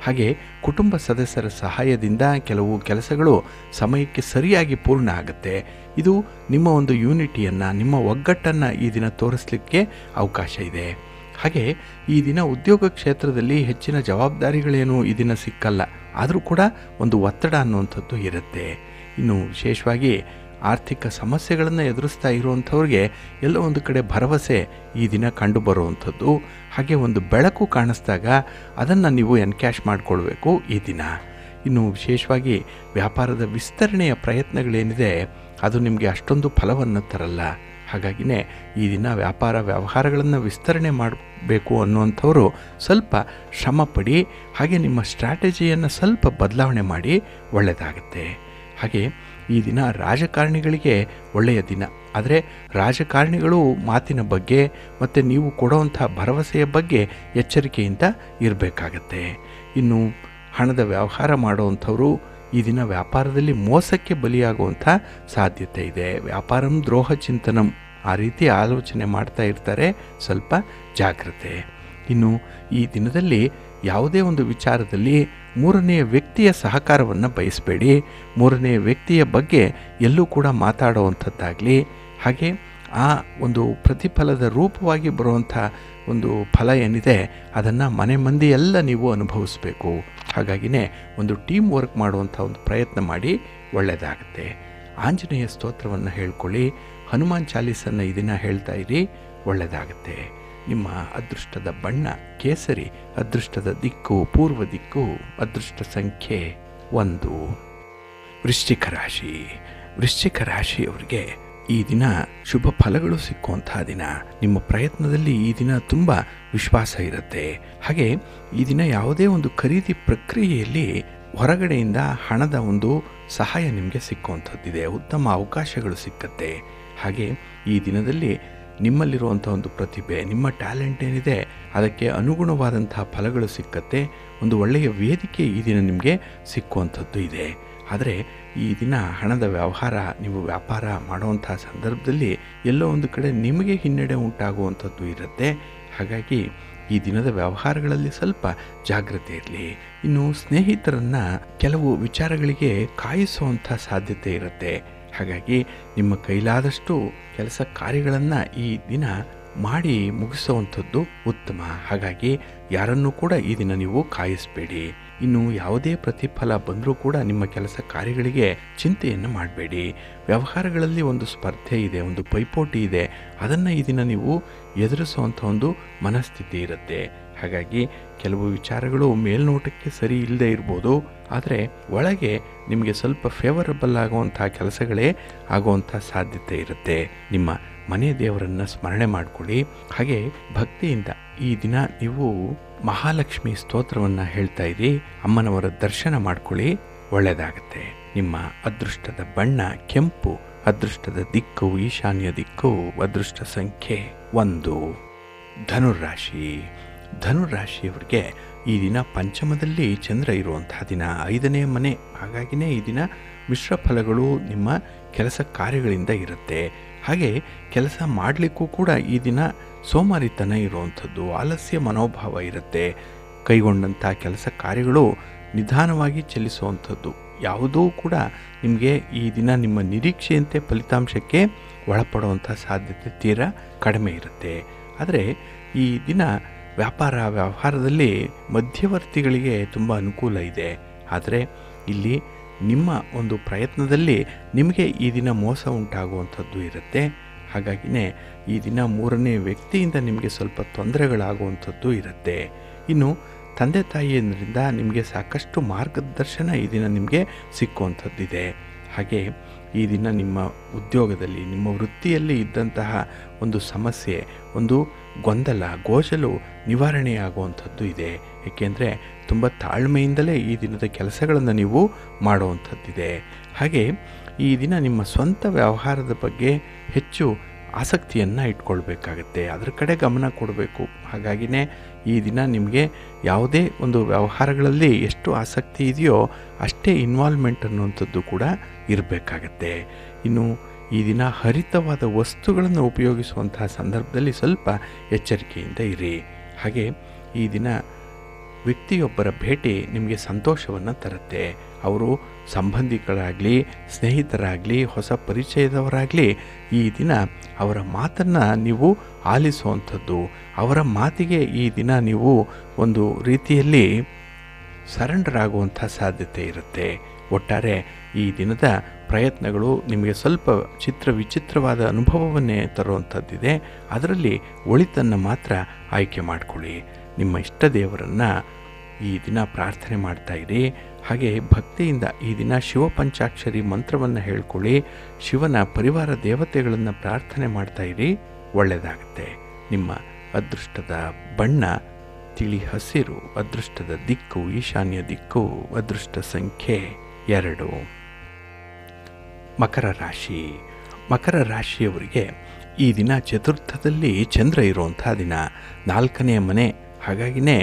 ಹಾಗೆ ಕುಟುಂಬ ಸದಸ್ಯರ ಸಹಾಯದಿಂದ ಕೆಲವು ಕೆಲಸಗಳು ಸಮಯಕ್ಕೆ ಸರಿಯಾಗಿ ಪೂರ್ಣ ಆಗುತ್ತೆ. ಇದು ನಿಮ್ಮ ಒಂದು ಯೂನಿಟಿಯನ್ನು, ನಿಮ್ಮ ಒಗ್ಗಟ್ಟನ್ನು ಈ ದಿನ ತೋರಿಸಲಿಕ್ಕೆ ಅವಕಾಶ ಇದೆ. ಹಾಗೆ ಈ ದಿನ ಉದ್ಯೋಗ ಕ್ಷೇತ್ರದಲ್ಲಿ ಹೆಚ್ಚಿನ ಜವಾಬ್ದಾರಿಗಳೇನು ಈ ದಿನ ಸಿಕ್ಕಲ್ಲ, ಆದರೂ ಕೂಡ ಒಂದು ಒತ್ತಡ ಅನ್ನುವಂಥದ್ದು ಇರುತ್ತೆ. ಇನ್ನು ವಿಶೇಷವಾಗಿ ಆರ್ಥಿಕ ಸಮಸ್ಯೆಗಳನ್ನು ಎದುರಿಸ್ತಾ ಇರುವಂಥವ್ರಿಗೆ ಎಲ್ಲ ಒಂದು ಕಡೆ ಭರವಸೆ ಈ ದಿನ ಕಂಡು ಬರುವಂಥದ್ದು. ಹಾಗೆ ಒಂದು ಬೆಳಕು ಕಾಣಿಸ್ದಾಗ ಅದನ್ನು ನೀವು ಎನ್ಕ್ಯಾಶ್ ಮಾಡಿಕೊಳ್ಬೇಕು ಈ ದಿನ. ಇನ್ನು ವಿಶೇಷವಾಗಿ ವ್ಯಾಪಾರದ ವಿಸ್ತರಣೆಯ ಪ್ರಯತ್ನಗಳೇನಿದೆ ಅದು ನಿಮಗೆ ಅಷ್ಟೊಂದು ಫಲವನ್ನು ತರಲ್ಲ. ಹಾಗಾಗಿನೇ ಈ ದಿನ ವ್ಯಾಪಾರ ವ್ಯವಹಾರಗಳನ್ನು ವಿಸ್ತರಣೆ ಮಾಡಬೇಕು ಅನ್ನುವಂಥವರು ಸ್ವಲ್ಪ ಶ್ರಮ ಪಡಿ. ಹಾಗೆ ನಿಮ್ಮ ಸ್ಟ್ರಾಟಜಿಯನ್ನು ಸ್ವಲ್ಪ ಬದಲಾವಣೆ ಮಾಡಿ, ಒಳ್ಳೆಯದಾಗುತ್ತೆ. ಹಾಗೆ ಈ ದಿನ ರಾಜಕಾರಣಿಗಳಿಗೆ ಒಳ್ಳೆಯ ದಿನ. ಆದರೆ ರಾಜಕಾರಣಿಗಳು ಮಾತಿನ ಬಗ್ಗೆ ಮತ್ತು ನೀವು ಕೊಡುವಂಥ ಭರವಸೆಯ ಬಗ್ಗೆ ಎಚ್ಚರಿಕೆಯಿಂದ ಇರಬೇಕಾಗತ್ತೆ. ಇನ್ನು ಹಣದ ವ್ಯವಹಾರ ಮಾಡುವಂಥವರು ಈ ದಿನ ವ್ಯಾಪಾರದಲ್ಲಿ ಮೋಸಕ್ಕೆ ಬಲಿಯಾಗುವಂಥ ಸಾಧ್ಯತೆ ಇದೆ. ವ್ಯಾಪಾರಂ ದ್ರೋಹ ಚಿಂತನಂ, ಆ ರೀತಿ ಆಲೋಚನೆ ಮಾಡ್ತಾ ಇರ್ತಾರೆ. ಸ್ವಲ್ಪ ಜಾಗ್ರತೆ. ಇನ್ನು ಈ ದಿನದಲ್ಲಿ ಯಾವುದೇ ಒಂದು ವಿಚಾರದಲ್ಲಿ ಮೂರನೆಯ ವ್ಯಕ್ತಿಯ ಸಹಕಾರವನ್ನು ಬಯಸಬೇಡಿ. ಮೂರನೆಯ ವ್ಯಕ್ತಿಯ ಬಗ್ಗೆ ಎಲ್ಲೂ ಕೂಡ ಮಾತಾಡುವಂಥದ್ದಾಗಲಿ, ಹಾಗೆ ಆ ಒಂದು ಪ್ರತಿಫಲದ ರೂಪವಾಗಿ ಬರುವಂಥ ಒಂದು ಫಲ ಏನಿದೆ ಅದನ್ನು ಮನೆ ಮಂದಿ ಎಲ್ಲ ನೀವು ಅನುಭವಿಸಬೇಕು. ಹಾಗಾಗಿನೇ ಒಂದು ಟೀಮ್ ವರ್ಕ್ ಮಾಡುವಂಥ ಒಂದು ಪ್ರಯತ್ನ ಮಾಡಿ, ಒಳ್ಳೆಯದಾಗುತ್ತೆ. ಆಂಜನೇಯ ಸ್ತೋತ್ರವನ್ನು ಹೇಳ್ಕೊಳ್ಳಿ. ಹನುಮಾನ್ ಚಾಲೀಸನ್ನು ಈ ದಿನ ಹೇಳ್ತಾ ಇರಿ, ಒಳ್ಳೆಯದಾಗುತ್ತೆ. ನಿಮ್ಮ ಅದೃಷ್ಟದ ಬಣ್ಣ ಕೇಸರಿ, ಅದೃಷ್ಟದ ದಿಕ್ಕು ಪೂರ್ವ ದಿಕ್ಕು, ಅದೃಷ್ಟ ಸಂಖ್ಯೆ 1. ವೃಶ್ಚಿಕ ರಾಶಿ. ವೃಶ್ಚಿಕ ರಾಶಿಯವರಿಗೆ ಈ ದಿನ ಶುಭ ಫಲಗಳು ಸಿಕ್ಕುವಂತಹ ದಿನ. ನಿಮ್ಮ ಪ್ರಯತ್ನದಲ್ಲಿ ಈ ದಿನ ತುಂಬ ವಿಶ್ವಾಸ ಇರುತ್ತೆ. ಹಾಗೆ ಈ ದಿನ ಯಾವುದೇ ಒಂದು ಖರೀದಿ ಪ್ರಕ್ರಿಯೆಯಲ್ಲಿ ಹೊರಗಡೆಯಿಂದ ಹಣದ ಒಂದು ಸಹಾಯ ನಿಮಗೆ ಸಿಕ್ಕುವಂಥದ್ದಿದೆ. ಉತ್ತಮ ಅವಕಾಶಗಳು ಸಿಕ್ಕತ್ತೆ. ಹಾಗೆ ಈ ದಿನದಲ್ಲಿ ನಿಮ್ಮಲ್ಲಿರುವಂಥ ಒಂದು ಪ್ರತಿಭೆ, ನಿಮ್ಮ ಟ್ಯಾಲೆಂಟ್ ಏನಿದೆ ಅದಕ್ಕೆ ಅನುಗುಣವಾದಂತಹ ಫಲಗಳು ಸಿಕ್ಕತ್ತೆ. ಒಂದು ಒಳ್ಳೆಯ ವೇದಿಕೆ ಈ ದಿನ ನಿಮಗೆ ಸಿಕ್ಕುವಂಥದ್ದು ಇದೆ. ಆದರೆ ಈ ದಿನ ಹಣದ ವ್ಯವಹಾರ, ನೀವು ವ್ಯಾಪಾರ ಮಾಡುವಂಥ ಸಂದರ್ಭದಲ್ಲಿ ಎಲ್ಲೋ ಒಂದು ಕಡೆ ನಿಮಗೆ ಹಿನ್ನಡೆ ಉಂಟಾಗುವಂಥದ್ದು ಇರುತ್ತೆ. ಹಾಗಾಗಿ ಈ ದಿನದ ವ್ಯವಹಾರಗಳಲ್ಲಿ ಸ್ವಲ್ಪ ಜಾಗ್ರತೆ ಇರಲಿ. ಇನ್ನು ಸ್ನೇಹಿತರನ್ನು ಕೆಲವು ವಿಚಾರಗಳಿಗೆ ಕಾಯಿಸುವಂಥ ಸಾಧ್ಯತೆ ಇರುತ್ತೆ. ಹಾಗಾಗಿ ನಿಮ್ಮ ಕೈಲಾದಷ್ಟು ಕೆಲಸ ಕಾರ್ಯಗಳನ್ನು ಈ ದಿನ ಮಾಡಿ ಮುಗಿಸುವಂಥದ್ದು ಉತ್ತಮ. ಹಾಗಾಗಿ ಯಾರನ್ನೂ ಕೂಡ ಈ ದಿನ ನೀವು ಕಾಯಿಸಬೇಡಿ. ಇನ್ನು ಯಾವುದೇ ಪ್ರತಿಫಲ ಬಂದರೂ ಕೂಡ ನಿಮ್ಮ ಕೆಲಸ ಕಾರ್ಯಗಳಿಗೆ ಚಿಂತೆಯನ್ನು ಮಾಡಬೇಡಿ. ವ್ಯವಹಾರಗಳಲ್ಲಿ ಒಂದು ಸ್ಪರ್ಧೆ ಇದೆ, ಒಂದು ಪೈಪೋಟಿ ಇದೆ. ಅದನ್ನು ಈ ದಿನ ನೀವು ಎದುರಿಸುವಂಥ ಒಂದು ಮನಸ್ಥಿತಿ ಇರುತ್ತೆ. ಹಾಗಾಗಿ ಕೆಲವು ವಿಚಾರಗಳು ಮೇಲ್ನೋಟಕ್ಕೆ ಸರಿ ಇಲ್ಲದೆ ಇರ್ಬೋದು, ಆದರೆ ಒಳಗೆ ನಿಮಗೆ ಸ್ವಲ್ಪ ಫೇವರಬಲ್ ಆಗುವಂಥ ಕೆಲಸಗಳೇ ಆಗುವಂಥ ಸಾಧ್ಯತೆ ಇರುತ್ತೆ. ನಿಮ್ಮ ಮನೆ ದೇವರನ್ನು ಸ್ಮರಣೆ ಮಾಡಿಕೊಳ್ಳಿ. ಹಾಗೆ ಭಕ್ತಿಯಿಂದ ಈ ದಿನ ನೀವು ಮಹಾಲಕ್ಷ್ಮಿ ಸ್ತೋತ್ರವನ್ನು ಹೇಳ್ತಾ ಇರಿ. ಅಮ್ಮನವರ ದರ್ಶನ ಮಾಡ್ಕೊಳ್ಳಿ, ಒಳ್ಳೆಯದಾಗುತ್ತೆ. ನಿಮ್ಮ ಅದೃಷ್ಟದ ಬಣ್ಣ ಕೆಂಪು, ಅದೃಷ್ಟದ ದಿಕ್ಕು ಈಶಾನ್ಯ ದಿಕ್ಕು, ಅದೃಷ್ಟ ಸಂಖ್ಯೆ 1. ಧನುರಾಶಿ. ಧನುರಾಶಿಯವರಿಗೆ ಈ ದಿನ ಪಂಚಮದಲ್ಲಿ ಚಂದ್ರ ಇರುವಂತಹ ದಿನ, 5ನೇ ಮನೆ. ಹಾಗಾಗಿನೇ ಈ ದಿನ ಮಿಶ್ರ ಫಲಗಳು ನಿಮ್ಮ ಕೆಲಸ ಕಾರ್ಯಗಳಿಂದ ಇರುತ್ತೆ. ಹಾಗೆ ಕೆಲಸ ಮಾಡಲಿಕ್ಕೂ ಕೂಡ ಈ ದಿನ ಸೋಮಾರಿತನ ಇರುವಂಥದ್ದು, ಆಲಸ್ಯ ಮನೋಭಾವ ಇರುತ್ತೆ. ಕೈಗೊಂಡಂಥ ಕೆಲಸ ಕಾರ್ಯಗಳು ನಿಧಾನವಾಗಿ ಚಲಿಸುವಂಥದ್ದು, ಯಾವುದೂ ಕೂಡ ನಿಮಗೆ ಈ ದಿನ ನಿಮ್ಮ ನಿರೀಕ್ಷೆಯಂತೆ ಫಲಿತಾಂಶಕ್ಕೆ ಒಳಪಡುವಂಥ ಸಾಧ್ಯತೆ ತೀರಾ ಕಡಿಮೆ ಇರುತ್ತೆ. ಆದರೆ ಈ ದಿನ ವ್ಯವಹಾರದಲ್ಲಿ ಮಧ್ಯವರ್ತಿಗಳಿಗೆ ತುಂಬ ಅನುಕೂಲ ಇದೆ. ಆದರೆ ಇಲ್ಲಿ ನಿಮ್ಮ ಒಂದು ಪ್ರಯತ್ನದಲ್ಲಿ ನಿಮಗೆ ಈ ದಿನ ಮೋಸ ಉಂಟಾಗುವಂಥದ್ದು ಇರುತ್ತೆ. ಹಾಗಾಗಿನೇ ಈ ದಿನ ಮೂರನೇ ವ್ಯಕ್ತಿಯಿಂದ ನಿಮಗೆ ಸ್ವಲ್ಪ ತೊಂದರೆಗಳಾಗುವಂಥದ್ದು ಇರುತ್ತೆ. ಇನ್ನು ತಂದೆ ತಾಯಿಯರಿಂದ ನಿಮಗೆ ಸಾಕಷ್ಟು ಮಾರ್ಗದರ್ಶನ ಈ ದಿನ ನಿಮಗೆ ಸಿಕ್ಕುವಂಥದ್ದಿದೆ. ಹಾಗೆ ಈ ದಿನ ನಿಮ್ಮ ಉದ್ಯೋಗದಲ್ಲಿ, ನಿಮ್ಮ ವೃತ್ತಿಯಲ್ಲಿ ಇದ್ದಂತಹ ಒಂದು ಸಮಸ್ಯೆ, ಒಂದು ಗೊಂದಲ, ಗೋಜಲು ನಿವಾರಣೆಯಾಗುವಂಥದ್ದು ಇದೆ. ಏಕೆಂದರೆ ತುಂಬ ತಾಳ್ಮೆಯಿಂದಲೇ ಈ ದಿನದ ಕೆಲಸಗಳನ್ನು ನೀವು ಮಾಡುವಂಥದ್ದಿದೆ. ಹಾಗೆ ಈ ದಿನ ನಿಮ್ಮ ಸ್ವಂತ ವ್ಯವಹಾರದ ಬಗ್ಗೆ ಹೆಚ್ಚು ಆಸಕ್ತಿಯನ್ನು ಇಟ್ಕೊಳ್ಬೇಕಾಗತ್ತೆ, ಅದರ ಕಡೆ ಗಮನ ಕೊಡಬೇಕು. ಹಾಗಾಗಿನೇ ಈ ದಿನ ನಿಮಗೆ ಯಾವುದೇ ಒಂದು ವ್ಯವಹಾರಗಳಲ್ಲಿ ಎಷ್ಟು ಆಸಕ್ತಿ ಇದೆಯೋ ಅಷ್ಟೇ ಇನ್ವಾಲ್ವ್ಮೆಂಟ್ ಅನ್ನುವಂಥದ್ದು ಕೂಡ ಇರಬೇಕಾಗತ್ತೆ. ಇನ್ನು ಈ ದಿನ ಹರಿತವಾದ ವಸ್ತುಗಳನ್ನು ಉಪಯೋಗಿಸುವಂತಹ ಸಂದರ್ಭದಲ್ಲಿ ಸ್ವಲ್ಪ ಎಚ್ಚರಿಕೆಯಿಂದ ಇರಿ. ಹಾಗೆ ಈ ದಿನ ವ್ಯಕ್ತಿಯೊಬ್ಬರ ಭೇಟಿ ನಿಮಗೆ ಸಂತೋಷವನ್ನು ತರುತ್ತೆ. ಅವರು ಸಂಬಂಧಿಕರಾಗಲಿ, ಸ್ನೇಹಿತರಾಗಲಿ, ಹೊಸ ಪರಿಚಯದವರಾಗಲಿ ಈ ದಿನ ಅವರ ಮಾತನ್ನು ನೀವು ಆಲಿಸುವಂಥದ್ದು, ಅವರ ಮಾತಿಗೆ ಈ ದಿನ ನೀವು ಒಂದು ರೀತಿಯಲ್ಲಿ ಸರೆಂಡರ್ ಆಗುವಂಥ ಸಾಧ್ಯತೆ ಇರುತ್ತೆ. ಒಟ್ಟಾರೆ ಈ ದಿನದ ಪ್ರಯತ್ನಗಳು ನಿಮಗೆ ಸ್ವಲ್ಪ ವಿಚಿತ್ರವಾದ ಅನುಭವವನ್ನೇ ತರುವಂಥದ್ದಿದೆ. ಅದರಲ್ಲಿ ಒಳಿತನ್ನು ಮಾತ್ರ ಆಯ್ಕೆ ಮಾಡಿಕೊಳ್ಳಿ. ನಿಮ್ಮ ಇಷ್ಟ ದೇವರನ್ನು ಈ ದಿನ ಪ್ರಾರ್ಥನೆ ಮಾಡ್ತಾ ಇರಿ. ಹಾಗೆ ಭಕ್ತಿಯಿಂದ ಈ ದಿನ ಶಿವ ಪಂಚಾಕ್ಷರಿ ಮಂತ್ರವನ್ನು ಹೇಳ್ಕೊಳ್ಳಿ. ಶಿವನ ಪರಿವಾರ ದೇವತೆಗಳನ್ನು ಪ್ರಾರ್ಥನೆ ಮಾಡ್ತಾ ಇರಿ, ಒಳ್ಳೆಯದಾಗುತ್ತೆ. ನಿಮ್ಮ ಅದೃಷ್ಟದ ಬಣ್ಣ ತಿಳಿ ಹಸಿರು, ಅದೃಷ್ಟದ ದಿಕ್ಕು ಈಶಾನ್ಯ ದಿಕ್ಕು, ಅದೃಷ್ಟ ಸಂಖ್ಯೆ 2. ಮಕರ ರಾಶಿ. ಮಕರ ರಾಶಿಯವರಿಗೆ ಈ ದಿನ ಚತುರ್ಥದಲ್ಲಿ ಚಂದ್ರ ಇರುವಂಥ ದಿನ, 4ನೇ ಮನೆ. ಹಾಗಾಗಿನೇ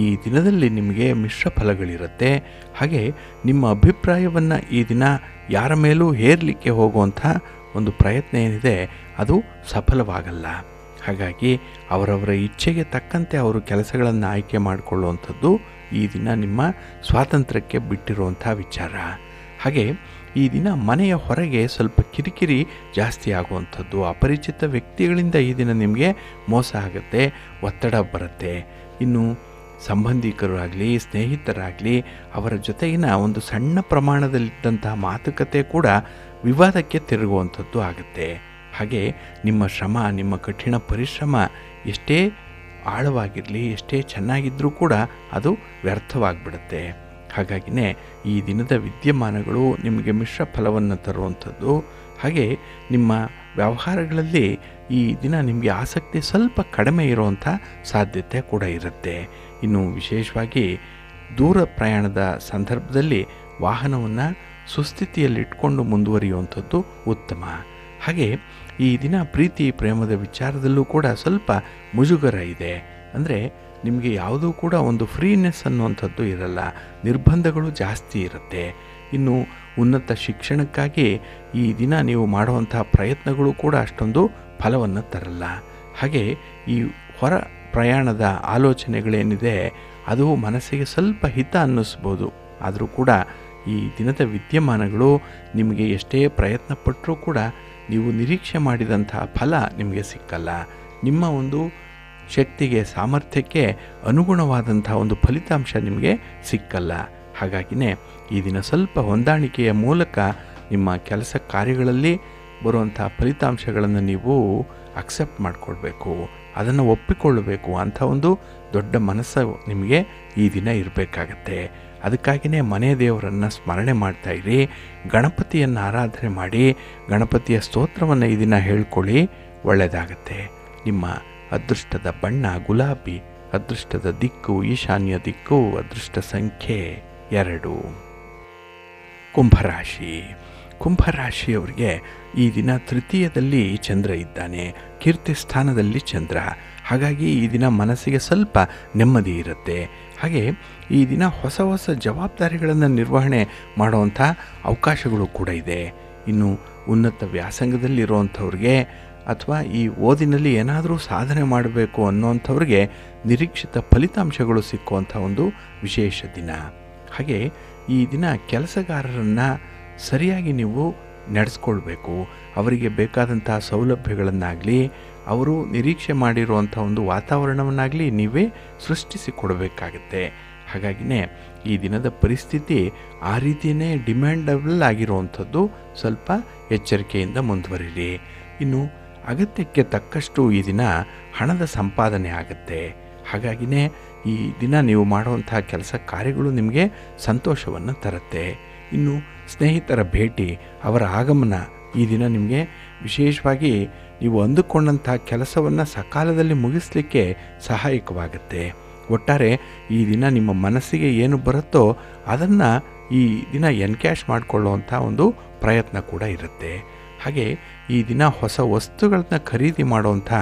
ಈ ದಿನದಲ್ಲಿ ನಿಮಗೆ ಮಿಶ್ರ ಫಲಗಳಿರುತ್ತೆ. ಹಾಗೆ ನಿಮ್ಮ ಅಭಿಪ್ರಾಯವನ್ನು ಈ ದಿನ ಯಾರ ಮೇಲೂ ಹೇರಲಿಕ್ಕೆ ಹೋಗುವಂಥ ಒಂದು ಪ್ರಯತ್ನ ಏನಿದೆ ಅದು ಸಫಲವಾಗಲ್ಲ. ಹಾಗಾಗಿ ಅವರವರ ಇಚ್ಛೆಗೆ ತಕ್ಕಂತೆ ಅವರು ಕೆಲಸಗಳನ್ನು ಆಯ್ಕೆ ಮಾಡಿಕೊಳ್ಳುವಂಥದ್ದು ಈ ದಿನ ನಿಮ್ಮ ಸ್ವಾತಂತ್ರ್ಯಕ್ಕೆ ಬಿಟ್ಟಿರುವಂಥ ವಿಚಾರ. ಹಾಗೆ ಈ ದಿನ ಮನೆಯ ಹೊರಗೆ ಸ್ವಲ್ಪ ಕಿರಿಕಿರಿ ಜಾಸ್ತಿ ಆಗುವಂಥದ್ದು, ಅಪರಿಚಿತ ವ್ಯಕ್ತಿಗಳಿಂದ ಈ ದಿನ ನಿಮಗೆ ಮೋಸ ಆಗುತ್ತೆ, ಒತ್ತಡ ಬರುತ್ತೆ. ಇನ್ನು ಸಂಬಂಧಿಕರಾಗಲಿ ಸ್ನೇಹಿತರಾಗಲಿ ಅವರ ಜೊತೆಗಿನ ಒಂದು ಸಣ್ಣ ಪ್ರಮಾಣದಲ್ಲಿದ್ದಂತಹ ಮಾತುಕತೆ ಕೂಡ ವಿವಾದಕ್ಕೆ ತಿರುಗುವಂಥದ್ದು ಆಗುತ್ತೆ. ಹಾಗೆ ನಿಮ್ಮ ಶ್ರಮ, ನಿಮ್ಮ ಕಠಿಣ ಪರಿಶ್ರಮ ಎಷ್ಟೇ ಆಳವಾಗಿರಲಿ, ಎಷ್ಟೇ ಚೆನ್ನಾಗಿದ್ದರೂ ಕೂಡ ಅದು ವ್ಯರ್ಥವಾಗಿಬಿಡುತ್ತೆ. ಹಾಗಾಗಿನೇ ಈ ದಿನದ ವಿದ್ಯಮಾನಗಳು ನಿಮಗೆ ಮಿಶ್ರ ಫಲವನ್ನು ತರುವಂಥದ್ದು. ಹಾಗೆ ನಿಮ್ಮ ವ್ಯವಹಾರಗಳಲ್ಲಿ ಈ ದಿನ ನಿಮಗೆ ಆಸಕ್ತಿ ಸ್ವಲ್ಪ ಕಡಿಮೆ ಇರುವಂಥ ಸಾಧ್ಯತೆ ಕೂಡ ಇರುತ್ತೆ. ಇನ್ನು ವಿಶೇಷವಾಗಿ ದೂರ ಪ್ರಯಾಣದ ಸಂದರ್ಭದಲ್ಲಿ ವಾಹನವನ್ನು ಸುಸ್ಥಿತಿಯಲ್ಲಿಟ್ಕೊಂಡು ಮುಂದುವರಿಯುವಂಥದ್ದು ಉತ್ತಮ. ಹಾಗೆ ಈ ದಿನ ಪ್ರೀತಿ ಪ್ರೇಮದ ವಿಚಾರದಲ್ಲೂ ಕೂಡ ಸ್ವಲ್ಪ ಮುಜುಗರ ಇದೆ. ಅಂದರೆ ನಿಮಗೆ ಯಾವುದೂ ಕೂಡ ಒಂದು ಫ್ರೀನೆಸ್ ಅನ್ನುವಂಥದ್ದು ಇರಲ್ಲ, ನಿರ್ಬಂಧಗಳು ಜಾಸ್ತಿ ಇರುತ್ತೆ. ಇನ್ನು ಉನ್ನತ ಶಿಕ್ಷಣಕ್ಕಾಗಿ ಈ ದಿನ ನೀವು ಮಾಡುವಂಥ ಪ್ರಯತ್ನಗಳು ಕೂಡ ಅಷ್ಟೊಂದು ಫಲವನ್ನು ತರಲ್ಲ. ಹಾಗೆ ಈ ಹೊರ ಪ್ರಯಾಣದ ಆಲೋಚನೆಗಳೇನಿದೆ ಅದು ಮನಸ್ಸಿಗೆ ಸ್ವಲ್ಪ ಹಿತ ಅನ್ನಿಸ್ಬೋದು. ಆದರೂ ಕೂಡ ಈ ದಿನದ ವಿದ್ಯಮಾನಗಳು ನಿಮಗೆ ಎಷ್ಟೇ ಪ್ರಯತ್ನ ಪಟ್ಟರೂ ಕೂಡ ನೀವು ನಿರೀಕ್ಷೆ ಮಾಡಿದಂತಹ ಫಲ ನಿಮಗೆ ಸಿಕ್ಕಲ್ಲ. ನಿಮ್ಮ ಒಂದು ಶಕ್ತಿಗೆ, ಸಾಮರ್ಥ್ಯಕ್ಕೆ ಅನುಗುಣವಾದಂಥ ಒಂದು ಫಲಿತಾಂಶ ನಿಮಗೆ ಸಿಕ್ಕಲ್ಲ. ಹಾಗಾಗಿನೇ ಈ ದಿನ ಸ್ವಲ್ಪ ಹೊಂದಾಣಿಕೆಯ ಮೂಲಕ ನಿಮ್ಮ ಕೆಲಸ ಕಾರ್ಯಗಳಲ್ಲಿ ಬರುವಂಥ ಫಲಿತಾಂಶಗಳನ್ನು ನೀವು ಅಕ್ಸೆಪ್ಟ್ ಮಾಡಿಕೊಳ್ಬೇಕು, ಅದನ್ನು ಒಪ್ಪಿಕೊಳ್ಳಬೇಕು. ಅಂಥ ಒಂದು ದೊಡ್ಡ ಮನಸ್ಸು ನಿಮಗೆ ಈ ದಿನ ಇರಬೇಕಾಗತ್ತೆ. ಅದಕ್ಕಾಗಿಯೇ ಮನೆ ದೇವರನ್ನು ಸ್ಮರಣೆ ಮಾಡ್ತಾಯಿರಿ, ಗಣಪತಿಯನ್ನು ಆರಾಧನೆ ಮಾಡಿ, ಗಣಪತಿಯ ಸ್ತೋತ್ರವನ್ನು ಈ ದಿನ ಹೇಳ್ಕೊಳ್ಳಿ, ಒಳ್ಳೆಯದಾಗತ್ತೆ. ನಿಮ್ಮ ಅದೃಷ್ಟದ ಬಣ್ಣ ಗುಲಾಬಿ, ಅದೃಷ್ಟದ ದಿಕ್ಕು ಈಶಾನ್ಯ ದಿಕ್ಕು, ಅದೃಷ್ಟ ಸಂಖ್ಯೆ 2. ಕುಂಭರಾಶಿ. ಕುಂಭರಾಶಿಯವರಿಗೆ ಈ ದಿನ ತೃತೀಯದಲ್ಲಿ ಚಂದ್ರ ಇದ್ದಾನೆ, ಕೀರ್ತಿ ಸ್ಥಾನದಲ್ಲಿ ಚಂದ್ರ. ಹಾಗಾಗಿ ಈ ದಿನ ಮನಸ್ಸಿಗೆ ಸ್ವಲ್ಪ ನೆಮ್ಮದಿ ಇರುತ್ತೆ. ಹಾಗೆ ಈ ದಿನ ಹೊಸ ಹೊಸ ಜವಾಬ್ದಾರಿಗಳನ್ನು ನಿರ್ವಹಣೆ ಮಾಡುವಂಥ ಅವಕಾಶಗಳು ಕೂಡ ಇದೆ. ಇನ್ನು ಉನ್ನತ ವ್ಯಾಸಂಗದಲ್ಲಿರುವಂಥವ್ರಿಗೆ ಅಥವಾ ಈ ಓದಿನಲ್ಲಿ ಏನಾದರೂ ಸಾಧನೆ ಮಾಡಬೇಕು ಅನ್ನೋವಂಥವ್ರಿಗೆ ನಿರೀಕ್ಷಿತ ಫಲಿತಾಂಶಗಳು ಸಿಕ್ಕುವಂಥ ಒಂದು ವಿಶೇಷ ದಿನ. ಹಾಗೆ ಈ ದಿನ ಕೆಲಸಗಾರರನ್ನು ಸರಿಯಾಗಿ ನೀವು ನಡೆಸ್ಕೊಳ್ಬೇಕು. ಅವರಿಗೆ ಬೇಕಾದಂಥ ಸೌಲಭ್ಯಗಳನ್ನಾಗಲಿ, ಅವರು ನಿರೀಕ್ಷೆ ಮಾಡಿರುವಂಥ ಒಂದು ವಾತಾವರಣವನ್ನಾಗಲಿ ನೀವೇ ಸೃಷ್ಟಿಸಿಕೊಡಬೇಕಾಗತ್ತೆ. ಹಾಗಾಗಿನೇ ಈ ದಿನದ ಪರಿಸ್ಥಿತಿ ಆ ರೀತಿಯೇ ಡಿಮ್ಯಾಂಡಬಲ್ ಆಗಿರುವಂಥದ್ದು. ಸ್ವಲ್ಪ ಎಚ್ಚರಿಕೆಯಿಂದ ಮುಂದುವರಿರಿ. ಇನ್ನು ಅಗತ್ಯಕ್ಕೆ ತಕ್ಕಷ್ಟು ಈ ದಿನ ಹಣದ ಸಂಪಾದನೆ ಆಗುತ್ತೆ. ಹಾಗಾಗಿನೇ ಈ ದಿನ ನೀವು ಮಾಡುವಂಥ ಕೆಲಸ ಕಾರ್ಯಗಳು ನಿಮಗೆ ಸಂತೋಷವನ್ನು ತರುತ್ತೆ. ಇನ್ನು ಸ್ನೇಹಿತರ ಭೇಟಿ, ಅವರ ಆಗಮನ ಈ ದಿನ ನಿಮಗೆ ವಿಶೇಷವಾಗಿ ನೀವು ಅಂದುಕೊಂಡಂಥ ಕೆಲಸವನ್ನು ಸಕಾಲದಲ್ಲಿ ಮುಗಿಸಲಿಕ್ಕೆ ಸಹಾಯಕವಾಗುತ್ತೆ. ಒಟ್ಟಾರೆ ಈ ದಿನ ನಿಮ್ಮ ಮನಸ್ಸಿಗೆ ಏನು ಬರುತ್ತೋ ಅದನ್ನು ಈ ದಿನ ಎನ್ಕ್ಯಾಶ್ ಮಾಡಿಕೊಳ್ಳುವಂಥ ಒಂದು ಪ್ರಯತ್ನ ಕೂಡ ಇರುತ್ತೆ. ಹಾಗೆ ಈ ದಿನ ಹೊಸ ವಸ್ತುಗಳನ್ನ ಖರೀದಿ ಮಾಡುವಂಥ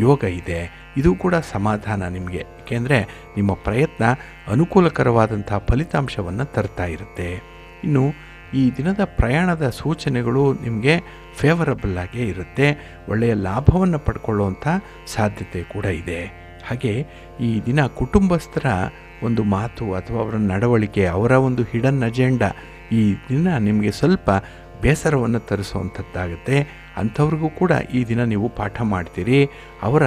ಯೋಗ ಇದೆ. ಇದು ಕೂಡ ಸಮಾಧಾನ ನಿಮಗೆ, ಏಕೆಂದರೆ ನಿಮ್ಮ ಪ್ರಯತ್ನ ಅನುಕೂಲಕರವಾದಂಥ ಫಲಿತಾಂಶವನ್ನು ತರ್ತಾ ಇರುತ್ತೆ. ಇನ್ನು ಈ ದಿನದ ಪ್ರಯಾಣದ ಸೂಚನೆಗಳು ನಿಮಗೆ ಫೇವರಬಲ್ ಆಗೇ ಇರುತ್ತೆ. ಒಳ್ಳೆಯ ಲಾಭವನ್ನು ಪಡ್ಕೊಳ್ಳುವಂಥ ಸಾಧ್ಯತೆ ಕೂಡ ಇದೆ. ಹಾಗೆ ಈ ದಿನ ಕುಟುಂಬಸ್ಥರ ಒಂದು ಮಾತು ಅಥವಾ ಅವರ ನಡವಳಿಕೆ, ಅವರ ಒಂದು ಹಿಡನ್ ಅಜೆಂಡಾ ಈ ದಿನ ನಿಮಗೆ ಸ್ವಲ್ಪ ಬೇಸರವನ್ನು ತರಿಸುವಂಥದ್ದಾಗುತ್ತೆ. ಅಂಥವ್ರಿಗೂ ಕೂಡ ಈ ದಿನ ನೀವು ಪಾಠ ಮಾಡ್ತೀರಿ. ಅವರ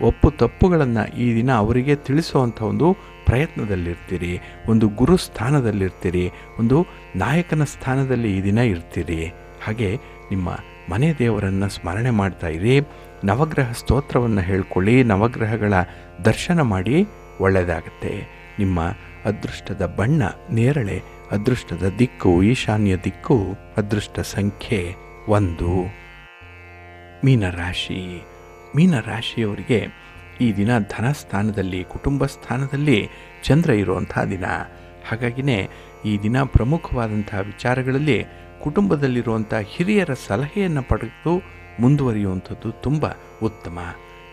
ಒಪ್ಪು ತಪ್ಪುಗಳನ್ನು ಈ ದಿನ ಅವರಿಗೆ ತಿಳಿಸುವಂಥ ಒಂದು ಪ್ರಯತ್ನದಲ್ಲಿರ್ತೀರಿ. ಒಂದು ಗುರು ಸ್ಥಾನದಲ್ಲಿರ್ತೀರಿ, ಒಂದು ನಾಯಕನ ಸ್ಥಾನದಲ್ಲಿ ಈ ದಿನ ಇರ್ತೀರಿ. ಹಾಗೆ ನಿಮ್ಮ ಮನೆ ದೇವರನ್ನು ಸ್ಮರಣೆ ಮಾಡ್ತಾ ಇರಿ. ನವಗ್ರಹ ಸ್ತೋತ್ರವನ್ನು ಹೇಳ್ಕೊಳ್ಳಿ, ನವಗ್ರಹಗಳ ದರ್ಶನ ಮಾಡಿ, ಒಳ್ಳೆಯದಾಗತ್ತೆ. ನಿಮ್ಮ ಅದೃಷ್ಟದ ಬಣ್ಣ ನೇರಳೆ, ಅದೃಷ್ಟದ ದಿಕ್ಕು ಈಶಾನ್ಯ ದಿಕ್ಕು, ಅದೃಷ್ಟ ಸಂಖ್ಯೆ 1. ಮೀನರಾಶಿ. ಮೀನರಾಶಿಯವರಿಗೆ ಈ ದಿನ ಧನಸ್ಥಾನದಲ್ಲಿ, ಕುಟುಂಬ ಸ್ಥಾನದಲ್ಲಿ ಚಂದ್ರ ಇರುವಂಥ ದಿನ. ಹಾಗಾಗಿನೇ ಈ ದಿನ ಪ್ರಮುಖವಾದಂಥ ವಿಚಾರಗಳಲ್ಲಿ ಕುಟುಂಬದಲ್ಲಿರುವಂಥ ಹಿರಿಯರ ಸಲಹೆಯನ್ನು ಪಡೆದು ಮುಂದುವರಿಯುವಂಥದ್ದು ತುಂಬ ಉತ್ತಮ.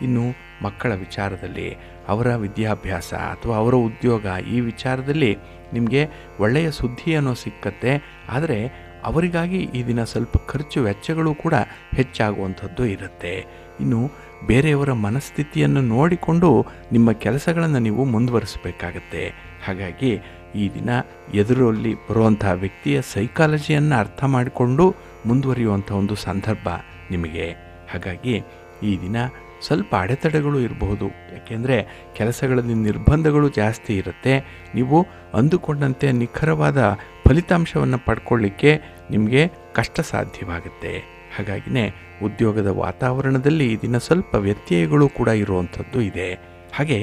ಇನ್ನು ಮಕ್ಕಳ ವಿಚಾರದಲ್ಲಿ, ಅವರ ವಿದ್ಯಾಭ್ಯಾಸ ಅಥವಾ ಅವರ ಉದ್ಯೋಗ ಈ ವಿಚಾರದಲ್ಲಿ ನಿಮಗೆ ಒಳ್ಳೆಯ ಸುದ್ದಿ ಅನ್ನೋ ಸಿಕ್ಕತ್ತೆ. ಆದರೆ ಅವರಿಗಾಗಿ ಈ ದಿನ ಸ್ವಲ್ಪ ಖರ್ಚು ವೆಚ್ಚಗಳು ಕೂಡ ಹೆಚ್ಚಾಗುವಂಥದ್ದು ಇರುತ್ತೆ. ಇನ್ನು ಬೇರೆಯವರ ಮನಸ್ಥಿತಿಯನ್ನು ನೋಡಿಕೊಂಡು ನಿಮ್ಮ ಕೆಲಸಗಳನ್ನು ನೀವು ಮುಂದುವರಿಸಬೇಕಾಗತ್ತೆ. ಹಾಗಾಗಿ ಈ ದಿನ ಎದುರಲ್ಲಿ ಬರುವಂಥ ವ್ಯಕ್ತಿಯ ಸೈಕಾಲಜಿಯನ್ನು ಅರ್ಥ ಮಾಡಿಕೊಂಡು ಮುಂದುವರಿಯುವಂಥ ಒಂದು ಸಂದರ್ಭ ನಿಮಗೆ. ಹಾಗಾಗಿ ಈ ದಿನ ಸ್ವಲ್ಪ ಅಡೆತಡೆಗಳು ಇರಬಹುದು. ಯಾಕೆಂದರೆ ಕೆಲಸಗಳಲ್ಲಿ ನಿರ್ಬಂಧಗಳು ಜಾಸ್ತಿ ಇರುತ್ತೆ. ನೀವು ಅಂದುಕೊಂಡಂತೆ ನಿಖರವಾದ ಫಲಿತಾಂಶವನ್ನು ಪಡ್ಕೊಳ್ಳಿಕ್ಕೆ ನಿಮಗೆ ಕಷ್ಟ ಸಾಧ್ಯವಾಗುತ್ತೆ. ಹಾಗಾಗಿನೇ ಉದ್ಯೋಗದ ವಾತಾವರಣದಲ್ಲಿ ಈ ದಿನ ಸ್ವಲ್ಪ ವ್ಯತ್ಯಯಗಳು ಕೂಡ ಇರುವಂಥದ್ದು ಇದೆ. ಹಾಗೆ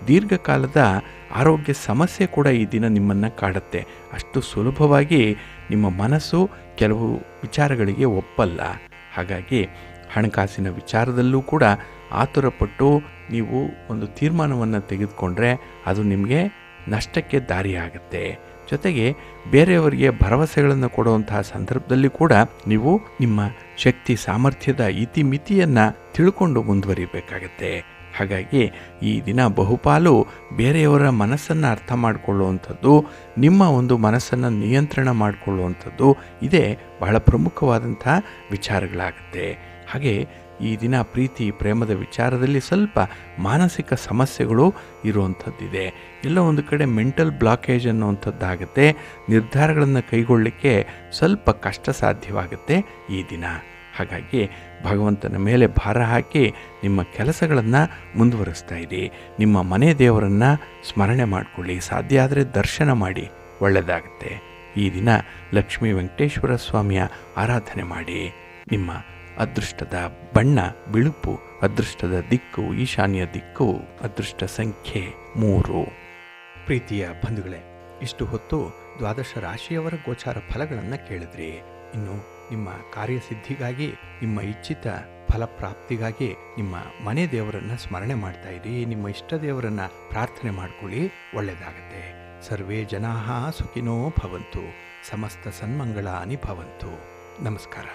ದೀರ್ಘಕಾಲದ ಆರೋಗ್ಯ ಸಮಸ್ಯೆ ಕೂಡ ಈ ದಿನ ನಿಮ್ಮನ್ನು ಕಾಡುತ್ತೆ. ಅಷ್ಟು ಸುಲಭವಾಗಿ ನಿಮ್ಮ ಮನಸ್ಸು ಕೆಲವು ವಿಚಾರಗಳಿಗೆ ಒಪ್ಪಲ್ಲ. ಹಾಗಾಗಿ ಹಣಕಾಸಿನ ವಿಚಾರದಲ್ಲೂ ಕೂಡ ಆತುರಪಟ್ಟು ನೀವು ಒಂದು ತೀರ್ಮಾನವನ್ನು ತೆಗೆದುಕೊಂಡ್ರೆ ಅದು ನಿಮಗೆ ನಷ್ಟಕ್ಕೆ ದಾರಿಯಾಗುತ್ತೆ. ಜೊತೆಗೆ ಬೇರೆಯವರಿಗೆ ಭರವಸೆಗಳನ್ನು ಕೊಡುವಂತಹ ಸಂದರ್ಭದಲ್ಲಿ ಕೂಡ ನೀವು ನಿಮ್ಮ ಶಕ್ತಿ ಸಾಮರ್ಥ್ಯದ ಇತಿಮಿತಿಯನ್ನು ತಿಳ್ಕೊಂಡು ಮುಂದುವರಿಬೇಕಾಗತ್ತೆ. ಹಾಗಾಗಿ ಈ ದಿನ ಬಹುಪಾಲು ಬೇರೆಯವರ ಮನಸ್ಸನ್ನು ಅರ್ಥ ಮಾಡಿಕೊಳ್ಳುವಂಥದ್ದು, ನಿಮ್ಮ ಒಂದು ಮನಸ್ಸನ್ನು ನಿಯಂತ್ರಣ ಮಾಡಿಕೊಳ್ಳುವಂಥದ್ದು ಇದೇ ಬಹಳ ಪ್ರಮುಖವಾದಂಥ ವಿಚಾರಗಳಾಗುತ್ತೆ. ಹಾಗೆ ಈ ದಿನ ಪ್ರೀತಿ ಪ್ರೇಮದ ವಿಚಾರದಲ್ಲಿ ಸ್ವಲ್ಪ ಮಾನಸಿಕ ಸಮಸ್ಯೆಗಳು ಇರುವಂಥದ್ದಿದೆ. ಎಲ್ಲೋ ಒಂದು ಕಡೆ ಮೆಂಟಲ್ ಬ್ಲಾಕೇಜ್ ಅನ್ನುವಂಥದ್ದಾಗುತ್ತೆ. ನಿರ್ಧಾರಗಳನ್ನು ಕೈಗೊಳ್ಳಲಿಕ್ಕೆ ಸ್ವಲ್ಪ ಕಷ್ಟ ಸಾಧ್ಯವಾಗುತ್ತೆ ಈ ದಿನ. ಹಾಗಾಗಿ ಭಗವಂತನ ಮೇಲೆ ಭಾರ ಹಾಕಿ ನಿಮ್ಮ ಕೆಲಸಗಳನ್ನು ಮುಂದುವರಿಸ್ತಾ ಇರಿ. ನಿಮ್ಮ ಮನೆ ದೇವರನ್ನು ಸ್ಮರಣೆ ಮಾಡಿಕೊಳ್ಳಿ. ಸಾಧ್ಯ ಆದರೆ ದರ್ಶನ ಮಾಡಿ, ಒಳ್ಳೆಯದಾಗುತ್ತೆ. ಈ ದಿನ ಲಕ್ಷ್ಮೀ ವೆಂಕಟೇಶ್ವರ ಸ್ವಾಮಿಯ ಆರಾಧನೆ ಮಾಡಿ. ನಿಮ್ಮ ಅದೃಷ್ಟದ ಬಣ್ಣ ಬಿಳುಪು, ಅದೃಷ್ಟದ ದಿಕ್ಕು ಈಶಾನ್ಯ ದಿಕ್ಕು, ಅದೃಷ್ಟ ಸಂಖ್ಯೆ 3. ಪ್ರೀತಿಯ ಬಂಧುಗಳೇ, ಇಷ್ಟು ಹೊತ್ತು ದ್ವಾದಶ ರಾಶಿಯವರ ಗೋಚಾರ ಫಲಗಳನ್ನು ಕೇಳಿದ್ರಿ. ಇನ್ನು ನಿಮ್ಮ ಕಾರ್ಯಸಿದ್ಧಿಗಾಗಿ, ನಿಮ್ಮ ಇಚ್ಛಿತ ಫಲಪ್ರಾಪ್ತಿಗಾಗಿ ನಿಮ್ಮ ಮನೆ ದೇವರನ್ನು ಸ್ಮರಣೆ ಮಾಡ್ತಾ ಇರಿ. ನಿಮ್ಮ ಇಷ್ಟ ದೇವರನ್ನು ಪ್ರಾರ್ಥನೆ ಮಾಡ್ಕೊಳ್ಳಿ, ಒಳ್ಳೆಯದಾಗತ್ತೆ. ಸರ್ವೇ ಜನಾಃ ಸುಖಿನೋ ಭವಂತು. ಸಮಸ್ತ ಸನ್ಮಂಗಳಾನಿ ಭವಂತು. ನಮಸ್ಕಾರ.